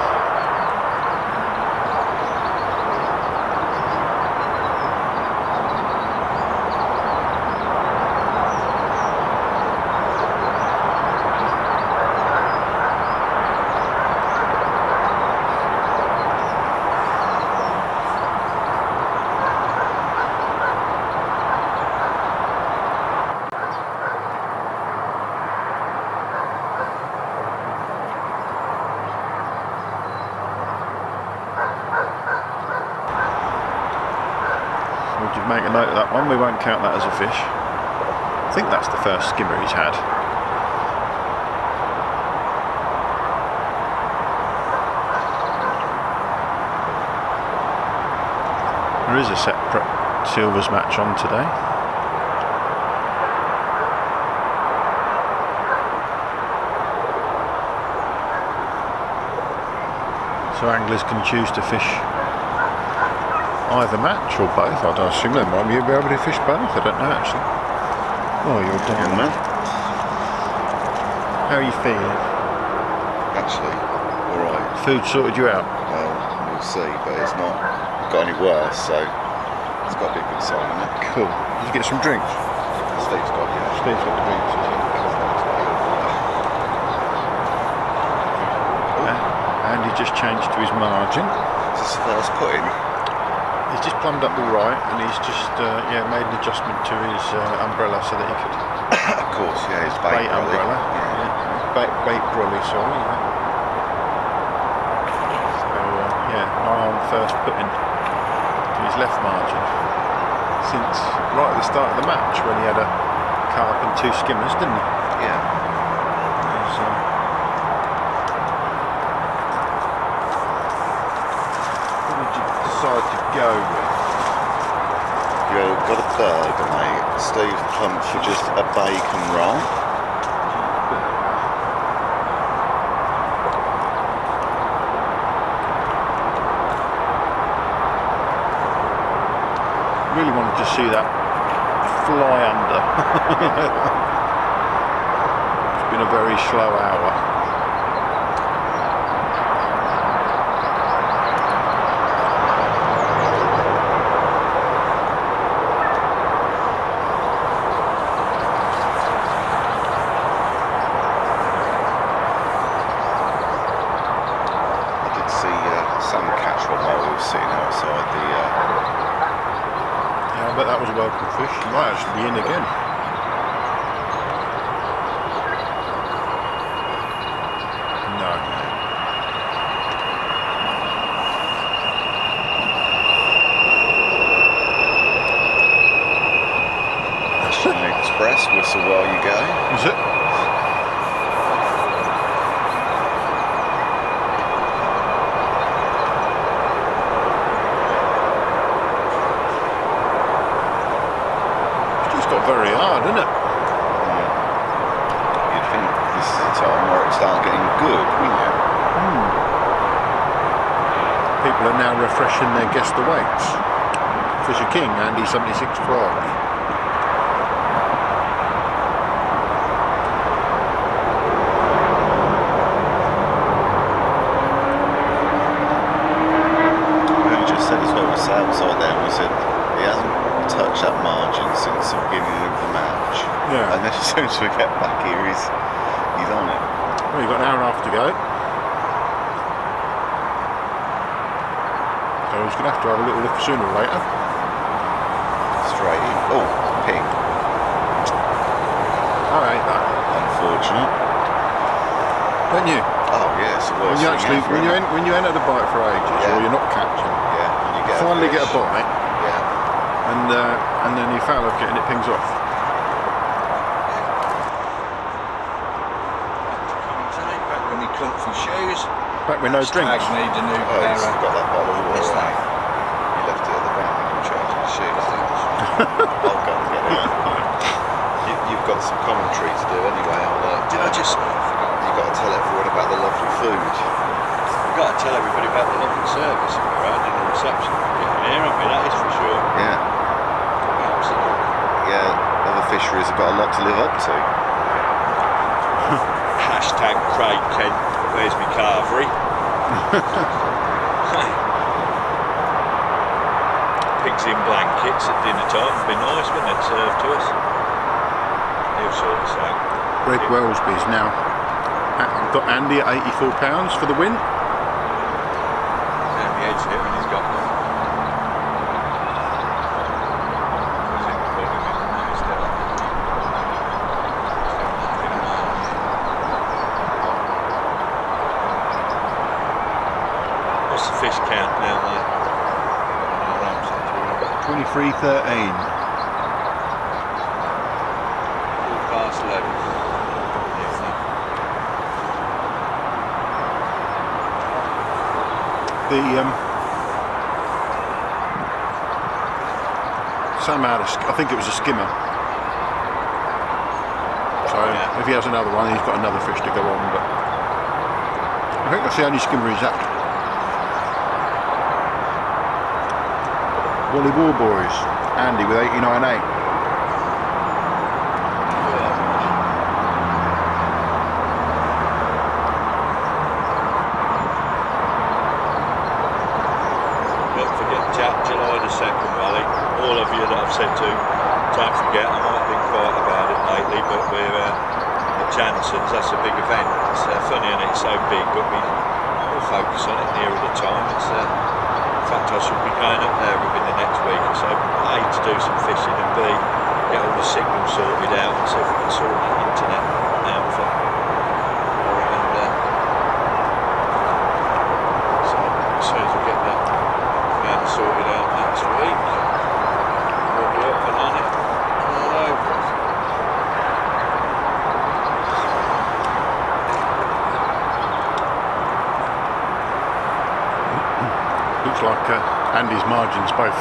Make a note of that one, we won't count that as a fish. I think that's the first skimmer he's had. There is a separate silvers match on today. So anglers can choose to fish either match or both. I don't assume they might be able to fish both. I don't know actually. Oh, you're down, man. How are you feeling? Actually, alright. Food sorted you out? Well, we'll see, but it's not got any worse, so it's got to be a good sign, isn't it? Cool. Did you get some drinks? Steve's got, yeah. Steve's got the drinks. And he just changed to his margin. Is this the first put in? He's just plumbed up all right, and he's just made an adjustment to his umbrella so that he could. Of course, yeah, his bait umbrella. Yeah. Bait brolly, sorry. So nigh on first putting to his left margin since right at the start of the match when he had a carp and 2 skimmers, didn't he? Yeah. What did you decide to go with? You got a burger, mate. Steve pumped for just a bacon roll. Really wanted to see that fly under. It's been a very slow hour. Sam Powell while we were sitting outside the Yeah, I bet that was a welcome fish. He might actually be in again. No. National Express, whistle while you go. Is it? Very hard, isn't it? Yeah. You'd think this is the time where it starts getting good, wouldn't you? People are now refreshing their guess the weights. Fisher King, Andy 76 frog. We just said as well, we sat outside there and we said he hasn't touched that margin since the beginning of the match. Yeah. And then as soon as we get back here, he's on it. Well, you've got an hour and a half to go. So he's going to have a little look sooner or later. Straight in. Oh, ping. I hate that. Unfortunate. Don't you? Oh yeah, it's the worst When you thing actually, ever, isn't it? when you enter the bite for ages, Yeah. or you're not catching, Yeah, and you get finally fish. get a bite, Yeah. and then you fail of getting it pings off. Back with me comfy shoes. Back with no drinks. I need a new Oh, pair he's of got that bottle of What's water. that? You left it at the back when you were charging the shoes. I'll go and get it. You've got some commentary to do anyway. Did I just You've got to tell everyone about the lovely food. I've got to tell everybody about the lovely service that we're had in the reception. Getting here, haven't we? That is for sure. Yeah. Absolutely. Yeah, other fisheries have got a lot to live up to. Hashtag Craig Kent, where's my carvery? Pigs in blankets at dinner time would be nice, wouldn't it? Served to us. He'll sort us out. Greg Wellesby's now got Andy at £84 for the win. And the head's here and he's got them. What's the fish count now, mate? 23.13. 11. The Sam had I think it was a skimmer. So Yeah. if he has another one, he's got another fish to go on. But I think that's the only skimmer he's had. Volleyball boys. Andy with 89.8. Don't forget July the 2nd rally. All of you that I've said to, don't forget, I might have been quiet about it lately, but we're at Jansen's, that's a big event. It's funny and it's so big, but we'll focus on it nearer the time. It's, in fact, I should be going up there within the next week or so. A, to do some fishing, and B, get all the signals sorted out and see if we can sort the internet out for so as soon as we get that sorted out next week, we'll be up and on it all over. Looks like Andy's margins both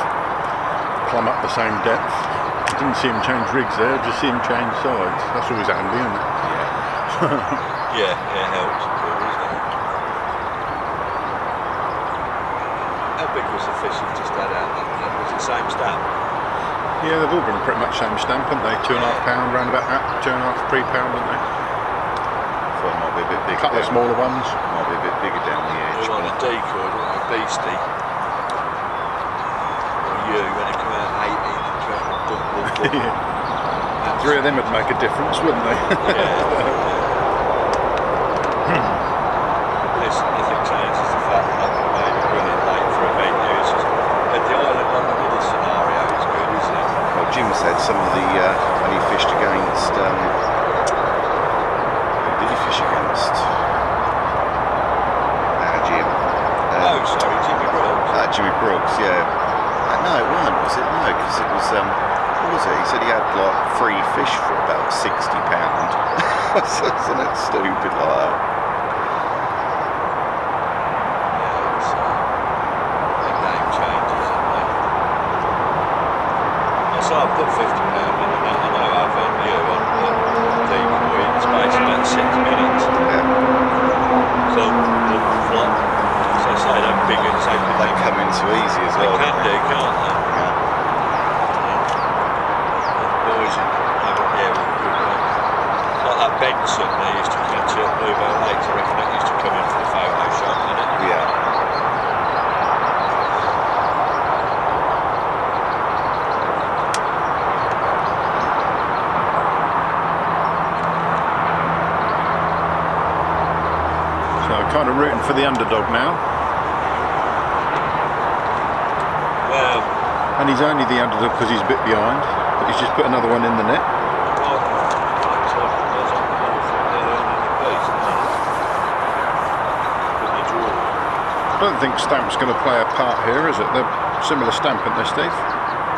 plumb up the same depth. Didn't see him change rigs there, just see him change sides. That's always handy, isn't it? Yeah, it helps. Doesn't it? How big was the fish you just had out there? Was it the same stamp? Yeah, they've all been pretty much same stamp, haven't they? 2.5 pound, round about that, 2.5, 3 pound, haven't they? So it might be a bit A bigger. couple of smaller ones. Might be a bit bigger down the edge. Or like a decoy, like a beastie. Or you, when it come out 18 and come out boom. Yeah. 3 of them would make a difference, wouldn't they? Listen, nothing changes the fact that that may be brilliant late for a venue. It's just, but the island on the middle scenario is good, isn't it? Well, Jim said some of the when he fished against who did he fish against? Jim. Oh, sorry, Jimmy Brooks. Jimmy Brooks, yeah. No, it weren't, was it? No, because it was what was it? He said he had like 3 fish for about £60. Isn't it stupid like that? So I put £50 in and that, I know I've on you on the decoy in space about 6 minutes. Yeah. So the flop. So I say they're big and so They come in too easy as they well. can do, can't they? Yeah. The boys in yeah, good ones. Like that Benson they used to catch at Bluebell Lakes, I reckon that used to come in for the photo shop, didn't it? Yeah. Kind of rooting for the underdog now. Well, And he's only the underdog because he's a bit behind, but he's just put another one in the net. I don't think stamp's going to play a part here, is it? They're similar stamp, aren't they, Steve?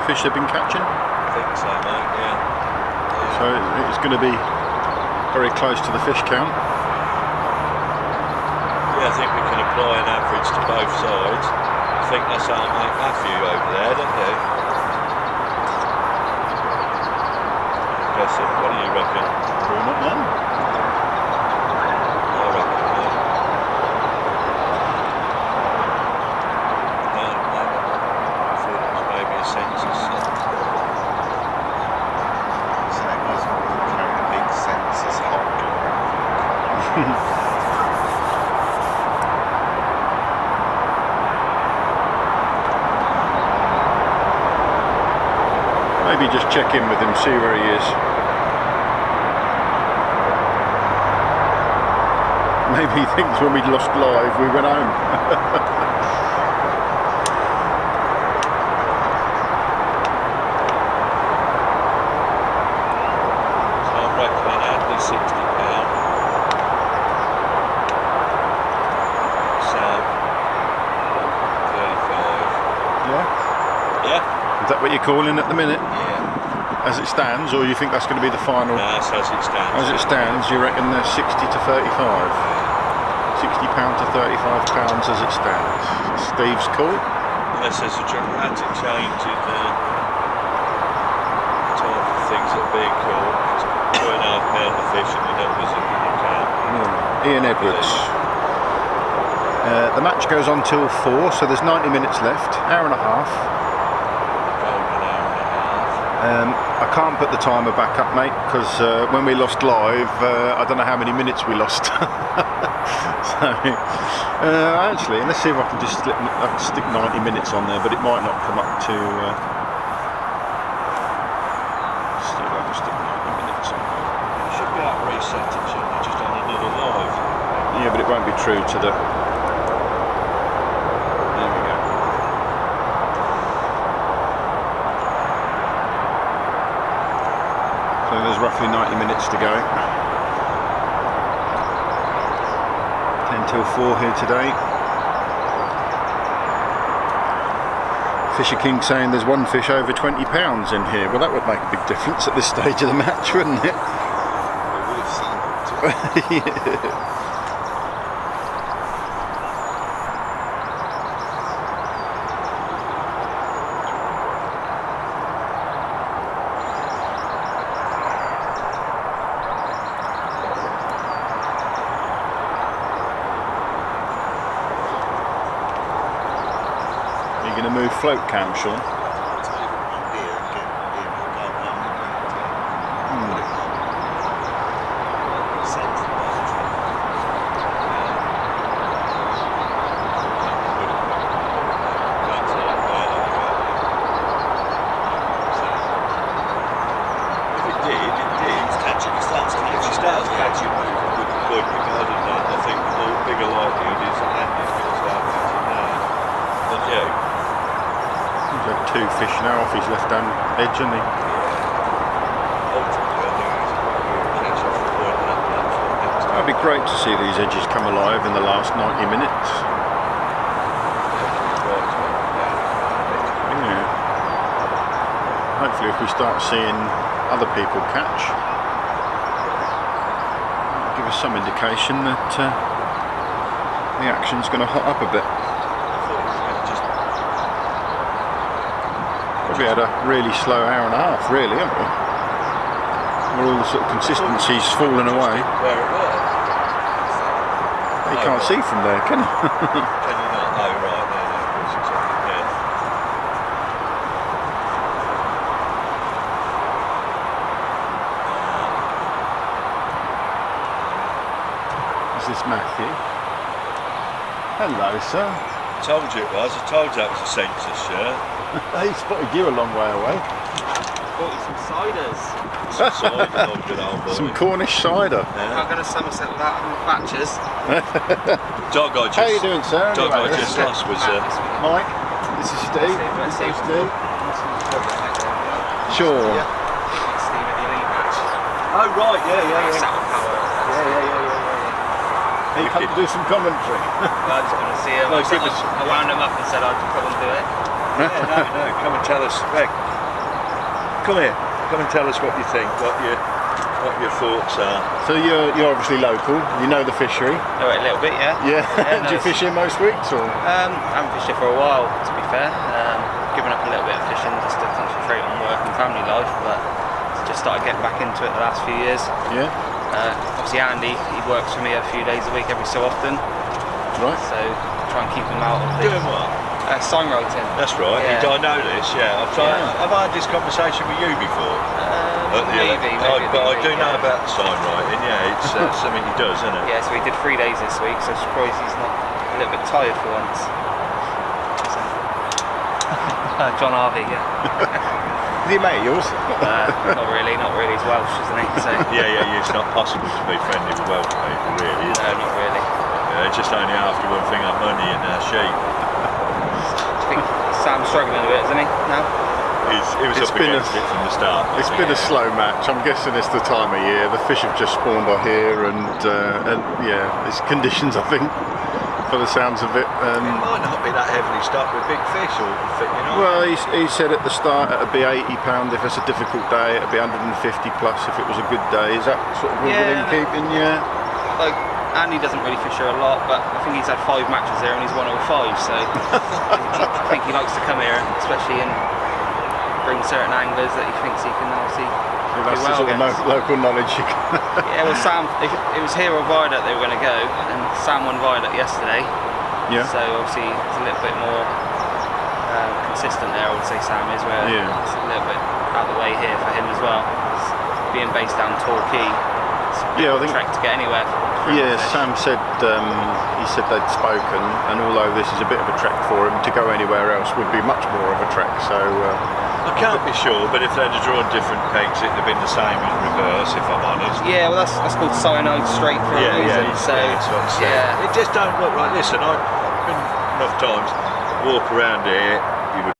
Fish they've been catching? I think so, mate, yeah. So it's going to be very close to the fish count. Yeah, I think we can apply an average to both sides. I think that's our mate Matthew over there, don't you? Guess it. What do you reckon? We're not none. I reckon no. No. I thought it was maybe a census. Same as carrying a big census hog. Maybe just check in with him, see where he is. Maybe he thinks when we lost live we went home. So I'm reckoning Andy £60. Sam 35. Yeah? Yeah? Is that what you're calling at the minute? Yeah. As it stands, or you think that's going to be the final? No, that's as it stands. As it stands, you reckon they're 60 to 35? £60 to £35 as it stands. Steve's call? Unless there's a dramatic change in the type of things that are being caught. It's 2.5 pound of fish and the numbers in the account. Ian Edwards. The match goes on till 4, so there's 90 minutes left, hour and a half. I can't put the timer back up, mate, because when we lost live, I don't know how many minutes we lost. So, actually, let's see if I can just stick 90 minutes on there, but it might not come up to. See if I can stick 90 minutes on there. You should be able to reset it, shouldn't you? Just on another live. Yeah, but it won't be true to the. There we go. So there's roughly 90 minutes to go. 10 till 4 here today. Fisher King saying there's one fish over 20 pounds in here. Well, that would make a big difference at this stage of the match, wouldn't it? Yeah. You're going to move float cam, Sean? Two fish now off his left hand edge, isn't he? That'd be great to see these edges come alive in the last 90 minutes. Yeah. Hopefully if we start seeing other people catch, give us some indication that the action's going to hot up a bit. We had a really slow hour and a half, really, haven't we? Where all the sort of consistency's fallen away. Where it was. You can't see from there, can you? Can you not? Oh, right, no, yeah. Is this Matthew? Hello, sir. I told you it was. I told you that was a census shirt. He spotted you a long way away. Bought you some ciders. Some cider, oh, good old boy. Some Cornish cider. I'm going to Somerset without having batches. Dog I just, How you doing, sir? Dog I Anyway, just lost was Mike, this is Steve. Let's see. Steve. Sure. Steve at the elite match. oh right, yeah. Sam Powell. He come to do some commentary. I was going to see him. No, give us- I wound him up and said I'd come and do it. No, come and tell us. Greg, come here. Come and tell us what you think, what your thoughts are. So you're obviously local. You know the fishery. Oh, a little bit, yeah. Yeah. Yeah, Do you no, fish here most weeks, or? I haven't fished it for a while, to be fair. Given up a little bit of fishing just to concentrate on work and family life, but just started getting back into it the last few years. Yeah. Obviously Andy, he works for me a few days a week every so often, Right. so try and keep him out of the Doing what? sign writing. That's right. Yeah. I know this. Yeah, I've had this conversation with you before. Maybe. But I do know about the sign writing. Yeah, it's something he does, isn't it? Yeah, so he did 3 days this week, so I'm surprised he's not a little bit tired for once. So, John Harvey, yeah. Is he a mate of yours? Not really, he's Welsh, isn't he? So, Yeah. It's not possible to be friendly with Welsh people, really. Is no, it? not really. Just only after one thing on money and sheep. I think Sam's struggling a bit, isn't he, now? He was It's up been against it from the start. It's been a slow match. I'm guessing it's the time of year. The fish have just spawned on here, and yeah, it's conditions, I think, for the sounds of it. It might not be that heavily stocked with big fish, or Well, he said at the start it'd be £80 if it's a difficult day. It'd be 150 plus if it was a good day. Is that sort of within keeping? Yeah. Like, Andy doesn't really fish here a lot, but I think he's had 5 matches here and he's won all 5, so I think he likes to come here, especially and bring certain anglers that he thinks he can obviously So that's do well the sort of against. local knowledge you can. Yeah, well, Sam, it was here or Viaduct they were going to go, and Sam won Viaduct yesterday. Yeah. So obviously it's a little bit more consistent there, I would say Sam is, where it's a little bit out of the way here for him as well. Being based down Torquay, it's a bit of a trek to get anywhere. Yeah, Sam said he said they'd spoken, and although this is a bit of a trek for him, to go anywhere else would be much more of a trek. So I can't be sure, but if they'd have drawn different pegs, it'd have been the same in reverse, if I'm honest. Yeah, well, that's called cyanide straight for a reason. Yeah, so that's what I'm saying. It just don't look right. Listen, I've been enough times walk around here. You would.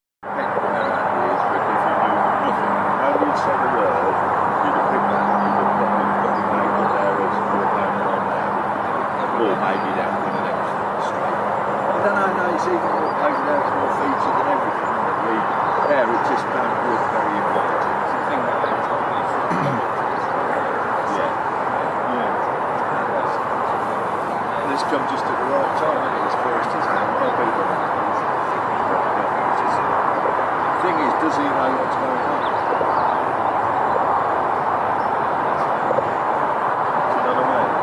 Just at the right time, isn't it? This forest is now. The thing is, does he know what's going on? Do you know what I mean?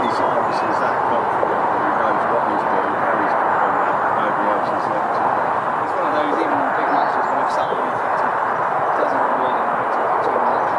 He's obviously that confident that he knows what he's doing, how he's doing that, nobody else is left to. It's one of those, even big matches when I've sat on it, it doesn't really talk too much.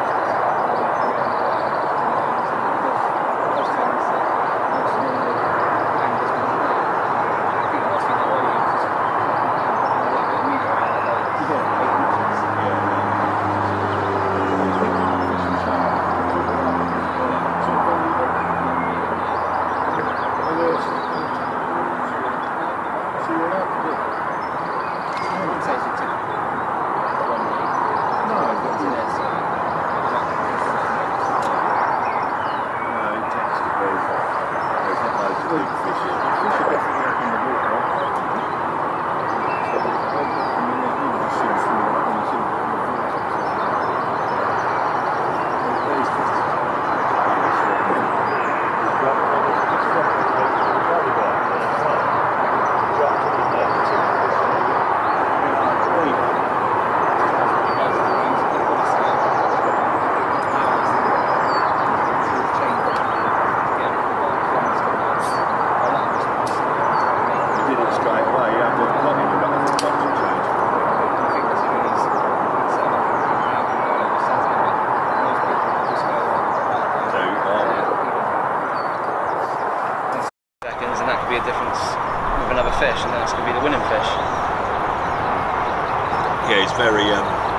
Yeah, he's very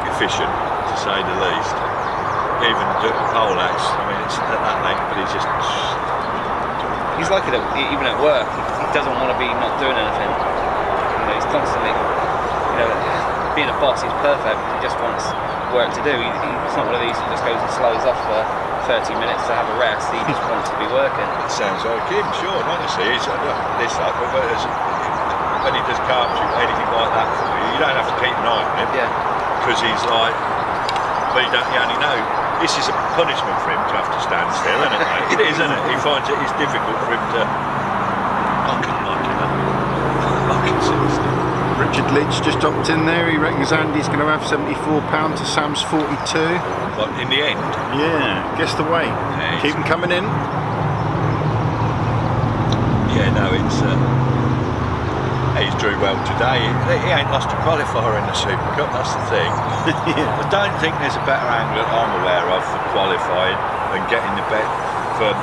efficient, to say the least. Even the pole axe, I mean, it's at that length, but he's just... He's like it even at work. He doesn't want to be not doing anything. You know, he's constantly, being a boss, he's perfect. He just wants work to do. He's not one of these who just goes and slows off for 30 minutes to have a rest. He just wants to be working. It sounds like him, sure, honestly. He's when he does carpentry, anything like that for you don't have to keep an eye on him. Yeah. Because he's like, but you only know. This is a punishment for him to have to stand still, isn't it, mate? It is, isn't it? He finds it's difficult for him to... I couldn't like it. I can seriously. Richard Leach just dropped in there. He reckons Andy's going to have £74 to Sam's 42. But in the end? Yeah, guess the weight. Yeah, keep them coming in. Yeah, no, it's... he's drew well today. He ain't lost a qualifier in the Super Cup, that's the thing. I don't think there's a better angler I'm aware of for qualifying and getting the bet for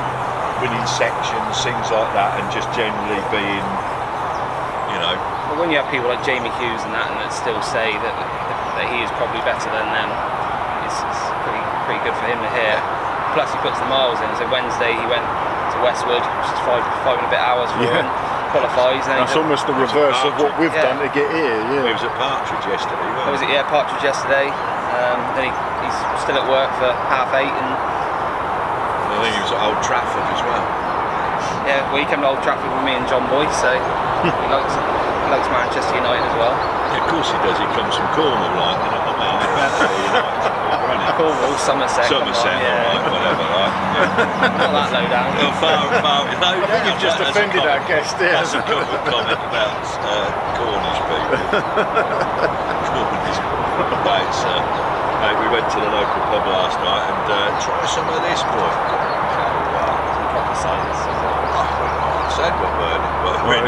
winning sections, things like that, and just generally being, Well, when you have people like Jamie Hughes and that still say that he is probably better than them, it's pretty good for him to hear. Plus he puts the miles in. So Wednesday he went to Westwood, which is five and a bit hours for him. Qualifies. That's almost the reverse of what we've done to get here. Yeah. He was at Partridge yesterday. Was it? Yeah, Partridge yesterday. Then he's still at work for 8:30, and I think he was at Old Trafford as well. Yeah, well, he came to Old Trafford with me and John Boyce, so he likes Manchester United as well. Yeah, of course he does. He comes from Cornwall, like, you know what I mean? Cornwall, Somerset, right, whatever, right? Yeah. Not that low down. Far low down. You've just offended our guest there. That's a comment about Cornish people. Cornish. Mate, we went to the local pub last night and try some of this, boy. Proper science. I said what word it was. Well,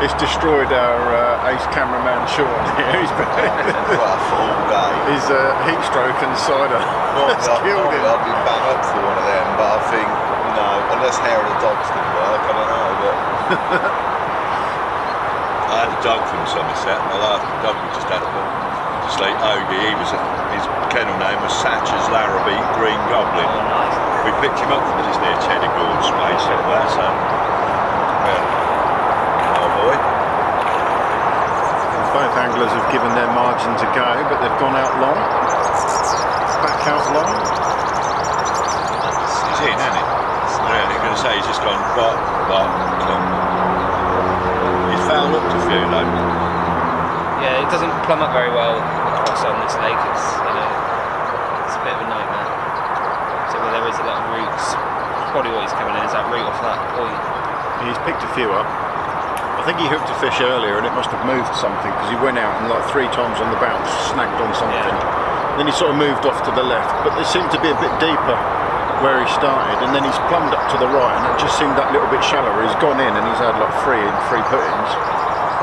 It's destroyed our ace cameraman Sean here. He's been Well, full day. his heat stroke and cider has killed him. I've been bang up for one of them, but I think no, unless hair of the dogs can work, I don't know. But I had a dog from Somerset. My last dog we just had to sleep. Ogie, his kennel name was Satcher's Larrabee Green Goblin. Oh, nice. We picked him up from just near Cheddar Gorge way somewhere, so yeah. Oh boy. Both anglers have given their margins a go, but they've gone out long. Back out long. He's in, isn't he? Yeah, they're going to say he's just gone bop. He's fouled up to a few though. Yeah, it doesn't plumb up very well across on this lake. It's a bit of a nightmare. So where there is a lot of roots, probably what he's coming in is that root off that point. He's picked a few up. I think he hooked a fish earlier and it must have moved something because he went out and like 3 times on the bounce snagged on something. Yeah. Then he sort of moved off to the left, but they seemed to be a bit deeper where he started, and then he's plumbed up to the right and it just seemed that little bit shallower. He's gone in and he's had like 3 puttings,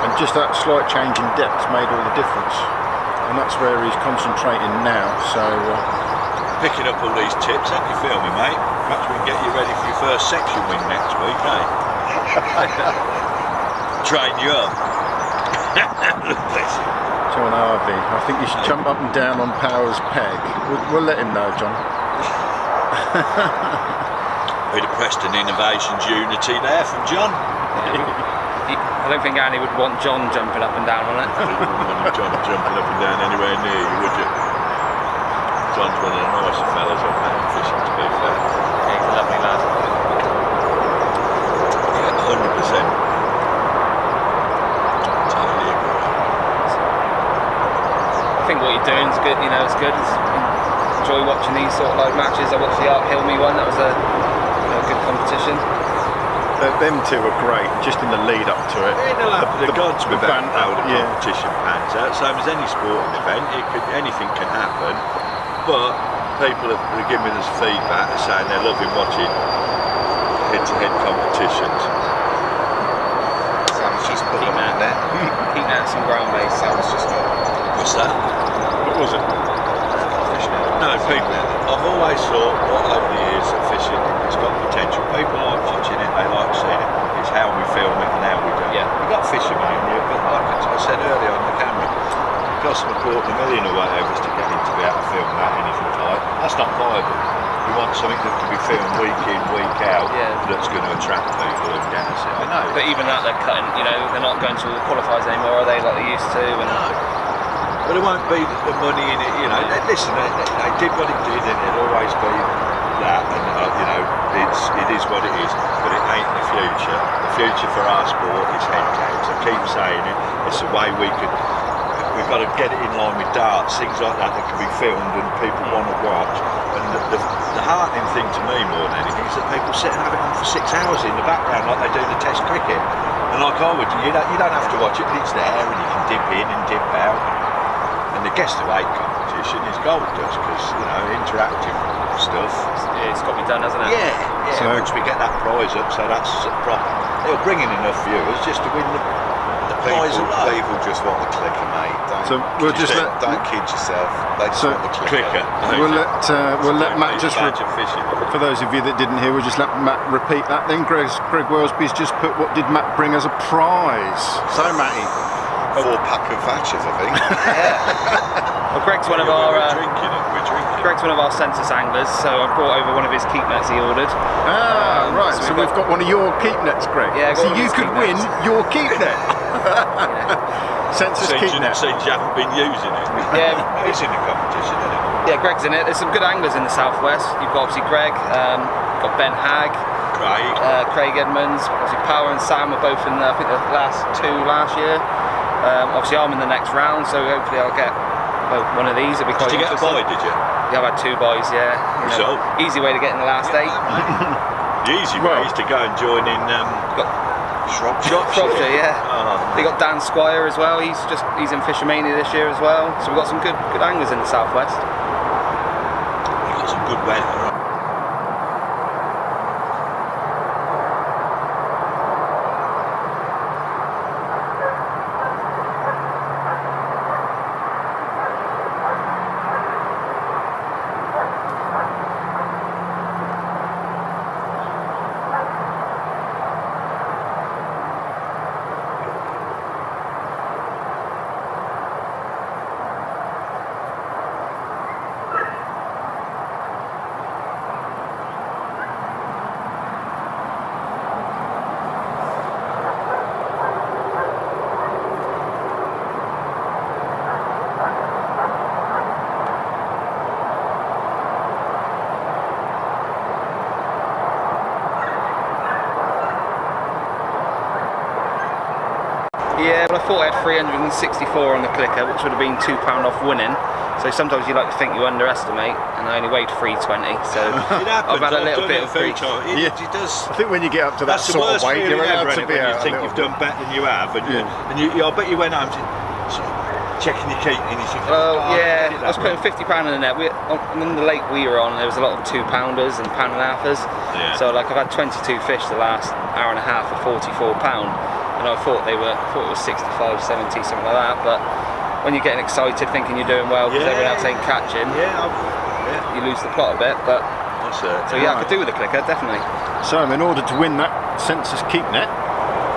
and just that slight change in depth made all the difference, and that's where he's concentrating now. So Picking up all these tips, how do you feel me, mate? Perhaps we can get you ready for your first section win next week, eh? Train you up. Bless you. John Harvey, I think you should jump up and down on Power's peg. We'll let him know, John. Bit of Preston Innovations unity there from John. I don't think Annie would want John jumping up and down on it. I wouldn't want John jumping up and down anywhere near you, would you? John's one of the nicer fellas I've met in fishing, to be fair. Yeah, he's a lovely lad. Yeah, 100%. Totally agree. I think what you're doing is good. You know, it's good. Enjoy watching these sort of live matches. I watched the Art Hilmy one. That was a good competition. Them two are great, just in the lead up to it. The gods with that how the yeah. competition pans out. Same as any sporting event, anything can happen. But people are giving us feedback saying they're loving watching head-to-head competitions. Sam's just put them in there. Keep nets and ground base. Sam's just got What's that? What was it? fishing. No, people. I've always thought, over the years, that fishing has got potential. People like watching it, they like seeing it. It's how we film it and how we do it. Yeah. We've got fishermen in here, but like I said earlier on the camera, it costs them $250,000 or whatever to get in to be able to film that, anything like. That's not viable. We want something that can be filmed week in, week out, that's going to attract people and get us it. I know. But even that, they're cutting. You know, they're not going to all the qualifiers anymore, are they? Like they used to. And But it won't be the money in it, you know. Listen, they did what it did, and it'll always be that. And you know, it is what it is. But it ain't the future. The future for our sport is head counts. I keep saying it. It's a way we could. We've got to get it in line with darts, things like that can be filmed and people want to watch. And the heartening thing to me more than anything is that people sit and have it on for 6 hours in the background like they do the Test cricket. And like I would, you don't have to watch it, but it's there and you can dip in and dip out. And the guest of 8 competition is gold dust because, you know, interactive stuff. it's got to be done, hasn't it? Yeah. So once we get that prize up, so that's proper. It'll bring in enough viewers just to win the prize away. People just want the clicker, mate. So we'll just let. Don't kid yourself. They just want the clicker. We'll let Matt just. fishing. For those of you that didn't hear, we'll just let Matt repeat that. Then Greg Wellesby's just put what did Matt bring as a prize. So Matty. 4-pack of Thatchers, I think. Well, Greg's one of our. We're drinking it. Greg's one of our census anglers, so I brought over one of his keep nets he ordered. Right. So we've got one of your keep nets, Greg. Yeah. So you could win your keep net. Census keep net. Since you haven't been using it. Yeah. It's in the competition, isn't it? Yeah, Greg's in it. There's some good anglers in the southwest. You've got obviously Greg, you've got Ben Hagg, Craig Edmonds, obviously Power and Sam were both in I think the last 2 last year. Obviously I'm in the next round, so hopefully I'll get one of these. It'll be quite Did you get a buy, did you? Yeah, I've had 2 buys, yeah. So? Easy way to get in the last 8. The easy way is to go and join in Shropshire, yeah. Oh. They got Dan Squire as well. He's in Fishermania this year as well. So we've got some good anglers in the southwest. You've got some good weather. Yeah, well I thought I had 364 on the clicker, which would have been £2 off winning. So sometimes you like to think you underestimate, and I only weighed 320, so I've had a little bit of grief. It does. I think when you get up to that That's the sort worst of weight, feeling you're ever, allowed to be when you out a think little you've done bit. better than you have, and I bet you went home sort of checking your keeping, and you think, Well, oh, yeah, did I was that putting £50 in the net. On the lake we were on, there was a lot of 2-pounders and £1.5ers. Yeah. So like I've had 22 fish the last hour and a half for £44, and I thought it was 65, 70, something like that. But when you're getting excited, thinking you're doing well because everyone else ain't catching, you lose the plot a bit. But That's it. so yeah, I could do with a clicker, definitely. So in order to win that census keep net,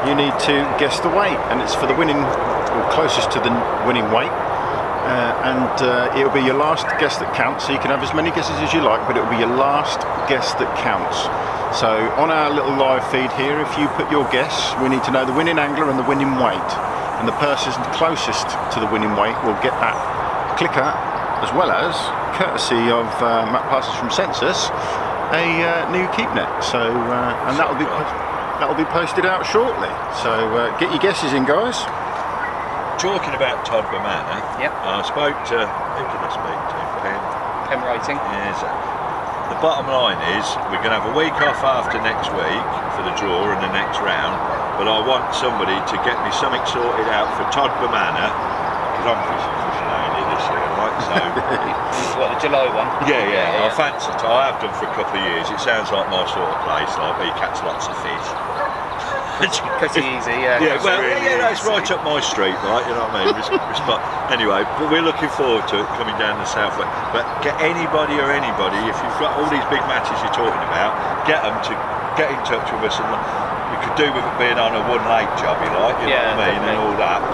you need to guess the weight, and it's for the winning, or closest to the winning weight. It'll be your last guess that counts, so you can have as many guesses as you like, but it'll be your last guess that counts. So on our little live feed here, if you put your guess, we need to know the winning angler and the winning weight, and the person closest to the winning weight will get that clicker, as well as, courtesy of Matt Parsons from Census, a new keep net. So and that'll be posted out shortly. So get your guesses in, guys. Talking about Todd Manor, Yep. I spoke to, who did I speak to? Pen writing. Yes. The bottom line is, we're going to have a week off after next week for the draw and the next round, but I want somebody to get me something sorted out for Todd Manor, because I'm fishing only this year, right? So, What, the July one? yeah, I fancy it. I have done for a couple of years. It sounds like my sort of place, like where you catch lots of fish. Pretty easy, yeah. Yeah, well, really that's easy. right up my street, right? You know what I mean? Anyway, but we're looking forward to it coming down the southwest. But get anybody, if you've got all these big matches you're talking about, get them to get in touch with us, and we could do with it being on a one lake job, you like, you know what I mean, definitely. and all that.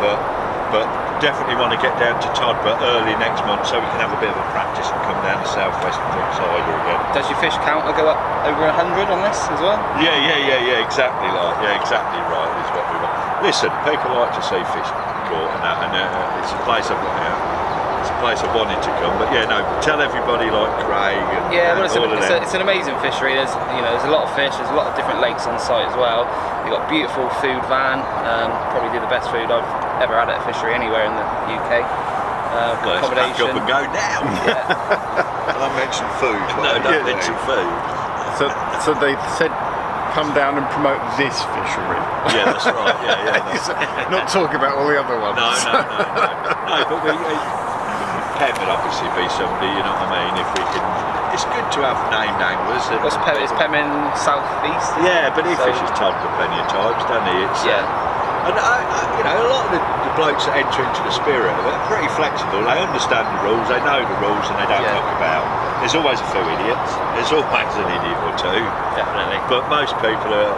But definitely want to get down to Todborough early next month so we can have a bit of a practice and come down the southwest from Cider again. Does your fish counter go up over 100 on this as well? Yeah, exactly exactly right is what we want. Listen, people like to see fish caught and that, and it's a place I've wanted to come. But tell everybody like Craig and Yeah, well, all of them. it's an amazing fishery. There's a lot of fish. There's a lot of different lakes on site as well. You've got a beautiful food van. Probably do the best food I've ever had at a fishery anywhere in the UK. Let's pack Accommodation. up and go now. Can I mention food? No, don't mention food. So they said, come down and promote this fishery. Yeah, that's right. Yeah. Not talk about all the other ones. No. No, but Pen would obviously be somebody, you know what I mean, if we can. It's good to have named anglers. What's Pem? Is Pem in south east? Yeah, but he fishes Todborough plenty of times, doesn't he? And a lot of the blokes that enter into the spirit of it are pretty flexible. They understand the rules, they know the rules, and they don't muck about. There's always a few idiots. There's always an idiot or two. Definitely. But most people are,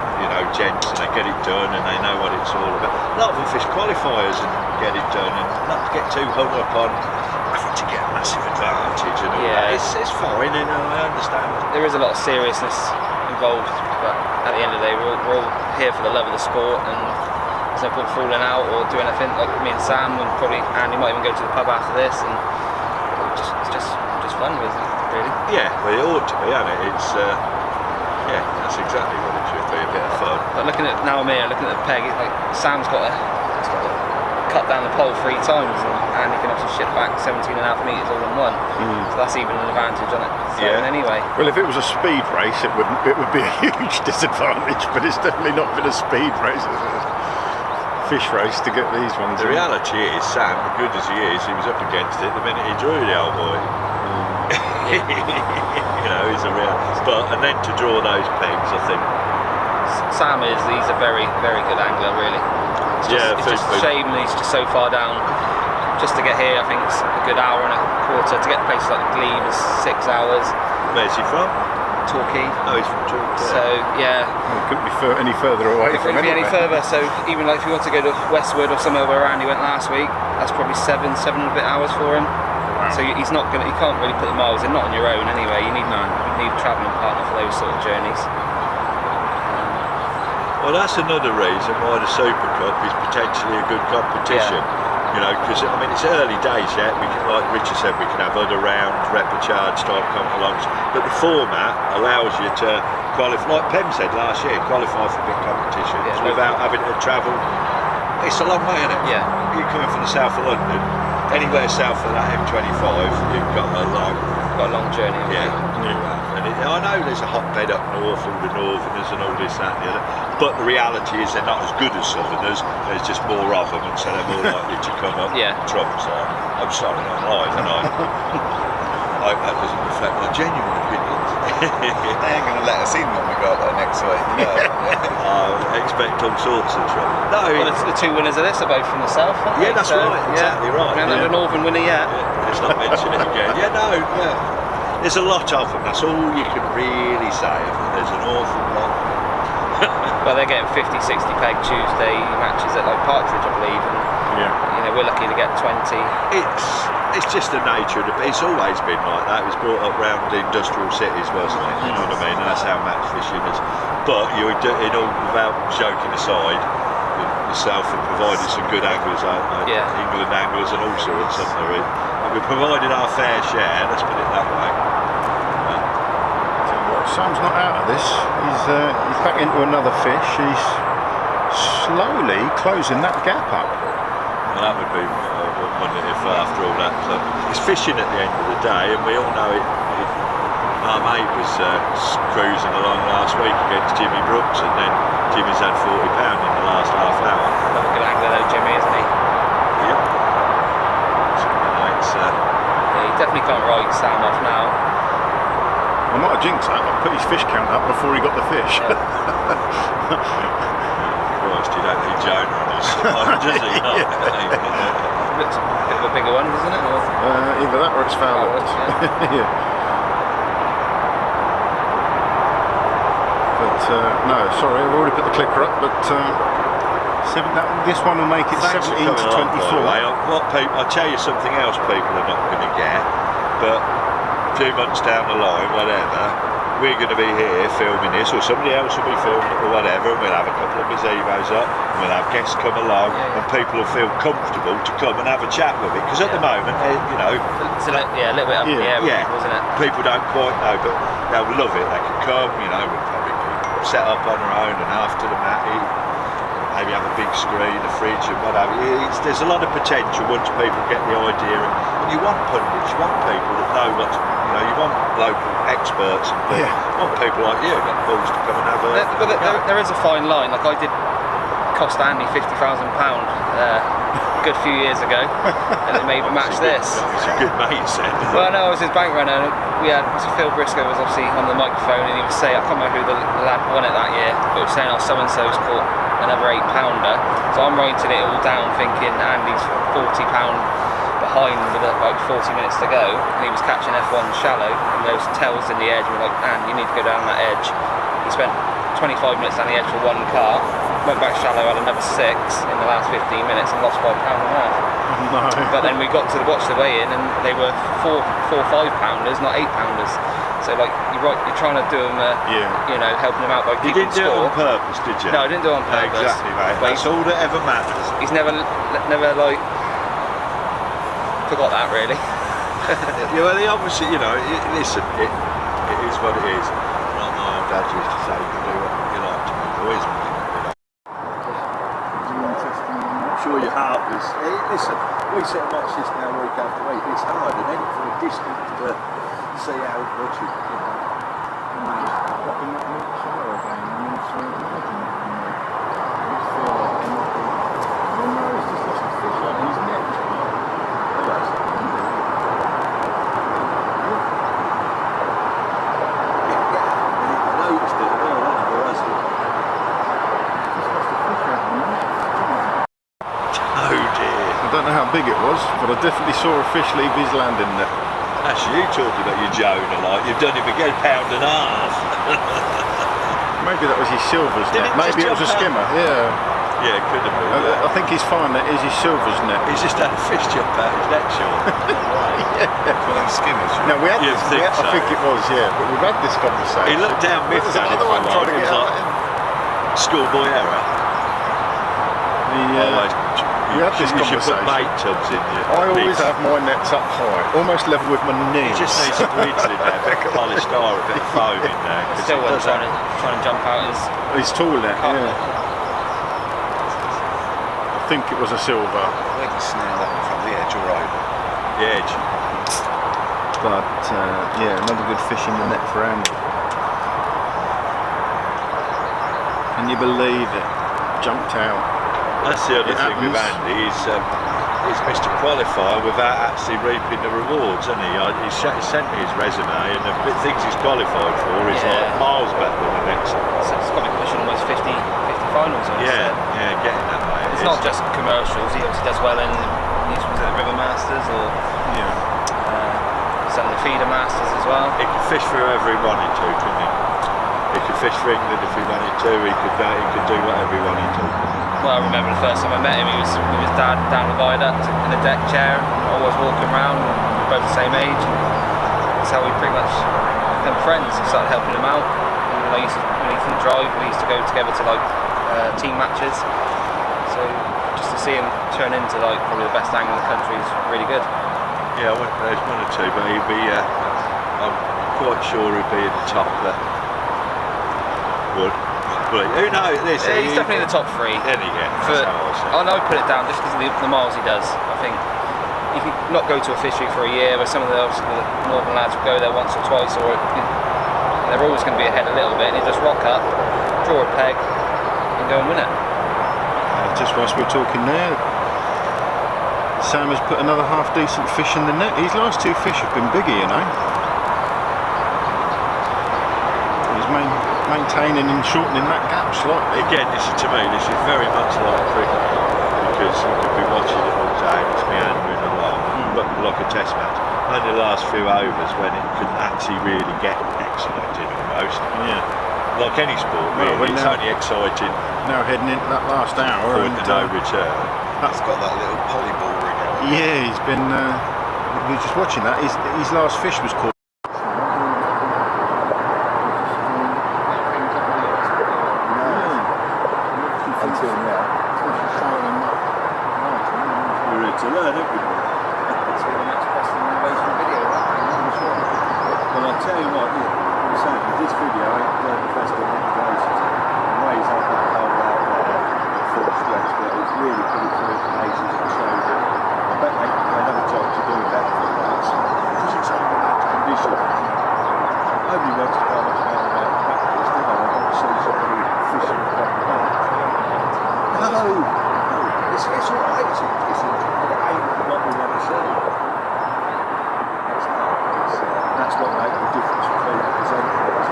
gents, and they get it done, and they know what it's all about. A lot of them fish qualifiers and get it done, and not to get too hung up on having to get a massive advantage and all that. It's fine, and I understand. There is a lot of seriousness involved, but at the end of the day, we're all here for the love of the sport, and there's no point falling out or doing anything. Like me and Sam, and probably Andy might even go to the pub after this, and it's just fun, isn't it? Really. Yeah, well, it ought to be, hasn't it? It's that's exactly what it should be, a bit of fun. But looking at now, looking at the peg, it's like Sam's got to cut down the pole 3 times, and Andy can obviously ship back 17.5 metres all in one. So that's even an advantage on it. So anyway. Well, if it was a speed race, it would be a huge disadvantage, but it's definitely not been a speed race. It's a fish race to get these ones. The reality is, Sam, good as he is, he was up against it the minute he drew the old boy. He's a real. But and then to draw those pegs, I think. Sam he's a very, very good angler, really. It's just a shame that he's just so far down. Just to get here, I think it's a good hour and a quarter. To get to places like the Glebe is 6 hours. Where's he from? Torquay. Oh, he's from Torquay. So yeah. It couldn't be any further away It from couldn't be any anywhere. further. So even like if you want to go to Westwood or somewhere where Andy went last week, that's probably seven and a bit hours for him. Wow. So he's not gonna. He can't really put the miles in. Not on your own anyway. You need a travelling partner for those sort of journeys. Well, that's another reason why the Super Cup is potentially a good competition. Because it's early days yet. We can, like Richard said, we can have other round repechage type come-alongs, but the format allows you to qualify, like Pem said last year, qualify for big competitions without having to travel It's a long way, isn't it? Yeah. You're coming from the south of London, anywhere south of that M25, you've got a long journey. Yeah. And I know there's a hotbed up north, all the northerners and all this, that and the other, but the reality is they're not as good as southerners, there's just more of them, and so they're more likely to come up trump. So I'm sorry, I'm live, and I hope that doesn't reflect my genuine opinions. They ain't going to let us in when we go up there next week. I expect all sorts of trouble. No, Well, the two winners of this are both from the south, aren't they? yeah, that's right, exactly right. We haven't had a northern winner yet. Let's not mention it again. There's a lot of them, that's all you can really say. There's an awful lot. Well, they're getting 50, 60 peg Tuesday matches at like Partridge, I believe, and we're lucky to get 20. It's just the nature of it's always been like that. It was brought up round industrial cities, wasn't it? You know what I mean? And that's how match fishing is. But without joking aside, yourself have provided some good anglers, England anglers and all sorts, haven't they? We've provided our fair share, let's put it that way. Sam's not out of this. He's back into another fish. He's slowly closing that gap up. Well, that would be wonderful if after all that. It's fishing at the end of the day, and we all know it. Our mate was cruising along last week against Jimmy Brooks, and then Jimmy's had £40 in the last half hour. Another good angler though, Jimmy, isn't he? Yeah. He definitely can't ride Sam off now. I might have jinxed that. I put his fish count up before he got the fish. Christ, you don't need Jonah on his side, does he? Looks a bit of a bigger one, doesn't it? Either that or it's foul. Yeah. But no, sorry, I've already put the clicker up. But this one will make it 17 to 24. I'll tell you something else people are not going to get, but a few months down the line, whatever, we're going to be here filming this, or somebody else will be filming it, or whatever, and we'll have a couple of gazebos up, and we'll have guests come along, and people will feel comfortable to come and have a chat with it, because at the moment, it's a little bit up in the air, wasn't it? People don't quite know, but they'll love it. They can come, we'll probably set up on their own and after the mat, maybe have a big screen, a fridge and whatever. There's a lot of potential once people get the idea, and you want pundits, you want people that know what's, you want local experts and people. You want people like you, got balls to come and have a... There is a fine line. Like I did cost Andy £50,000 a good few years ago, and it made me match this. It's a good mate, said. Well, no, I was his bank runner. Phil Briscoe was obviously on the microphone, and he was saying, I can't remember who the lad won it that year, but he was saying, so-and-so's caught another £8-pounder. So I'm writing it all down, thinking Andy's £40 behind with about 40 minutes to go, and he was catching F1 shallow, and those tells in the edge were like, "And you need to go down that edge." He spent 25 minutes down the edge for one carp, went back shallow, had another 6 in the last 15 minutes, and lost by £1.5. No. But then we got to watch the weigh in, and they were 4 5-pounders, not 8-pounders. So like you're trying to do them, helping them out by keeping score. You didn't do it on purpose, did you? No, I didn't do it on purpose. Exactly, mate. That's all that ever matters. He's never like. Forgot that really. Well, he obviously, listen, it is what it is. Like my old dad used to say, you can do what you like to me, boys. I'm sure your heart was. Listen, we sit and watch this now week after week. It's hard, and then from a distance to see how much I don't know how big it was, but I definitely saw a fish leave his landing net. That's you talking about your Jonah, like you've done him again, £1.5. Maybe that was his silvers net. Maybe it was a skimmer. Yeah, it could have been. I think he's fine. That is his silvers net. He's just had a fish jump out his neck, sure. One of the skimmers. No, we had this. think so. I think it was, but we've had this conversation. He looked down with There's that. another one trying to get out. Schoolboy error. We had this You should put conversation. bait tubs in your I always legs. have my nets up high, almost level with my knees. You just need some lids in there, a bit of polystyrene, a bit of foam in there. Still one trying to jump out his. His tall net, Can't I think it was a silver. Where do you snare that one from? The edge or over? The edge. But yeah, another good fish in the net for Andy. Can you believe it? Jumped out. That's the other It thing with happens. Andy. He's missed a qualifier without actually reaping the rewards, hasn't he? He sent me his resume, and the things he's qualified for is Yeah. like miles better than the next. So it's got to be pushing almost 50 finals on. Yeah, yeah, getting that way. It's not just commercials. He obviously does well in he's was at the River Masters or Yeah. some of the feeder masters as well. He could fish for whoever he wanted to, couldn't he? He could fish for England if he wanted to. He could do whatever he wanted to. Well, I remember the first time I met him, he was with his dad down the viaduct in a deck chair, always walking around, we were both the same age. That's how we pretty much became friends. I started helping him out. And when he couldn't drive, we used to go together to like team matches. So just to see him turn into like probably the best angler in the country is really good. Yeah, there's one or two, but he'd be. I'm quite sure he'd be in the top. Would. But who knows? He's definitely in the top three. Then again, For, that's how I say. I know I put it down just because of the miles he does. I think you can not go to a fishery for a year where some of the northern lads will go there once or twice, or they're always going to be ahead a little bit, and you just rock up, draw a peg, and go and win it. Just whilst we're talking there, Sam has put another half decent fish in the net. His last two fish have been bigger, you know. He's maintaining and shortening that gap slightly. Again, this is very much like cricket, because you could be watching it all day, it's meandering along, but like a test match. And the last few overs when it can actually really get exciting almost. Yeah. Like any sport, Well, really, it's now- only exciting Now heading into that last hour, for and the no return. It's got that little polyball ring on. yeah, he's been. We were just watching that. His last fish was caught. Until now. We're here to learn, aren't we? Well, I'll tell you what, I'm saying with this video, I ain't learned the best of navigations. And Ray's had that hole out there at full stretch, but it's really put it through the paces and showed it. I bet they have a job to do better than that. Because it's under that condition. Nobody wants to go much more about practice, do they? They want to see somebody fishing a proper boat. No, it's all right, it's ain't what we want to see. That's what makes the difference between the presenters.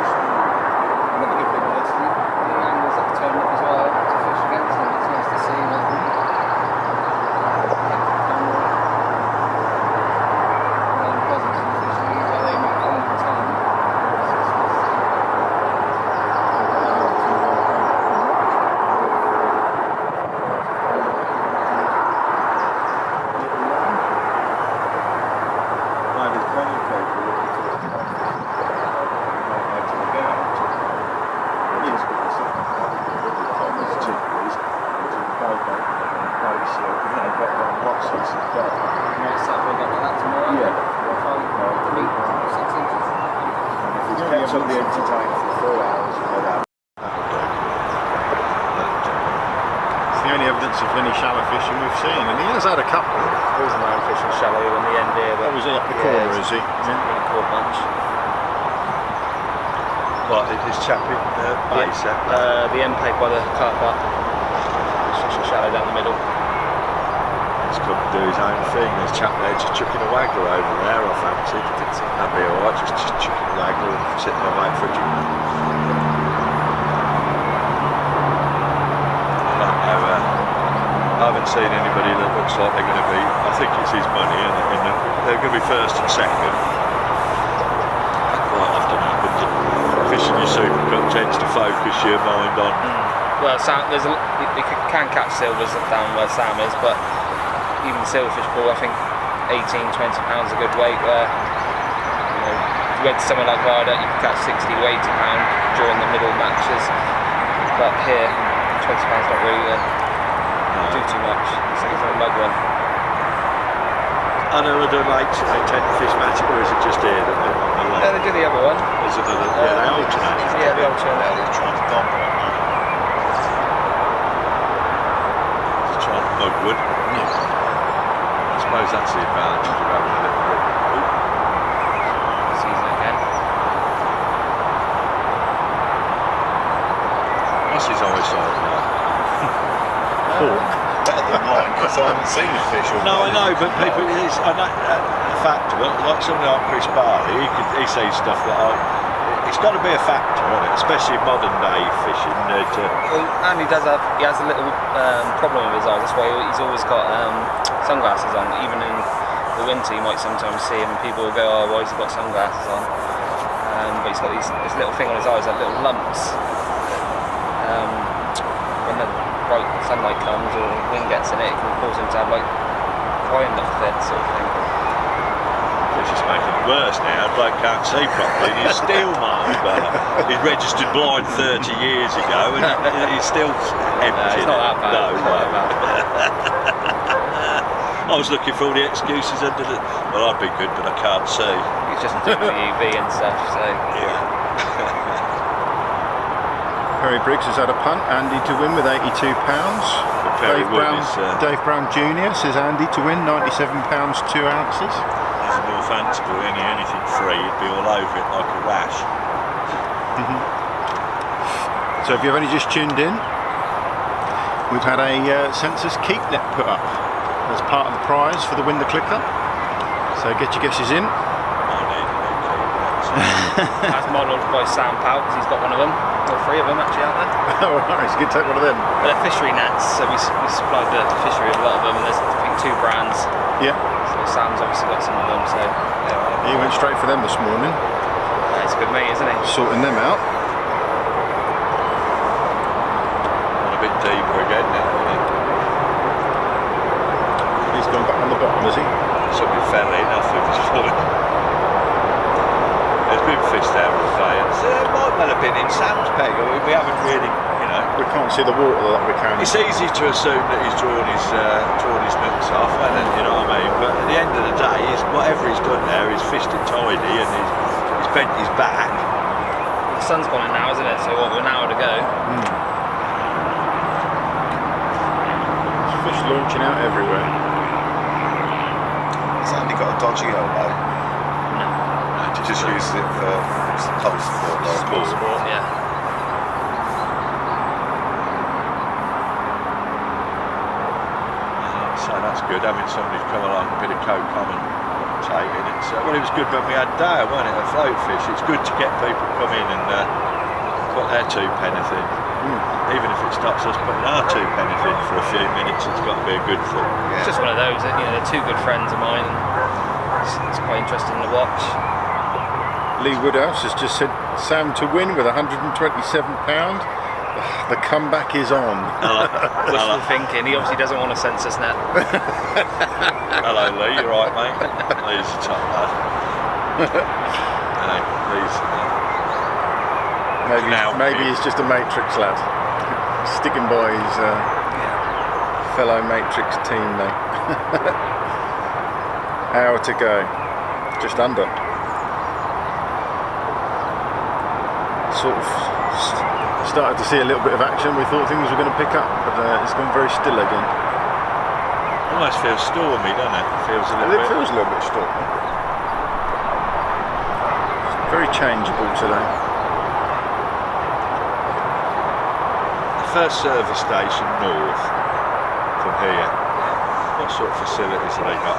And the good thing is, the anglers that turn up as well to fish against them. It's nice to see that. Somebody entertained for 4 hours. It's the only evidence of any shallow fishing we've seen, and he has had a couple. There was a man fishing shallow in the end here, but That was he up the corner, is he? really caught bunch. What, is this chap in base? The end peg by the car park. It's fishing shallow down the middle. He's come to do his own thing. There's a chap there just chucking a waggler over there, I fancy. That'd be alright, just chucking a waggler and sitting there waiting for a drink. I haven't seen anybody that looks like they're going to be. I think it's his money, and they're going to be first and second. That quite often happens. Fishing your Super Cup tends to focus your mind on. Well, Sam, you can catch silvers down where Sam is, but even the silverfish pool, I think 18-20 pounds a good weight. Where if you went to somewhere like Viaduct, you could catch 60 to 80 pound during the middle matches. But here, 20 pounds not really do too much. It's like a mug one. I know other lakes they tend to fish magic, or is it just here that they're on the lake? Yeah, they do the other one. There's another, yeah, they alternate. Yeah, they alternate. They're trying to dump on that. Trying to mug logwood. I suppose that's the advantage of having a little bit. Season again. What's his eyesight like? Better than mine, because I haven't seen a fish all No, I day. know, but people, I know a factor, but like somebody like Chris Barley, he sees stuff that it's got to be a factor, isn't it? Especially in modern day fishing. Well, Andy he has a little problem with his eyes. That's why he's always got sunglasses on. Even in the winter, you might sometimes see him, and people will go, "Oh, why has he got sunglasses on?" But he's got this little thing on his eyes, like little lumps. When the bright sunlight comes or wind gets in it, it can cause him to have like crying little fits sort of thing. It's just making it worse now. The bloke can't see properly and he's still miles better. He's registered blind 30 years ago and he's still empty. It's not that bad. No, It's not that bad. I was looking for all the excuses under the... Well, I'd be good, but I can't see. He's just doing the UV and stuff, so... Yeah. Perry Briggs has had a punt. Andy to win with £82. Perry Dave Wood Brown, is, Dave Brown Jr. says Andy to win £97 2 ounces. He's a Northampton, anything free, he'd be all over it like a rash. So if you've only just tuned in, we've had a census keep net put up as part of the prize for the Win the Clicker. So get your guesses in. That's modelled by Sam Powell, because he's got one of them. Or 3 of them actually out there. Oh, right, so you can take one of them. They're fishery nets, so we supplied the fishery with a lot of them, and there's I think 2 brands. Yeah. So Sam's obviously got some of them, so... He went straight for them this morning, He's a good mate, isn't he? sorting them out. And a bit deeper again now, isn't it? He's gone back on the bottom, has he? Somebody fell in off of his foot. There's been fish there all day, and it might well have been in Sam's peg. I mean, we haven't really, you know. We can't see the water that we can. It's easy to assume that he's drawn his nuts off, and you know what I mean. But at the end of the day, whatever he's done there, he's fished it tidy, and he's bent his back. The sun's gone in now, isn't it? So what, we're an hour to go. Fish launching out everywhere. Has Andy got a dodgy elbow? He just uses it for post sport. Sport. Yeah. So that's good, having somebody come along, a bit of coke on and take it. Well, it was good when we had Dale, wasn't it, a float fish. It's good to get people come in and put their 2 penneth in. Even if it stops us putting our 2 penneth in for a few minutes, it's got to be a good thing. It's just one of those, you know, they're 2 good friends of mine, and it's quite interesting to watch. Lee Woodhouse has just said Sam to win with £127. The comeback is on. Wishful thinking. He obviously doesn't want a census net. Hello Lee, you right mate? Lee's a top lad. Lee's Maybe he's just a Matrix lad, sticking by his fellow Matrix team though. Hour to go, just under. Sort of started to see a little bit of action. We thought things were going to pick up, but it's gone very still again. almost feels stormy, doesn't it? It feels a little bit. It feels a little bit stormy. It's very changeable today. The first service station north from here. What sort of facilities have they got?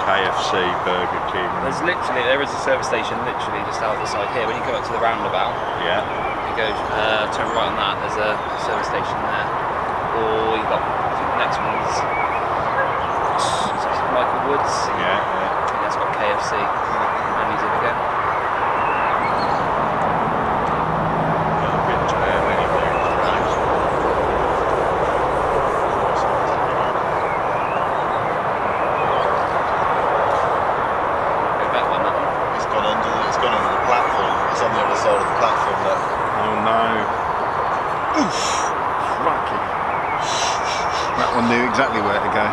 KFC, Burger King. There is a service station literally just out the side here. When you go up to the roundabout, Yeah. you go turn right on that. There's a service station there. Or you got, I think the next one is Michael Woods. Yeah. I think that's got KFC. And he's in again. Knew exactly where to go.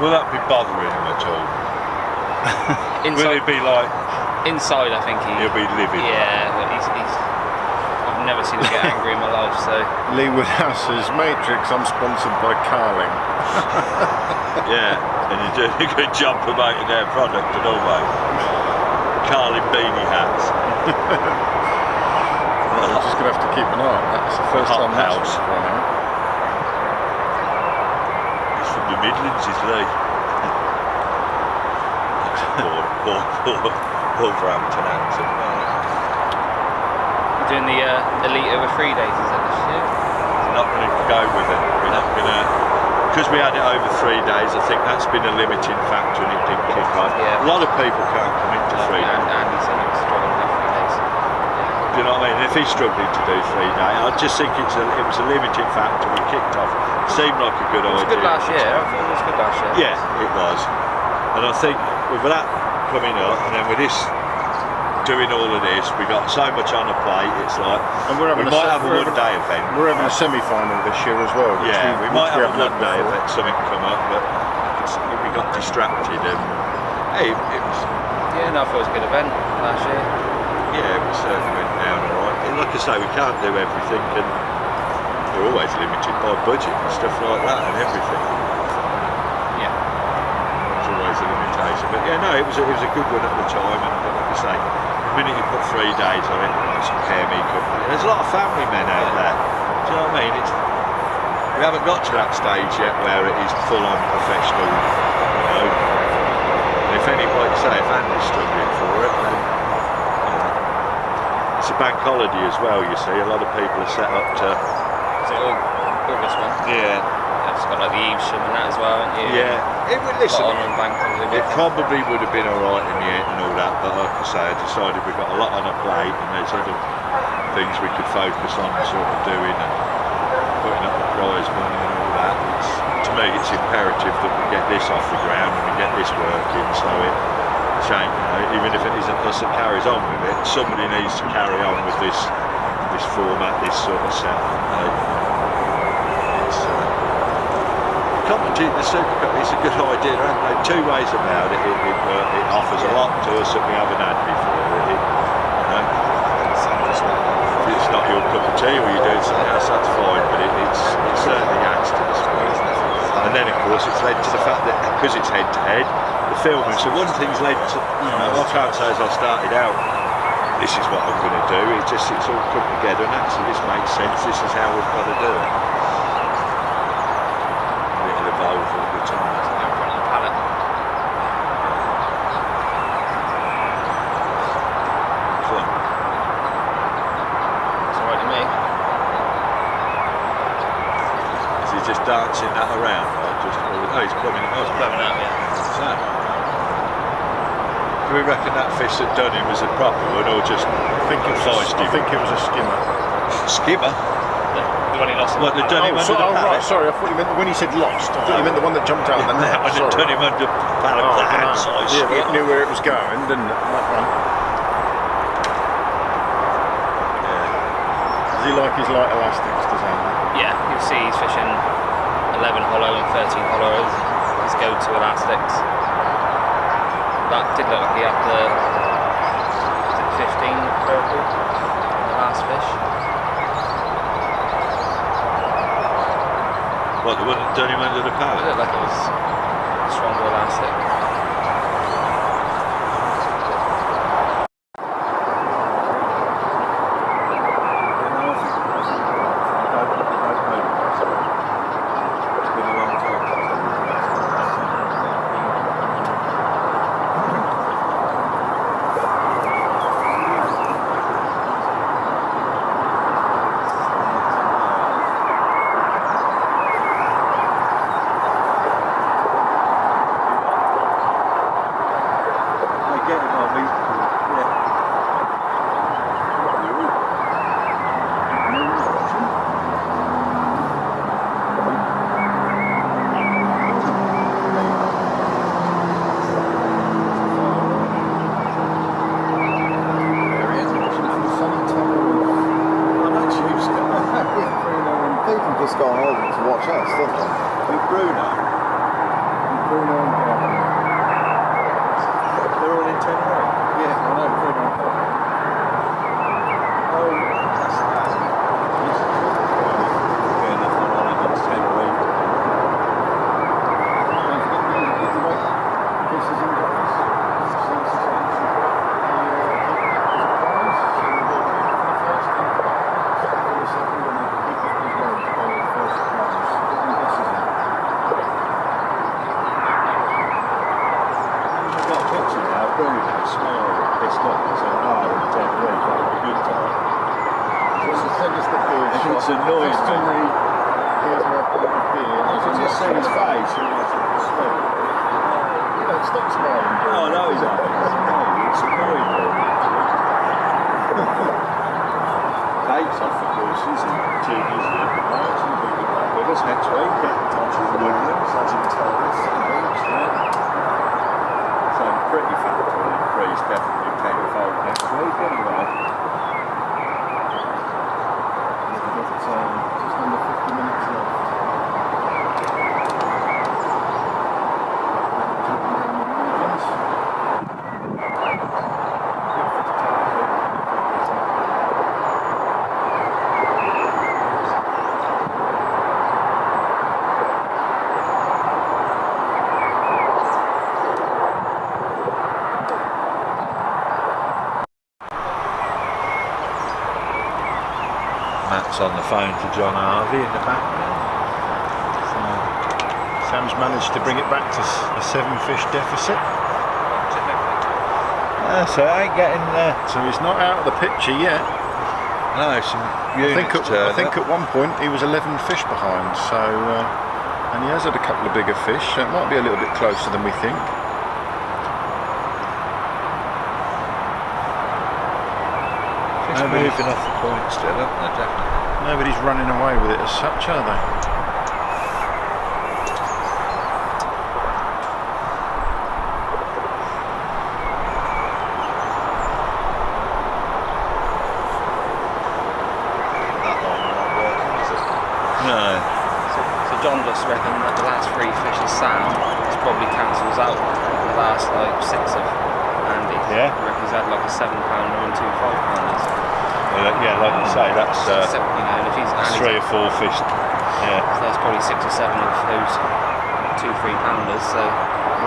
Will that be bothering him at all? Will it be like? Inside, I think He'll be livid. Yeah, but I've never seen him get angry in my life, so. Lee Woodhouse's Matrix, I'm sponsored by Carling. Yeah, and you're doing a good job promoting their product and all, mate. Carling beanie hats. We're just going to have to keep an eye on that. It's the first time that's House. run out. He's from the Midlands, is Lee. Wolverhampton accent. We're doing the Elite over 3 days, is it this year? We're not going to go with it. We're not going to, because we had it over 3 days. I think that's been a limiting factor, and it didn't kick on. Yeah. A lot of people can't commit to 3 days. Andy said he was struggling to do 3 days. Do you know what I mean? If he's struggling to do 3 days, I just think it was a limiting factor. We kicked off. Seemed like a good idea. It was good last year. I thought it was good last year. Yeah, it was. And I think with that coming up, and then with this doing all of this, we got so much on the plate. It's like And we might have a one-day event. We're having a semi-final this year as well. Yeah, we might have a haven't had one-day before. event, something come up, but we got distracted. And hey, it was. Yeah, no, I thought it was a good event last year. Yeah, it certainly went down all right. And like I say, we can't do everything, and we're always limited by budget and stuff like that, and everything. Yeah. It's always a limitation. But yeah, no, it was a good one at the time, and like I say, the minute you put 3 days on it, like some hair makeup, there's a lot of family men out there. Do you know what I mean? We haven't got to that stage yet where it is full-on professional, you know. And if anybody, say, if Andy's struggling for it, then it's a bank holiday as well, you see. A lot of people are set up to... Is it August one? Yeah. It's got like the Evesham and that as well, haven't you? Yeah. It would listen. On bank holiday. It probably would have been alright in the end and all that, but like I say, I decided we've got a lot on our plate and there's other things we could focus on sort of doing and putting up the prize money and all that. To me, it's imperative that we get this off the ground and we get this working, so it ain't, you know, even if it isn't us that carries on with it, somebody needs to carry on with this format, this sort of setup. It's a good idea, aren't they? Two ways about it. It offers a lot to us that we haven't had before. You know, if it's not your cup of tea or you're doing something else, that's fine. But it certainly adds to the story. And then, of course, it's led to the fact that because it's head-to-head, the filming. So one thing's led to. You know, I can't say as I started out, this is what I'm going to do. It's all come together, and actually, this makes sense. This is how we've got to do it. All the time. In front of the pallet. Cool. It's alright to me. Is he just dancing that around? Or he's plumbing it up. Plumbing up, yeah. So, do we reckon that fish that done him was a proper one or just I think it was a skimmer. Skimmer? The one he lost. What, the done him under the pallet? Right, sorry, I thought you meant when he said lost. I thought you meant the one that jumped out of the net. When it Sorry. done him under the pallet with a hand size Yeah, but it skimmer. knew where it was going, didn't it? That one. Yeah. Does he like his light elastics, does Andy? Yeah, you'll see he's fishing 11 hollow and 13 hollow as his go-to elastics. That did look like he had the 15 purple on the last fish. What, the one that done him under the It pallet? looked like it was a stronger elastic. Just gone over to watch us, don't they? With Bruno. They're all in 10 row. Yeah, I know, Bruno. Oh, that's It's annoying me. Here's my point of view. You can just see his face. Stop smiling. Oh no, he's It's annoying. Dates off the courses and TVs and everything. It's going to be back with us next week. Touching the woodlands, touching the terrace, so I'm pretty factual. The freeze definitely tenfold next week anyway. Just under 50 minutes left. Matt's on the phone to John Harvey in the background. So, Sam's managed to bring it back to a 7-fish deficit. So I ain't getting there. So he's not out of the picture yet. No, some I units think at one point he was 11 fish behind. So, and he has had a couple of bigger fish. So it might be a little bit closer than we think. They're moving off the point still, aren't they? Definitely. Nobody's running away with it as such, are they? That line not working, is it? No. So John just reckoned that the last 3 fishes Sam probably cancels out the last like 6 of Andy. Yeah. I reckon he's had like a 7-pounder and 2 5-pounders. Yeah, like you say, that's So, you know, and if he's that's 3 or 4 fish. Yeah. so that's probably 6 or 7 of those 2 3-pounders. So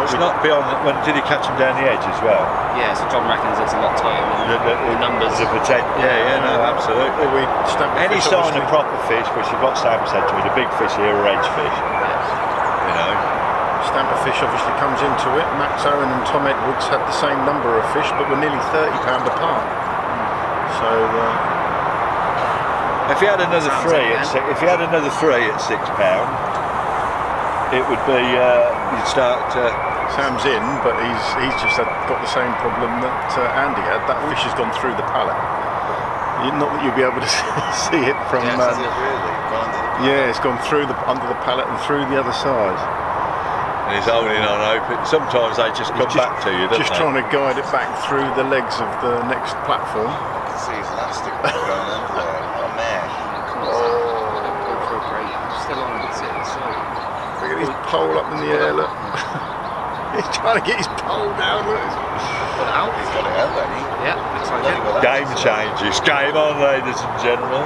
It's not beyond. When did he catch them down the edge as well? yeah, so John reckons it's a lot tighter than the numbers. The potential. Yeah, no, absolutely. Or we stamp the Any fish, sign of obviously. proper fish, which is what Sam said to me, the big fish here are edge fish. You know. Stamper fish obviously comes into it. Max Owen and Tom Edwards had the same number of fish, but were nearly 30 pound apart. So if he had another Sounds 3 like at if he had another 3 at £6, it would be you'd start. Sam's in, but he's just got the same problem that Andy had. That fish has gone through the pallet. Not that you'll be able to see it from. Is it really? Yeah, it's gone through under the pallet and through the other side. And he's holding on open. Sometimes they just come back to you, don't Just they? trying to guide it back through the legs of the next platform. I can see his elastic going under there. What a mess. Go for a break. Still on it. So Look at his pole up in the air, look. He's trying to get his pole down, look. put it out. He's got it out, hasn't he? Yeah, looks like Bloody it. well, Game that's- changes. Game on, ladies and gentlemen.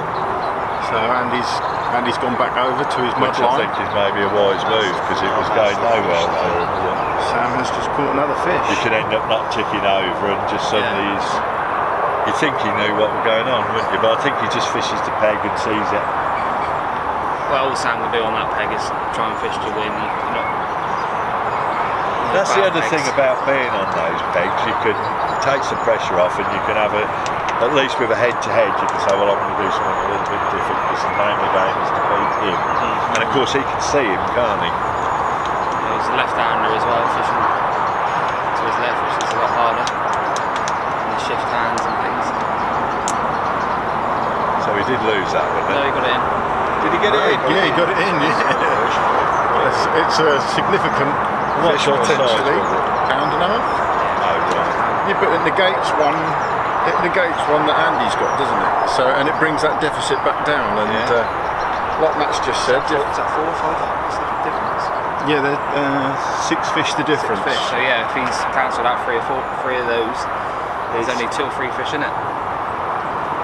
So Andy's gone back over to his mud Which I line. think is maybe a wise move because it was going nowhere for him. Sam has just caught another You fish. could end up not ticking over and just suddenly you'd think he knew what was going on, wouldn't you? But I think he just fishes the peg and sees it. Well, all Sam can do on that peg is try and fish to win. You're not. That's the bad other thing pegs. about being on those pegs. You can take some pressure off and you can have at least with a head-to-head, you can say, well, I'm going to do something a little bit different because the name of the game is to beat him. And of course he can see him, can't he? Yeah, he's a left-hander as well, fishing to his left, which is a lot harder. And he shift hands and things. So he did lose that one. No, he got it in. Did he get it in? Yeah, he got it in. Yeah. It's a significant What fish sort of size potentially. was it? £1.5. Oh, right. Yeah, but it negates one. It negates one that Andy's got, doesn't it? So, and it brings that deficit back down. And like Matt's just said, Is that 4 or 5? What's the difference? yeah, they're 6 fish the difference. Fish. So yeah, if he's cancelled out 3 of those, there's only 2 or 3 fish in it.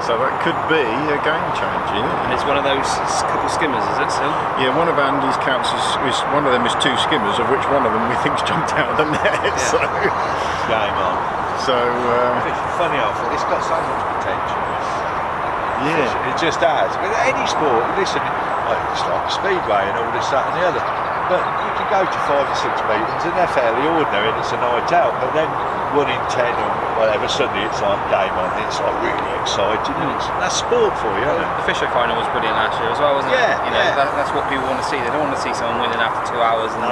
So that could be a game changer. And it's one of those couple skimmers, is it still? Yeah, one of Andy's counts is one of them is 2 skimmers, of which one of them we think's jumped out of the net. Yeah. Game on. So It's funny, I thought it's got so much potential. yeah. It just has. With any sport, listen, it's like speedway and all this, that and the other. but you can go to 5 or 6 meetings and they're fairly ordinary and it's a night out, but then 1 in 10 or whatever, suddenly it's like game on, it's like really exciting and that's sport for you, isn't it? The Fisher final was brilliant last year as well, wasn't Yeah, it? You know, yeah. that's what people want to see. They don't want to see someone winning after 2 hours and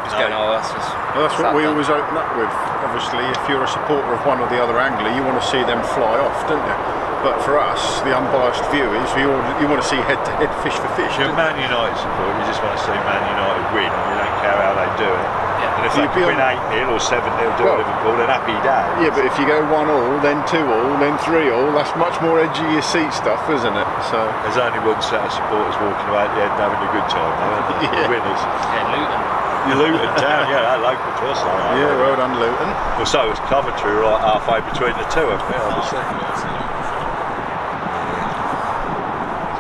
just going, oh, that's just... Well, that's what we done. always open up with. Obviously, if you're a supporter of one or the other angler, you want to see them fly off, don't you? But for us, the unbiased view is you want to see head-to-head, fish for fish. If you're a Man United supporter, you just want to see Man United win, you don't care how they do it. Yeah. And if they win 8-0 or 7-0 to Liverpool, then happy days. Yeah, but if you go 1-1, then 2-2, then 3-3, that's much more edgy your seat stuff, isn't it? So there's only one set of supporters walking away at the end having a good time, though, Yeah. the winners. Yeah, Luton. You're Luton town, yeah, that local to us. yeah, well done, Luton. Well, so was Coventry, right halfway between the two of them, obviously.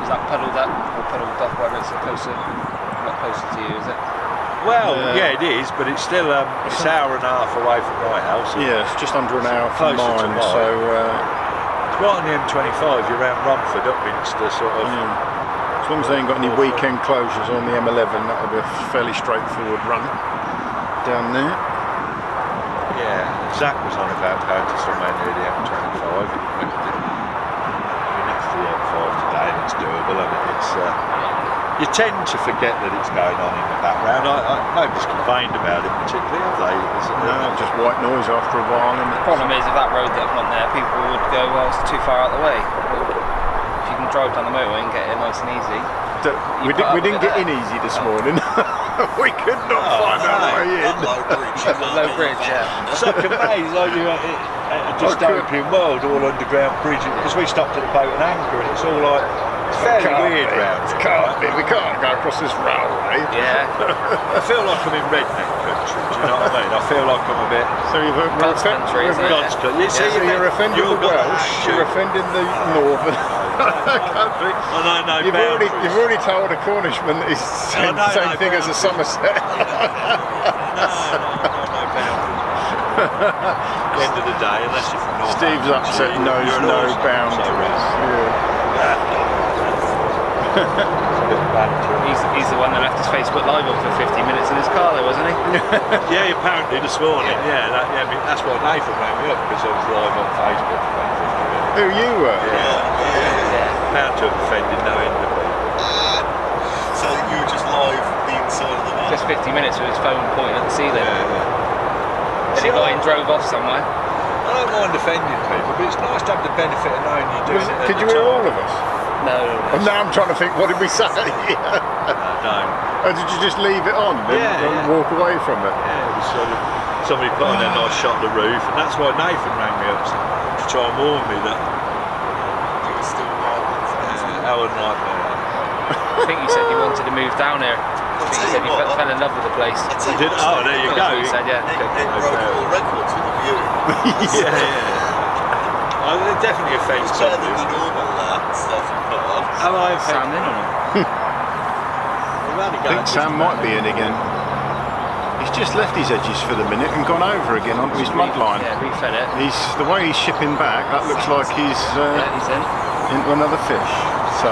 Is that puddled up or puddled up, whether it's a lot closer to you, is it? Well, yeah, it is, but it's still it's an hour and a half away from my house. Yeah, it's just under an hour from Closer to mine, mine. so It's right on the M25, you're around Romford, Upminster, sort of. as long as they ain't got any weekend closures on the M11, that'll be a fairly straightforward run down there. Yeah, Zach was on about going to somewhere near the M25. I mean, that's the M5 today and it's doable, and it's you tend to forget that it's going on in the background. Nobody's complained about it particularly, have they? No, just white noise after a while, and The problem is, if that road that went there, people would go, well, it's too far out of the way. Well, if you can drive down the motorway and get it nice and easy. we didn't get in easy this morning. We could not find our way in. Low bridge, yeah. It's like a maze, like you a dystopian world, all underground bridges. Because we stopped at the boat and anchor, and it's all like it's fairly weird round. It can't be. We can't go across this railway. Yeah. I feel like I'm in redneck country. Do you know what I mean? I feel like I'm a bit. So you're God's country, isn't it? God's country. So you're offending the Welsh. You're offending the Northern country. And I know You've already told a Cornishman that he's saying the same thing as a Somerset. No boundaries. At the end of the day, unless you're from North Steve's upset knows you're an no Aussie, boundaries. so, Yeah. It's a bit of banter. He's the one that left his Facebook Live up for 50 minutes in his car, though, wasn't he? Yeah, apparently this morning. Yeah, I mean, that's why Nathan rang me up, because I was live on Facebook for about 50 minutes. Who you were? Bound to have offended no end of people. So you were just live the inside of the van? Just 50 minutes with his phone pointing at the ceiling. Yeah. Then he got in, drove off somewhere. I don't mind offending people, but it's nice to have the benefit of knowing you're doing it. Could you hear all of us? No. And now I'm trying to think, what did we say? No, don't. Or did you just leave it on and walk away from it? Yeah, it was sort of somebody put on a nice shot of the roof, and that's why Nathan rang me up to try and warn me that You were still live. Howard Nightmare. I think you said you wanted to move down here. I think you said you fell in love with the place. Did, oh, there you go. He said, yeah. It broke all records with the viewing. Yeah. Oh, it definitely offends It's better than somebody. the normal stuff you put on. Am I Sam offended? in on him. I think Sam might be in again. He's just left his edges for the minute and gone over again onto his mud line. Yeah, refed it. The way he's shipping back, that looks like he's He's in. into another fish. So,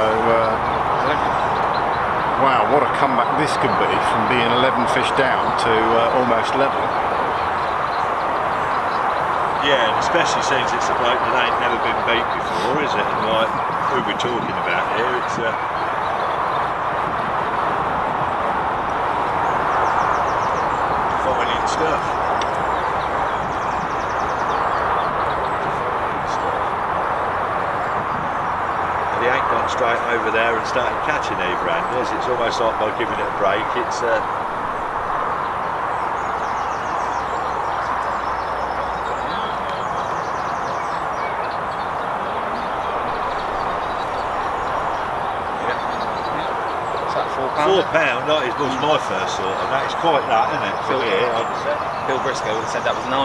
wow, what a comeback this could be from being 11 fish down to almost level. Yeah, and especially since it's a bloke that ain't never been beat before, is it? And like who we're talking about here, it's fine stuff. And he ain't gone straight over there and started catching either handers. It's almost like by giving it a break, it's £4, that was my first thought, and that is quite that, isn't it? For here, I'd have said. Bill Briscoe would have said that was 9.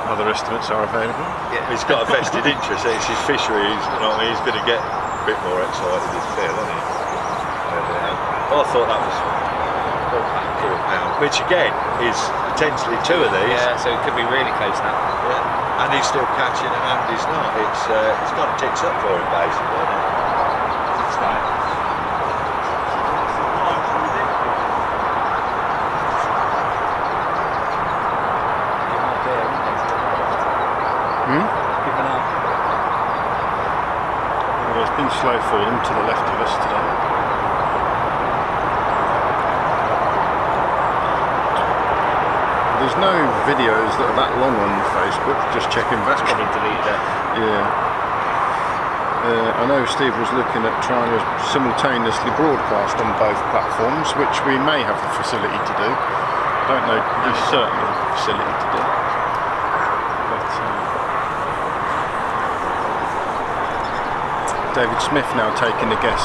Other estimates are available. Yeah, he's got a vested interest. It's his fishery. You know what I mean? He's going to get a bit more excited with Phil, isn't he? I thought that was £4, which again is potentially 2 of these. Yeah, so it could be really close now. Yeah. And he's still catching and Andy's not. It's kind of ticks up for him basically, isn't it? to the left of us today. There's no videos that are that long on Facebook, just checking back. Probably deleted it. Yeah. I know Steve was looking at trying to simultaneously broadcast on both platforms, which we may have the facility to do. Don't know, there's certainly the facility to do. But, David Smith now taking a guess.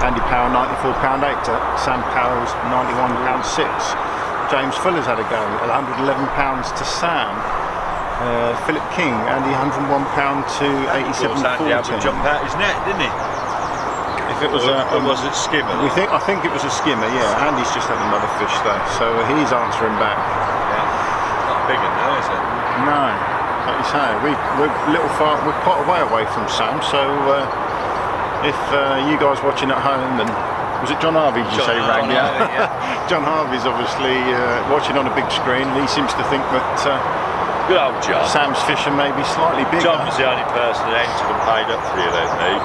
Andy Powell £94.8 to Sam Powell's £91.6. James Fuller's had a go, £111 to Sam. Philip King, Andy £101 to Andy had to £87.40. jump out his net, didn't he? If it was or was it skimmer? I think it was a skimmer, yeah. Andy's just had another fish there, so he's answering back. Yeah. Not big enough, is it? No, like you say, we're quite a way away from Sam, so if you guys watching at home, and was it John Harvey did you say rang? Yeah. John Harvey's obviously watching on a big screen. He seems to think that Good old John. Sam's fishing may be slightly bigger. John was the only person that entered and paid up for you, then, me.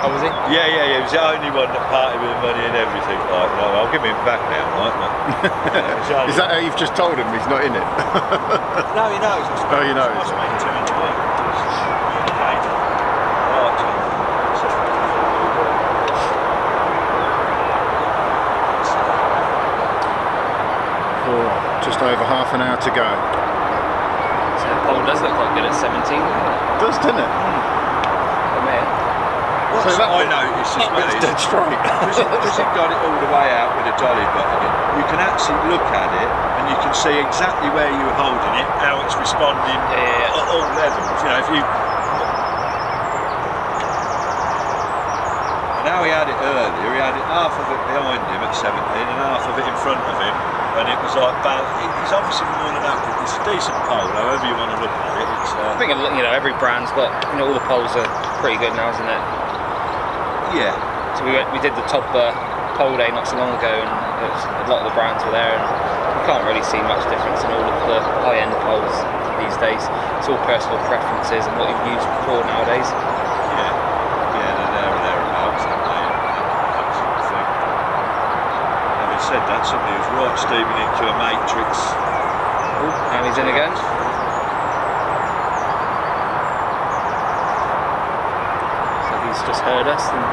Oh, was he? Yeah, he was the only one that parted with the money and everything. Like, no, I'll give him back now, right? Is that how you've just told him he's not in it? No, he knows. Oh, you know. Just over half an hour to go. So the pole does look quite good at 17, doesn't it? Does, doesn't it? For me. What I noticed as well It's is dead straight. because it got it all the way out with a dolly button in, you can actually look at it and you can see exactly where you were holding it, how it's responding at all levels. You know, if you and how he had it earlier, he had it half of it behind him at 17 and half of it in front of him. And it was like, he's obviously more than happy. It's a decent pole, however you want to look at it. It's, I think every brand's got all the poles are pretty good now, isn't it? Yeah. So we did the top pole day not so long ago, and a lot of the brands were there, and you can't really see much difference in all of the high-end poles these days. It's all personal preferences and what you've used before nowadays. Yeah, they're there or thereabouts, aren't they? That sort of thing. Having said that, somebody was right steaming into a matrix. Oh, now he's in again. So he's just heard us and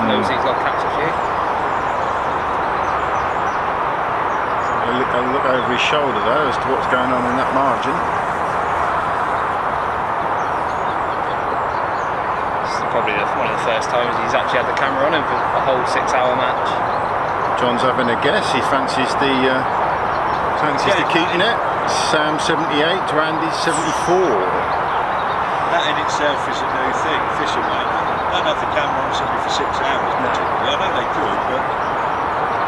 knows he's got to catch a few. I'll look over his shoulder though as to what's going on in that margin. This is probably one of the first times he's actually had the camera on him for a whole 6-hour match. John's having a guess. He fancies the keeping it. Sam 78 to Andy 74. That in itself is a new thing, fishing mate. Don't have the camera on somebody for 6 hours particularly. I know they could, but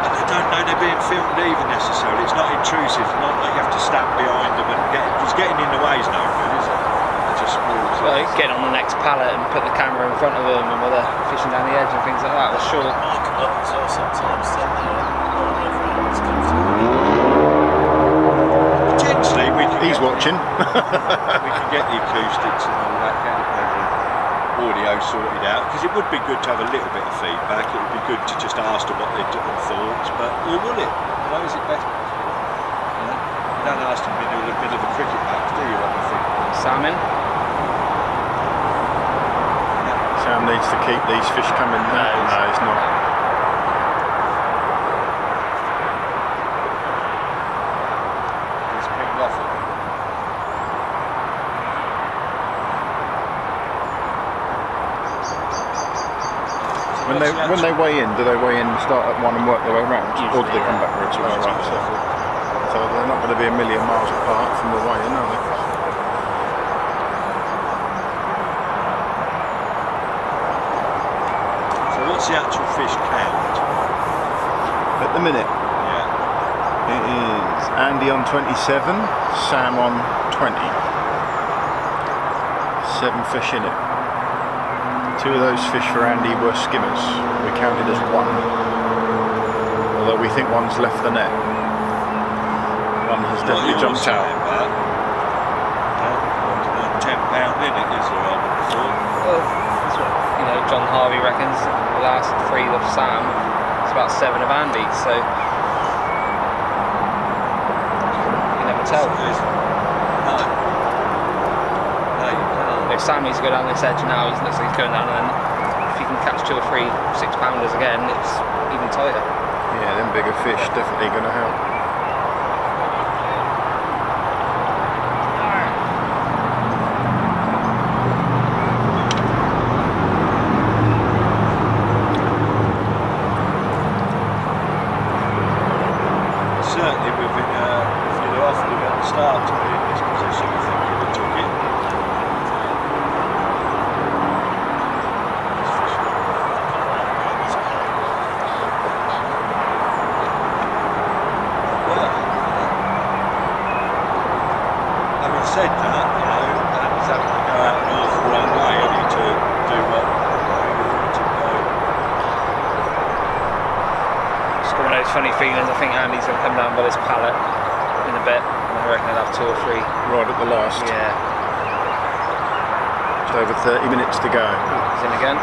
I don't know they're being filmed either necessarily. It's not intrusive, not like you have to stand behind them and because getting in the way is no good, is it? It just spoils Well, he's getting on the next pallet and put the camera in front of him and while they're fishing down the edge and things like that. Well, sure. Potentially we can He's watching. we can get the acoustics and all that kind of audio sorted out because it would be good to have a little bit of feedback. It would be good to just ask them what their thoughts, but who will it? Is it better? You don't ask them to do a bit of a cricket match, do you? What do you think? Salmon. Sam needs to keep these fish coming. No, he's not. He's pinged off it. When they weigh in, do they weigh in and start at one and work their way around? Or do they come backwards? Oh, right, so they're not going to be a million miles apart from the weigh in, are they? So what's the actual fish count? At the minute, Yeah. it is Andy on 27, Sam on 20. 7 fish in it. 2 of those fish for Andy were skimmers. We counted as 1. Although we think one's left the net. One has definitely jumped out. £10 in it, is there? I would have thought. Well, that's what John Harvey reckons. the last 3 of Sam, it's about 7 of Andy, so you can never tell. No. No, you can't. If Sam needs to go down this edge now, he looks like he's going down, and then if he can catch 2 or 3 6-pounders again, it's even tighter. Yeah, them bigger fish definitely going to help. Certainly, if you'd offered him at the start to be in this position, I think he'd have took it. Well, having said that, you know, he's having to go out an awful long way, only to do what he wanted to go. It's got one of those funny feelings. I think Andy's going to come down by this pallet in a bit, and I reckon he'll have 2 or 3. Right at the last. Yeah, Just over 30 minutes to go. he's in again.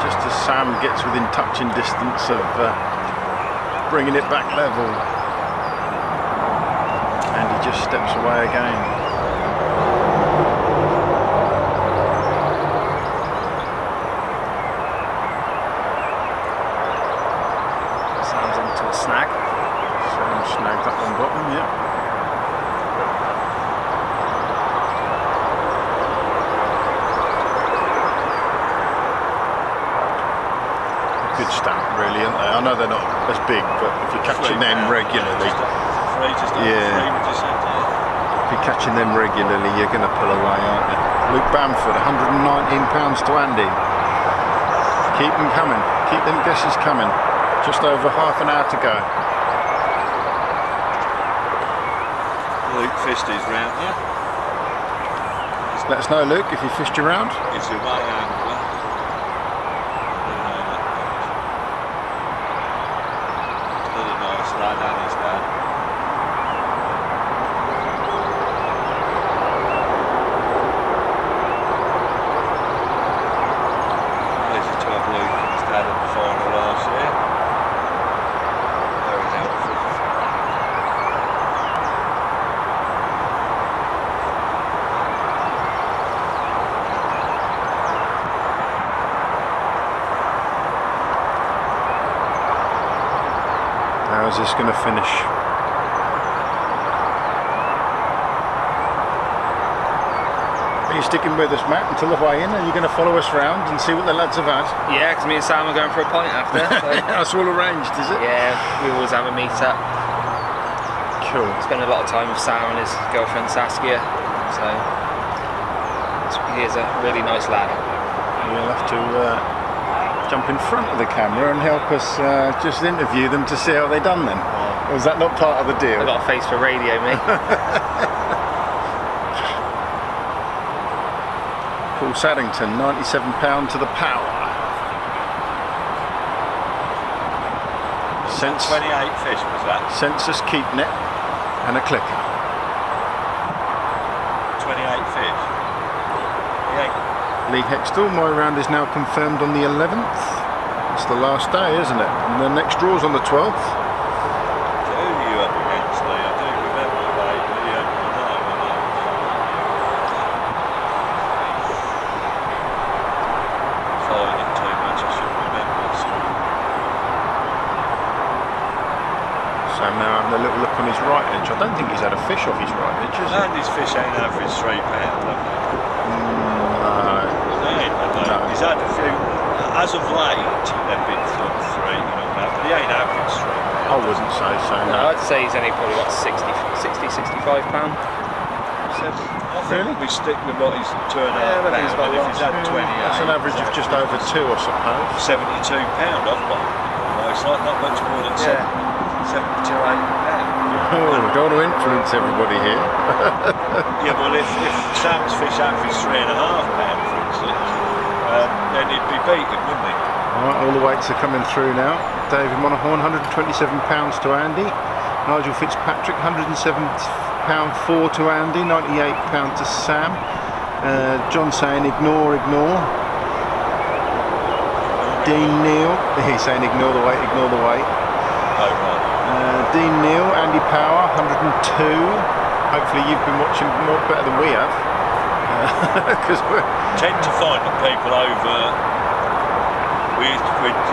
Just as Sam gets within touching distance of bringing it back level, and he just steps away again. Sam's into a snag. Sam snagged up on bottom, yeah. Good stamp, really, aren't they? I know they're not as big, but if you're catching them regularly, if you're catching them regularly, you're going to pull away, aren't you? Luke Bamford, £119 to Andy. Keep them coming. Keep them guesses coming. Just over half an hour to go. Luke fished his round, yeah? Let us know, Luke, if you fished your round. He's a way angler. Another nice lad, Annie's dad. Pleasure to have Luke and his dad at the final last year. Very helpful. How's this going to finish? Are you sticking with us, Matt, until the weigh-in? Are you going to follow us round and see what the lads have had? Yeah, because me and Sam are going for a pint after. So. That's all arranged, is it? Yeah, we always have a meet up. Cool. Spend a lot of time with Sam and his girlfriend Saskia, so he is a really nice lad. You'll have to jump in front of the camera and help us just interview them to see how they done then. Or is that not part of the deal? I've got a face for radio, mate. Paul Saddington, £97 to the power. 28 fish was that? Census keep net and a clicker. 28 fish. Yeah. Lee Hextall, my round is now confirmed on the 11th. It's the last day, isn't it? And the next draw's on the 12th. Who are you up against, Lee? I do remember vaguely. I know. Following it too much, I should remember. Sam now having a little look on his right edge. I don't think he's had a fish off his right edge, has he? Andy's fish ain't average £3, have they? No. He's had a few, as of late, they've been sort of 3, you know, but he ain't average £3. I wouldn't say so. No, I'd say he's only probably got 65 £60. I think we stick with what he's £2.5, and if he's had 28, that's an average of just over 2, I suppose. £72 off one. Well, it's not much more than 72, £80. Oh, we don't want to influence everybody here. Yeah, well, if Sam's fish average £3.5, for instance, then he'd be beaten, wouldn't he? Alright, all the weights are coming through now. David Monaghan, £127 to Andy. Nigel Fitzpatrick, £107 £4 to Andy, £98 to Sam. John saying ignore. Dean Neal, he's saying ignore the weight. Oh, right. Dean Neal, Andy Power, 102. Hopefully you've been watching better than we have. Because we Tend to find that people over. We're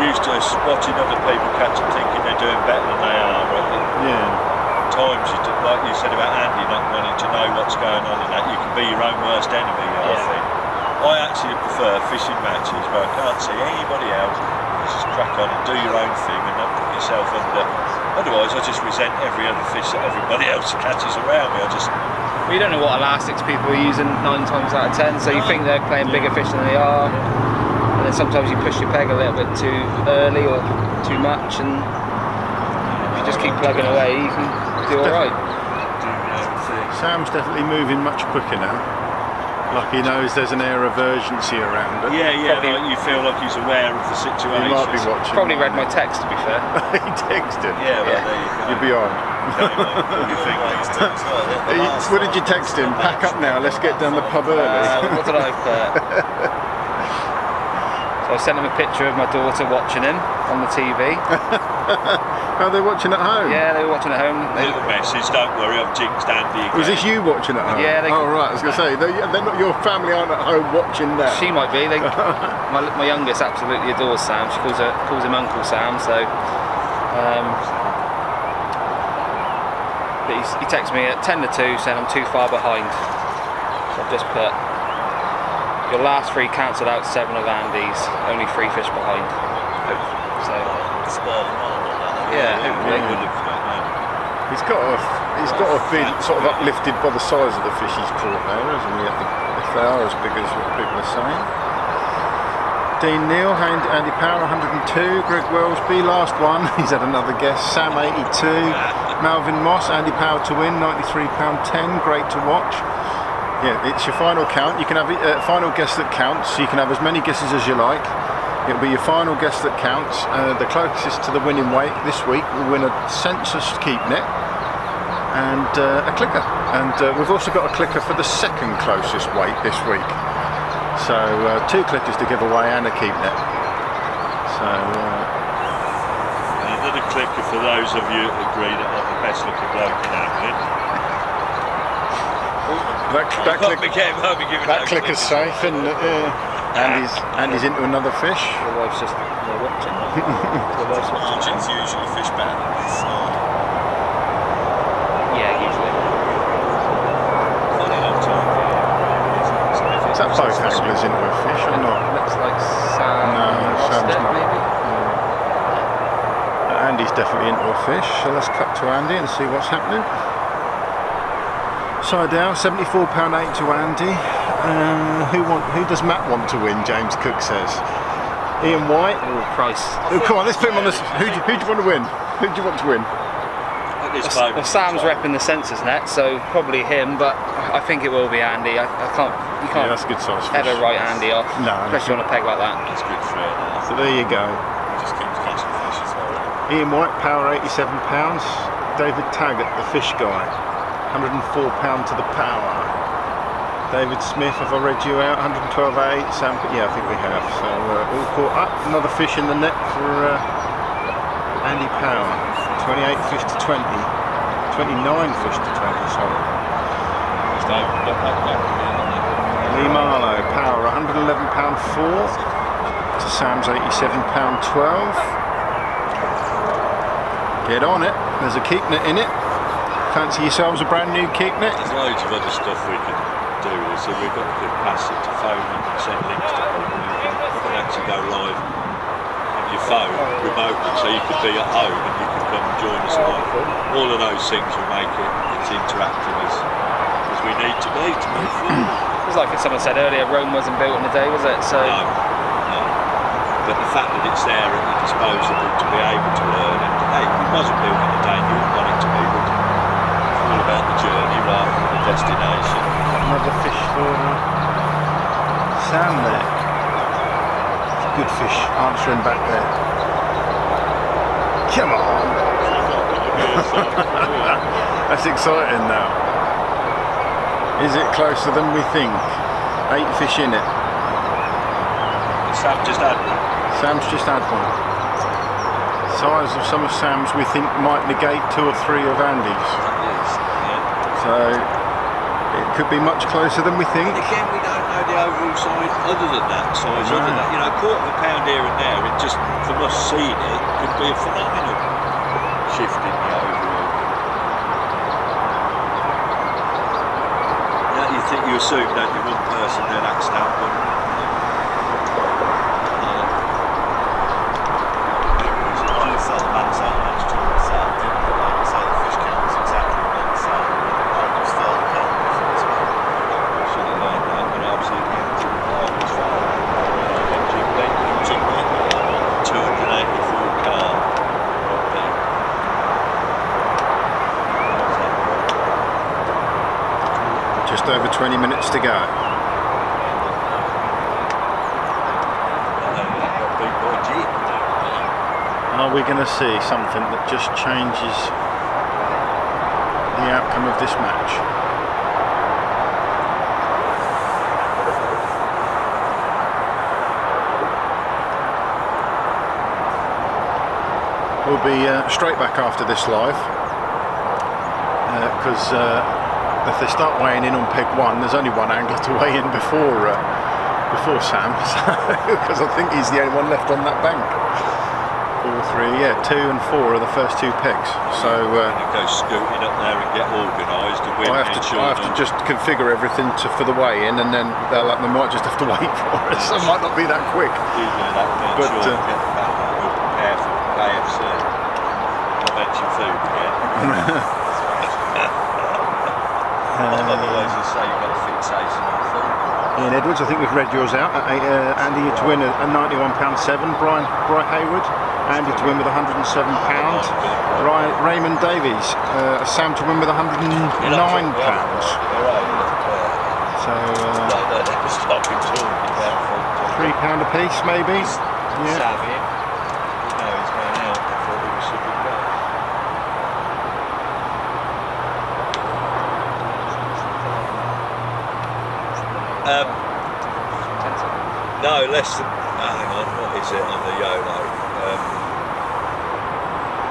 used to watching other people catch and thinking they're doing better than they are. Times like you said about Andy not wanting to know what's going on and that, you can be your own worst enemy, I think. I actually prefer fishing matches where I can't see anybody else. You just crack on and do your own thing and not put yourself under. Otherwise I just resent every other fish that everybody else catches around me. We don't know what elastics people are using 9 times out of 10, so you think they're playing bigger fish than they are, and then sometimes you push your peg a little bit too early or too much, and if you just keep plugging away you can do alright. Sam's definitely moving much quicker now. Like he knows there's an air of urgency around it. Like you feel like he's aware of the situation. He might be watching. Probably read my text, to be fair. He texted. Yeah, well, there you go. You'll be on. What do you think? What did you text him? Pack up now, let's get down the pub early. What did I put? So I sent him a picture of my daughter watching him on the TV. Oh, they're watching at home? Yeah, they were watching at home. Little message, don't worry, I've jinxed Andy again. Was this you watching at home? Yeah. Oh right, I was going to say, they're not, your family aren't at home watching now. She might be. My youngest absolutely adores Sam. She calls him Uncle Sam. So, but he texts me at 10 to 2 saying I'm too far behind. So I've just put your last 3 cancelled out 7 of Andy's, only 3 fish behind. So yeah, hopefully. He's got to be sort of uplifted by the size of the fish he's caught there, hasn't he? If they are as big as what people are saying. Dean Neal, Andy Power 102, Greg Wellsby, last one, he's had another guess, Sam 82, Malvin Moss, Andy Power to win, £93.10, great to watch. Yeah, it's your final count, you can have a final guess that counts, so you can have as many guesses as you like. It'll be your final guess that counts. The closest to the winning weight this week will win a census keep net and a clicker. And we've also got a clicker for the second closest weight this week. So 2 clickers to give away and a keep net. So another clicker for those of you that agree that I'm the best looking bloke in angling. that clicker's safe, and Andy's into another fish. The wife's just watching. Margins usually fish better than this. Yeah, usually. Is that both anglers into a fish or not? Looks like Sam. No, Sam's not. Maybe. Andy's definitely into a fish, so let's cut to Andy and see what's happening. Side down, £74.8 to Andy. Who does Matt want to win? James Cook says. Ian White. Oh, Price. Oh, come on, let's put him on this. Who do you want to win? Who do you want to win? Well, Sam's repping the census net, so probably him. But I think it will be Andy. You can't. Yeah, that's a good size fish. Ever write Andy off. No, especially on a peg like that. That's good for it. So there you go. Just keeps catching fish as well. Ian White, power £87. David Taggart, the fish guy, £104 to the power. David Smith, have I read you out? 112.8. Sam, yeah, I think we have. So all caught up. Another fish in the net for Andy Power. 28 fish to 20. 29 fish to 20. Sorry. Lee Marlowe, Power, £111.4 to Sam's £87.12. Get on it. There's a keep net in it. Fancy yourselves a brand new keep net? There's loads of other stuff we can do. So we've got the capacity to phone and send links to people. You can actually go live on your phone remotely, so you could be at home and you could come and join us live. All of those things will make it as interactive as we need to be move forward. It was like someone said earlier, Rome wasn't built in a day, was it? So no. But the fact that it's there at your disposal to be able to learn, and hey, it wasn't built in a day, you wouldn't want it to be, would you? It's all about the journey rather than the destination. Another fish for Sam there. It's a good fish, answering back there. Come on! That's exciting now. Is it closer than we think? 8 fish in it. Sam just had one. Sam's just had one. Size of some of Sam's we think might negate 2 or 3 of Andy's. Yes, yeah. So it could be much closer than we think. And again, we don't know the overall size other than that size. No. Other than that, you know, a quarter of a pound here and there, it just, from us seeing it, could be a phenomenal shift in the overall. Yeah, you assume that you one person then acts out one. Just over 20 minutes to go. Are we going to see something that just changes the outcome of this match? We'll be straight back after this live because if they start weighing in on peg 1, there's only one angler to weigh in before Sam, because I think he's the only one left on that bank. 4, 3, yeah, 2 and 4 are the first 2 pegs. So go scooting up there and get organised. I have to just configure everything for the weigh-in, and then they might just have to wait for us. It might not be that quick. But prepare for KFC. Not mention food again. Otherwise, you say you've got a fixation on food. Ian Edwards, I think we've read yours out. Andy to win a £91.7. Brian Hayward, Andy to win with £107. Raymond Davies, Sam to win with £109. So £3 a piece, maybe. Yeah. Savvy. No, he's going out. I thought he was super good. No, less than. Hang on, what is it on the YOLO?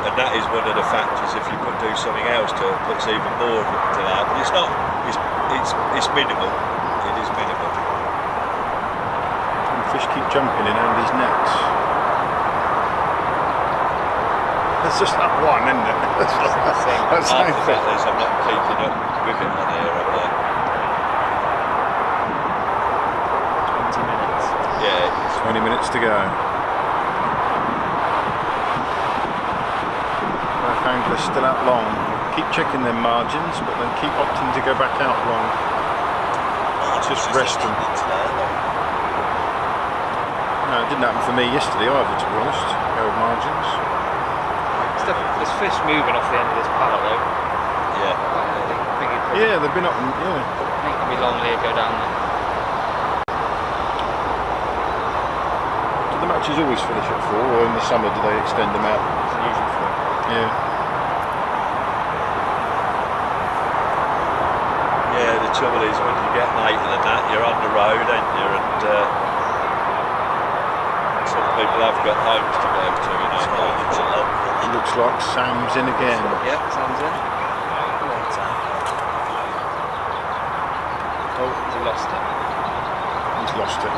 And that is one of the factors. If you could do something else to it, puts even more to that. But it's not. It's minimal. It is minimal. And fish keep jumping in Andy's nets. That's just that one, isn't it? That's I'm not keeping up with it on here, am I? 20 minutes to go. Both anglers still out long. Keep checking their margins, but then keep opting to go back out long. Just rest them. No, it didn't happen for me yesterday either, to be honest. Go margins. There's fish moving off the end of this paddle though. Yeah. Yeah, they've been up. Yeah. I think it'll be long here, go down there. The matches always finish at 4, or in the summer do they extend them out? It's usually 4. Yeah. Yeah, the trouble is when you get later than that, you're on the road, ain't you? And some people have got homes to go to, you know. It looks like Sam's in again. Yep, Sam's in. Oh, he lost it. He's lost it.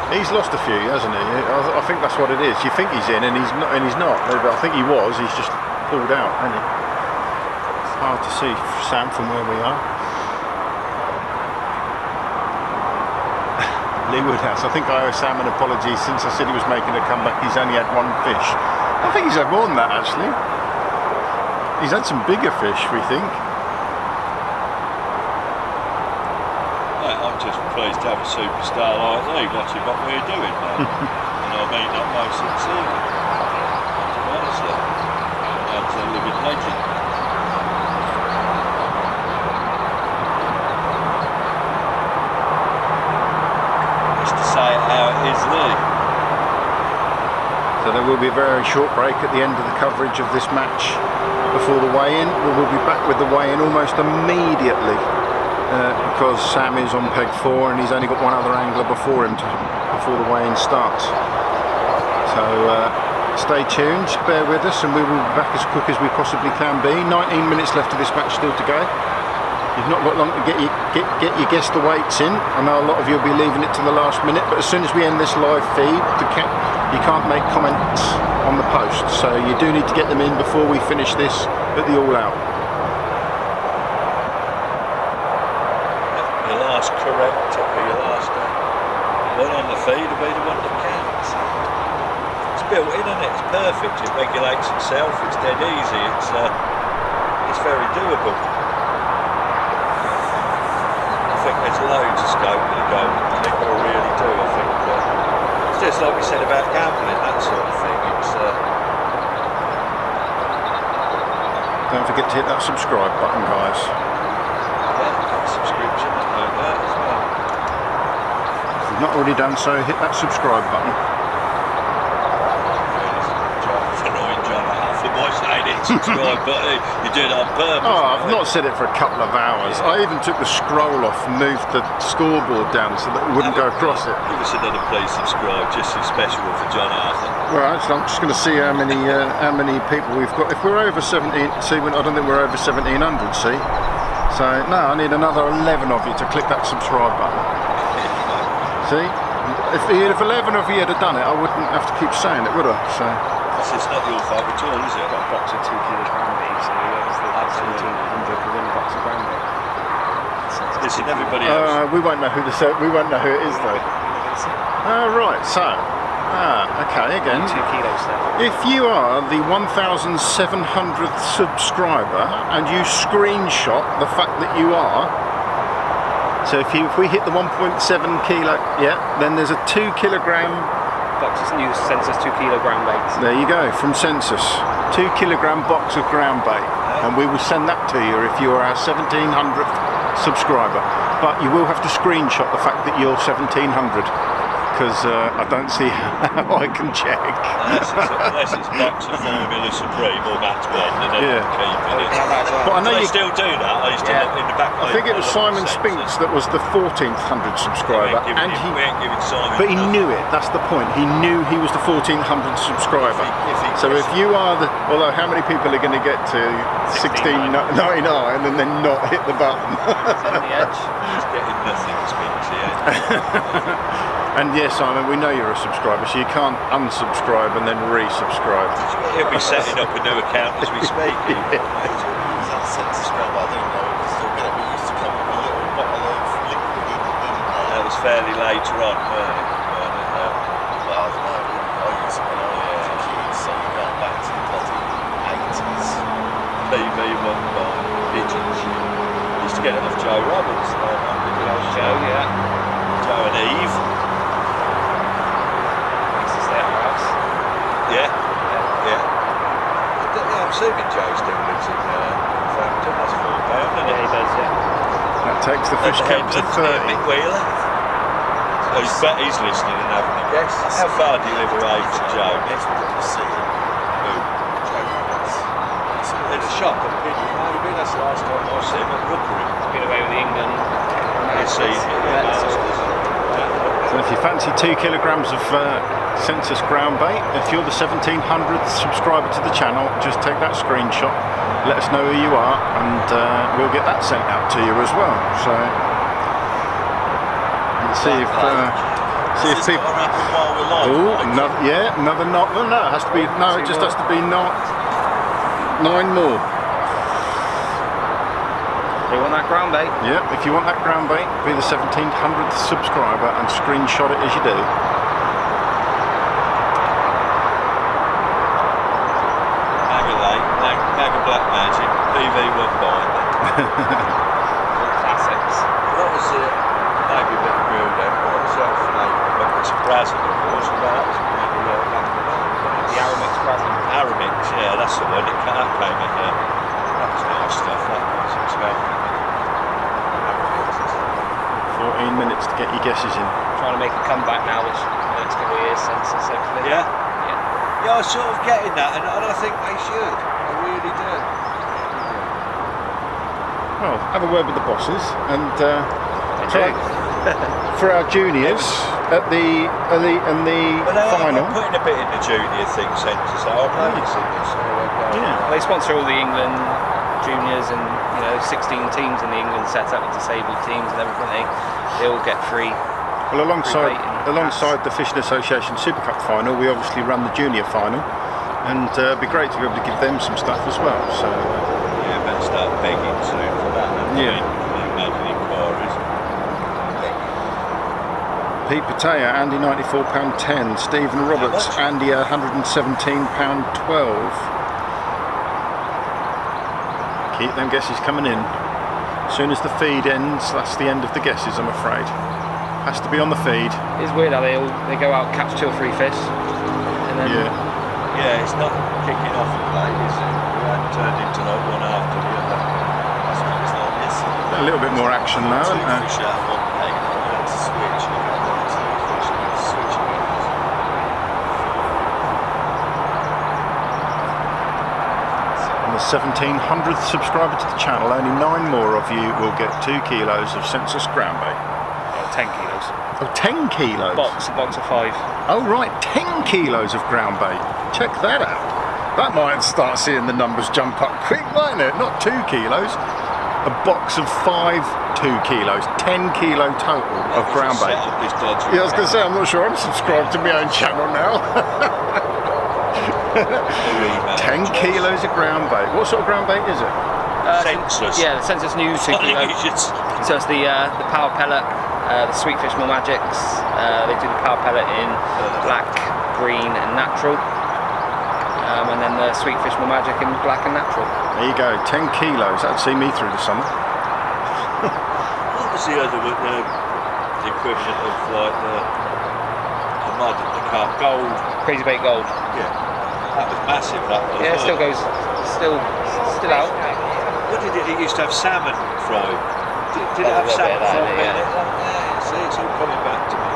He's lost a few, hasn't he? I think that's what it is. You think he's in, and he's not. But I think he was. He's just pulled out, hasn't he? It's hard to see Sam from where we are. Lee Woodhouse. I think I owe Sam an apology since I said he was making a comeback. He's only had 1 fish. I think he's had more than that actually. He's had some bigger fish, we think. I'm just pleased to have a superstar like Lee watching what we're doing, man. And I mean that most sincerely. Honestly, that's a living legend. Just to say it how it is, Lee. So there will be a very short break at the end of the coverage of this match before the weigh-in. We will be back with the weigh-in almost immediately. because Sam is on peg 4 and he's only got one other angler before him before the weigh-in starts. So stay tuned, bear with us, and we will be back as quick as we possibly can be. 19 minutes left of this match still to go. You've not got long to get your guess the weights in. I know a lot of you will be leaving it to the last minute, but as soon as we end this live feed, you can't make comments on the post, so you do need to get them in before we finish this at the all out. Your last correct, or your last one on the feed will be the one that counts. It's built in, isn't it? It's perfect. It regulates itself. It's dead easy. It's very doable. I think there's loads of scope with the golden click. I really do. I think it's just like we said about gambling, that sort of thing. It's Don't forget to hit that subscribe button, guys. subscription like that as well. If you've not already done so, hit that subscribe button. Annoying John for my saying it, subscribe, but you do it on purpose. Oh, I've not said it for a couple of hours. I even took the scroll off and moved the scoreboard down so that it wouldn't go across it. Give us another please subscribe, just as special for John Arthur. Right, so I'm just going to see how many people we've got. If we're over 17, see, I don't think we're over 1700. See, so no, I need another 11 of you to click that subscribe button. See, if 11 of you had done it, I wouldn't have to keep saying it, would I? So. It's not your fault at all, is it? Got a box of 2 kilo ground bait, so whoever's the 1700 will win a box of ground bait. Listen, everybody else. We won't know who it is though. Right, so okay, again. 2 kilos there. If you are the 1,700th subscriber and you screenshot the fact that you are, so if we hit the 1.7 kilo, yeah, then there's a 2 kilogram. Boxes new Census 2 kilo ground baits. There you go, from Census, 2 kilogram box of ground bait, and we will send that to you if you are our 1700th subscriber. But you will have to screenshot the fact that you're 1700, because I don't see how I can check. Unless it's box of Formula Supreme or Matt's Blend, and then keeping it. But I know they you still do that. I used to look in the back. I think it was Simon Spinks that was the 1400 subscriber, we ain't giving Simon but he enough. knew it. That's the point. He knew he was the 1400th subscriber. So if you are the, although how many people are going to get to 16.99 and then not hit the button? On the edge. He's getting nothing, Spinks, yeah. And yes, Simon, we know you're a subscriber, so you can't unsubscribe and then resubscribe. He'll be setting up a new account as we speak. That Census scrub, I don't know, because we used to come with a little bottle of liquid in there. That was fairly later on, weren't it? Well, I don't know, I used it when I was a kid, so you're going back to the bloody 80s. PV one by Pigeons. Used to get it off Joe Roberts. Joe, yeah. Joe and Eve. Yeah. I'm assuming Joe still lives in Frampton. That's £4, isn't it? Yeah, he does, yeah. That takes the fish count to 30. Mick Wheeler. Oh, he's listening and having a guess. How far do you live away from Joe? In the shop at Pigeon. Maybe that's the last time I see him at Rookery. He's been away with England. So if you fancy 2 kilograms of Census ground bait, if you're the 1700th subscriber to the channel, just take that screenshot, let us know who you are, and we'll get that sent out to you as well. So let's see if people. Oh, another knot. Well, no, it has to be. No, it just has to be 9 more. You want that ground bait? Yeah, if you want that ground bait, be the 1700th subscriber and screenshot it as you do. Mega Black Magic, PV one bind. Classics. What was it? Maybe a bit of grill then. What was that flavour? It's a Brazil, of course. The Aramix Brazil. Aramix, yeah, that's the one. That came in there. That was nice stuff. That was as well. 14 minutes to get your guesses in. Trying to make a comeback now, which the next couple of years, Census, hopefully. Yeah? Yeah, I was sort of getting that, and I think they should. I really do. well, have a word with the bosses and try for our juniors at the elite and the final. I'm putting a bit in the junior thing centre, so I'm noticing this. Yeah. They sponsor all the England juniors and 16 teams in the England setup with disabled teams and everything. They all get free. Well, alongside the Fishing Association Super Cup final, we obviously run the junior final, and it'd be great to be able to give them some stuff as well. So yeah, better start begging soon for that. Yeah. Making inquiries. Pete Patea, Andy £94.10, Stephen Roberts, Andy £117.12. Keep them guesses coming in. As soon as the feed ends, that's the end of the guesses, I'm afraid. Has to be on the feed. It's weird how they go out, catch 2 or 3 fish, and then Yeah, it's not kicking off at late, is it? We haven't turned into like one after the other. That's what it's like this. A little bit more action now, isn't there? Fish out of one peg, and switch. On the 1700th subscriber to the channel, only 9 more of you will get 2 kilos of census ground bait. 10 kilos. Oh, 10 kilos? A box of 5. Oh right, 10 kilos of ground bait. Check that out. That might start seeing the numbers jump up quick, mightn't it? Not 2 kilos. A box of 5 2 kilos. 10 kilo total of ground bait. Yeah, I was going to say, I'm not sure I'm subscribed to my own channel now. 10 kilos of ground bait. What sort of ground bait is it? Census. Yeah, the Census New 2 kilos. So it's the power pellet, the Sweetfish More Magics. They do the power pellet in black, green and natural. And then the Sweetfish More Magic in black and natural. There you go, 10 kilos. That'd see me through the summer. What was the other one? The equivalent of like the mud in the cup? Gold. Crazy Bait Gold. Yeah. That was massive, that was. Yeah, it still goes, still out. What did it used to have? Salmon fry. Did it have salmon fry in it? Yeah, see, it's all coming back to me.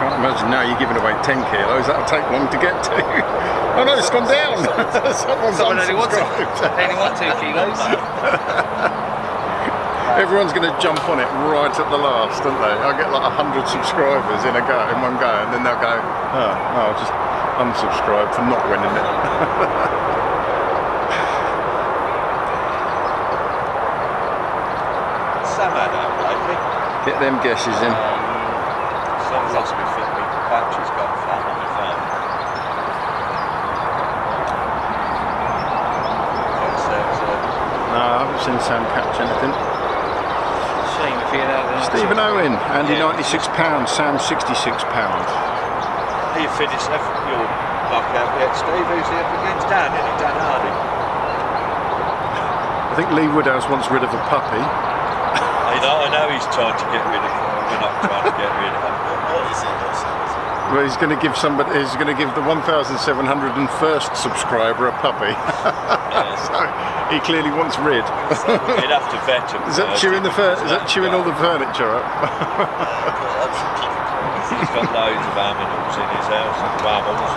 Can't imagine now you're giving away 10 kilos. That'll take long to get to. Oh no, it's gone down. Someone only wants 2 kilos. Everyone's going to jump on it right at the last, aren't they? I'll get like 100 subscribers in one go, and then they'll go, oh, I'll just unsubscribe for not winning it. Sam had that lately. Get them guesses in. Some lost me fit, me patches got flat on my phone. No, I haven't seen Sam catch anything. Shame if you had Stephen Owen, Andy £96, Sam £66. You finished your buck out yet, Steve? Who's he up against? Dan, isn't he? Dan Hardy. I think Lee Woodhouse wants rid of a puppy. I know he's trying to get rid of him. We're not trying to get rid of him. Well, he's going to give the 1,701st subscriber a puppy. So he clearly wants rid. You'd have to vet him. Is that chewing all the furniture up? He's got loads of aminals in his house and wammels.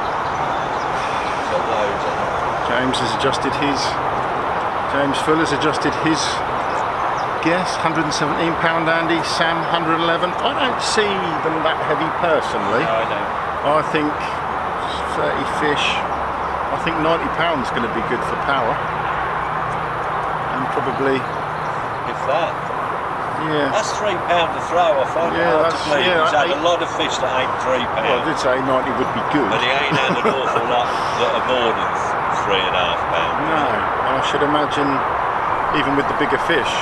He's got loads of them. James Full has adjusted his guess. £117 Andy, Sam 111. I don't see them that heavy personally. No, I don't. I think 30 fish. I think £90 is going to be good for power. And probably, If that. yeah. That's £3 to throw. I find it hard to believe. He's had a lot of fish that ain't £3. Well, I did say 90 would be good. But he ain't had an awful lot that are more than £3.5. No, I should imagine even with the bigger fish,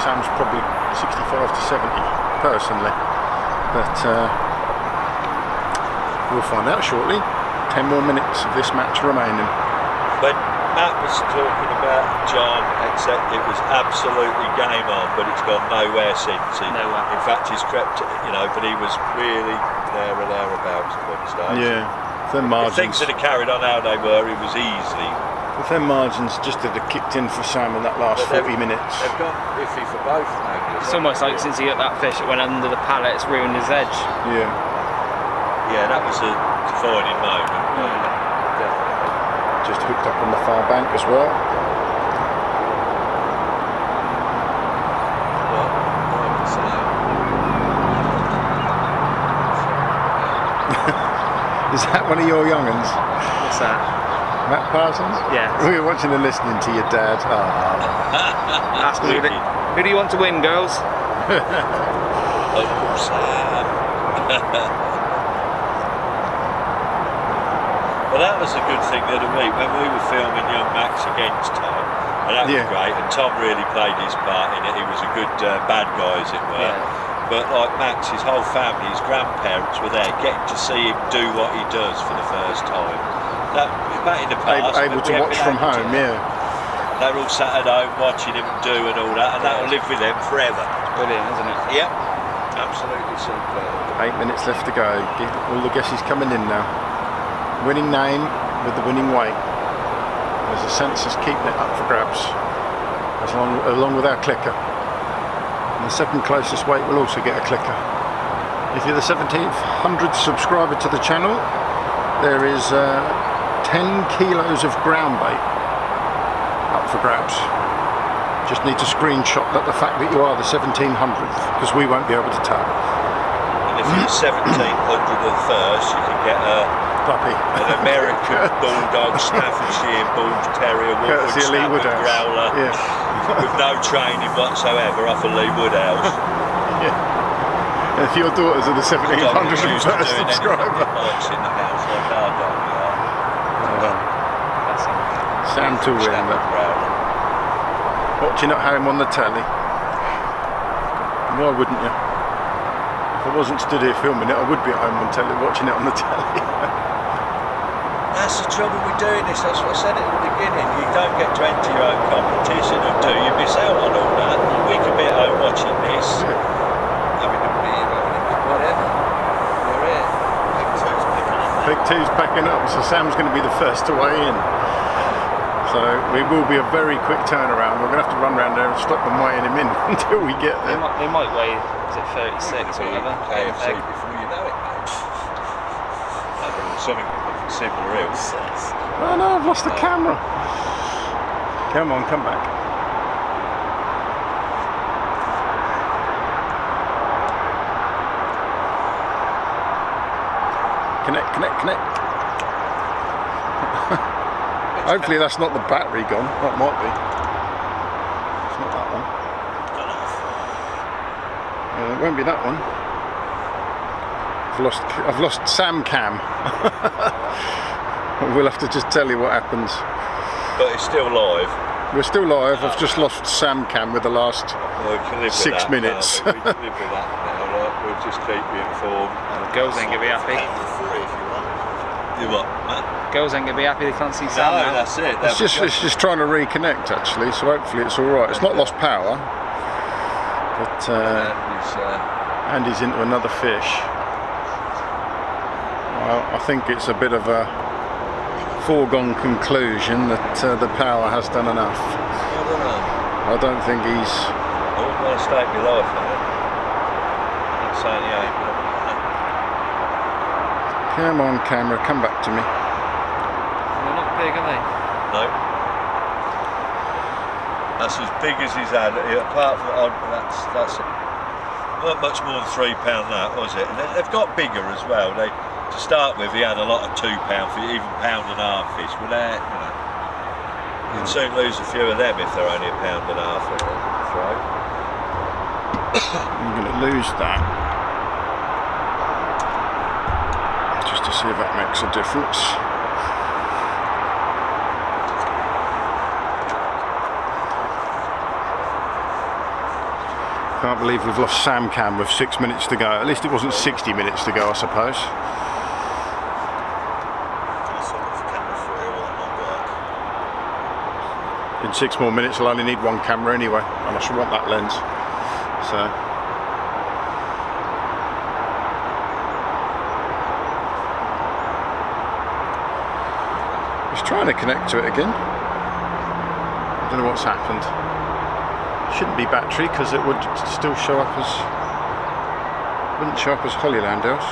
Sam's probably 65 to 70 personally. But we'll find out shortly. 10 more minutes of this match remaining. When Matt was talking about John, except it was absolutely game on, but it's gone nowhere since. Nowhere. In fact, he's crept, but he was really there or thereabouts at one stage. Yeah, their If margins. things had carried on how they were, he was easily. If their margins just had kicked in for Sam in that last But 40 minutes. They've got iffy for both anglers. It's almost like since he hit that fish, it went under the pallet, it's ruined his edge. Yeah. Yeah, that was a defining moment. Definitely. Just hooked up on the far bank as well. Is that one of your young uns? What's that? Matt Parsons? Yeah. We were watching and listening to your dad. Oh. Ask me who do you want to win, girls? Uncle Sam. Well, that was a good thing the other week when we were filming Young Max against Tom, and that was great. And Tom really played his part in it. He was a good bad guy, as it were. Yeah. But like Max, his whole family, his grandparents were there, getting to see him do what he does for the first time. That in the past, able to watch from home, yeah. They were all sat at home watching him do and all that, and that'll live with them forever. Brilliant, isn't it? Yep, absolutely superb. 8 minutes left to go. All the guesses coming in now. Winning name with the winning weight. There's a census keeping it up for grabs, along with our clicker. And the second closest weight will also get a clicker. If you're the 1700th subscriber to the channel, there is 10 kilos of ground bait up for grabs. Just need to screenshot the fact that you are the 1700th, because we won't be able to tell. And if you're 1701st, you can get puppy, an American Bulldog, Staffordshire Bull Terrier, Woodwood Snapper Growler, with no training whatsoever off of Lee Woodhouse. Yeah. And if your daughters are the 1701st subscriber. Lights in the house like our dog, Sam to win that. Watching at home on the telly. Why wouldn't you? If I wasn't stood here filming it, I would be at home on telly, watching it on the telly. That's the trouble with doing this. That's what I said at the beginning. You don't get to enter your own competition, and do you miss out on all that? We could be at home watching this, having a beer, whatever. We're here. Big Two's backing up, so Sam's going to be the first to weigh in. So it will be a very quick turnaround. We're going to have to run around there and stop them weighing him in until we get there. They might weigh, is it 36 or whatever? KFC before you know it, mate. Something similar else. Oh no, I've lost the camera. Come on, come back. Connect. Hopefully that's not the battery gone. That might be. It's not that one. It won't be that one. I've lost Sam Cam. We'll have to just tell you what happens. But it's still live. We're still live. I've just lost Sam Cam with the last 6 minutes. We can live with that now. Right? We'll just keep you informed. The girls ain't gonna be happy. You what, Matt? Girls ain't gonna be happy they can't see Sam now. That's it. It's just trying to reconnect actually, so hopefully it's all right. It's not lost power, but Andy's into another fish. Well, I think it's a bit of a foregone conclusion that the power has done enough. I don't know. I don't think he's. I wouldn't want to stake my life on it. I'm saying he ain't. Come on, camera, come back to me. They're not big, are they? No. That's as big as he's had. Apart from that's not much more than £3 that, was it? And they've got bigger as well. To start with, he had a lot of £2, even £1.5 fish. Well, you can soon lose a few of them if they're only £1.5 for a throw. I'm going to lose that. Just to see if that makes a difference. Can't believe we've lost Sam Cam with 6 minutes to go. At least it wasn't 60 minutes to go, I suppose. In 6 more minutes I'll only need one camera anyway, and I should want that lens. So just trying to connect to it again. I don't know what's happened. Shouldn't be battery because it would still show up as, wouldn't show up as Hollyland else.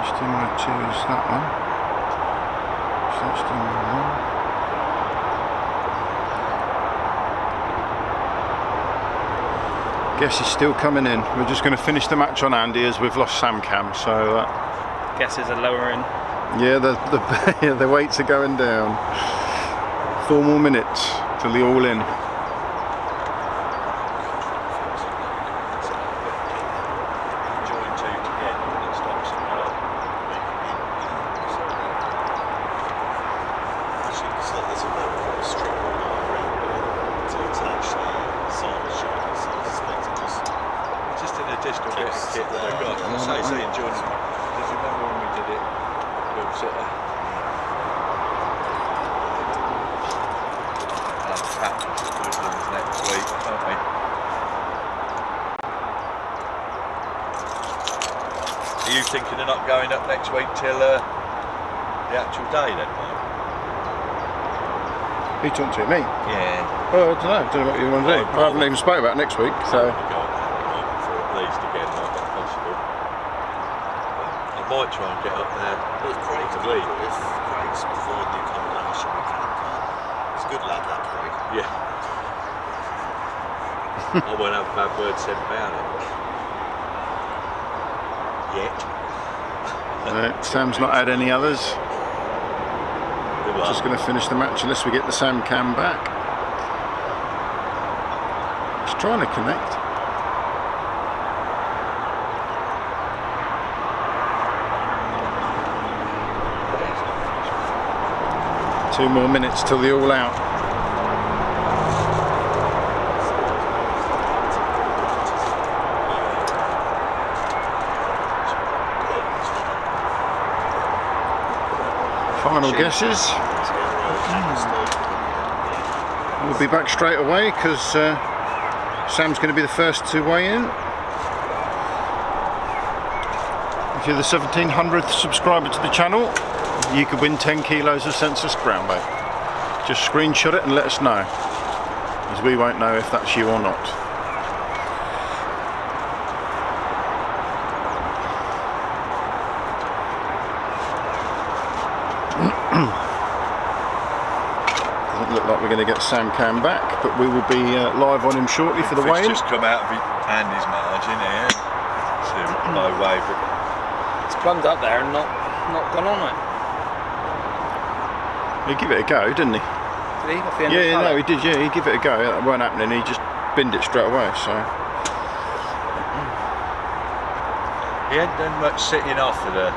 HDMI 2 is that one. So HDMI 1. Guess he's still coming in. We're just going to finish the match on Andy as we've lost Sam Cam. So Guesses are lowering. yeah, the weights are going down. 4 more minutes till the all in. Are you thinking of not going up next week till the actual day then, Mike? Who talking to me? Yeah. Well, I don't know what you want to do. I haven't even spoke about next week, so. For at least again, not if possible. I might try and get up there. It's Craig's a week. If Craig's before the accommodation, we can't. It's a good lad, that Craig. Yeah. I won't have a bad word said about it. Yet. Sam's not had any others. Just going to finish the match unless we get the Sam Cam back. He's trying to connect. Two more minutes till the all out. Final guesses. We'll be back straight away because Sam's going to be the first to weigh in. If you're the 1700th subscriber to the channel, you could win 10 kilos of census ground bait. Just screenshot it and let us know, as we won't know if that's you or not. Doesn't look like we're going to get Sam Cam back, but we will be live on him shortly for the weigh-in. Just come out of Andy's margin here. So no way, but It's plumbed up there and not gone on it. He gave it a go, didn't he? Did he? Off the end of the Yeah, no, pallet? he did. Yeah, he gave it a go. That weren't happening. He just binned it straight away. So he hadn't done much sitting off of the.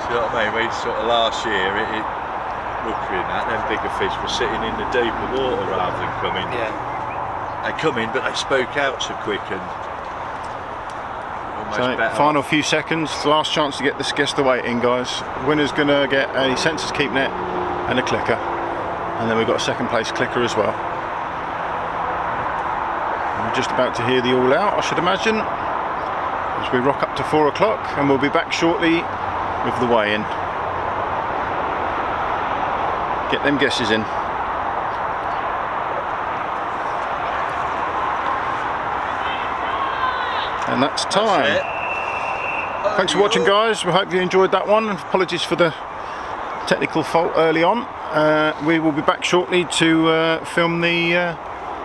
See what I mean? We sort of last year, rookery and that, them bigger fish were sitting in the deeper water rather than coming. Yeah. They come in, but they spook out so quick and almost So, better. final few seconds, last chance to get this guess the weight in, guys. Winner's gonna get a census keep net and a clicker, and then we've got a second place clicker as well. We're just about to hear the all out, I should imagine, as we rock up to 4 o'clock, and we'll be back shortly with the weigh in. Get them guesses in. And that's time. That's it. Thanks for watching, guys. We hope you enjoyed that one. Apologies for the technical fault early on. We will be back shortly to film the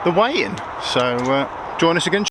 weigh-in. So join us again.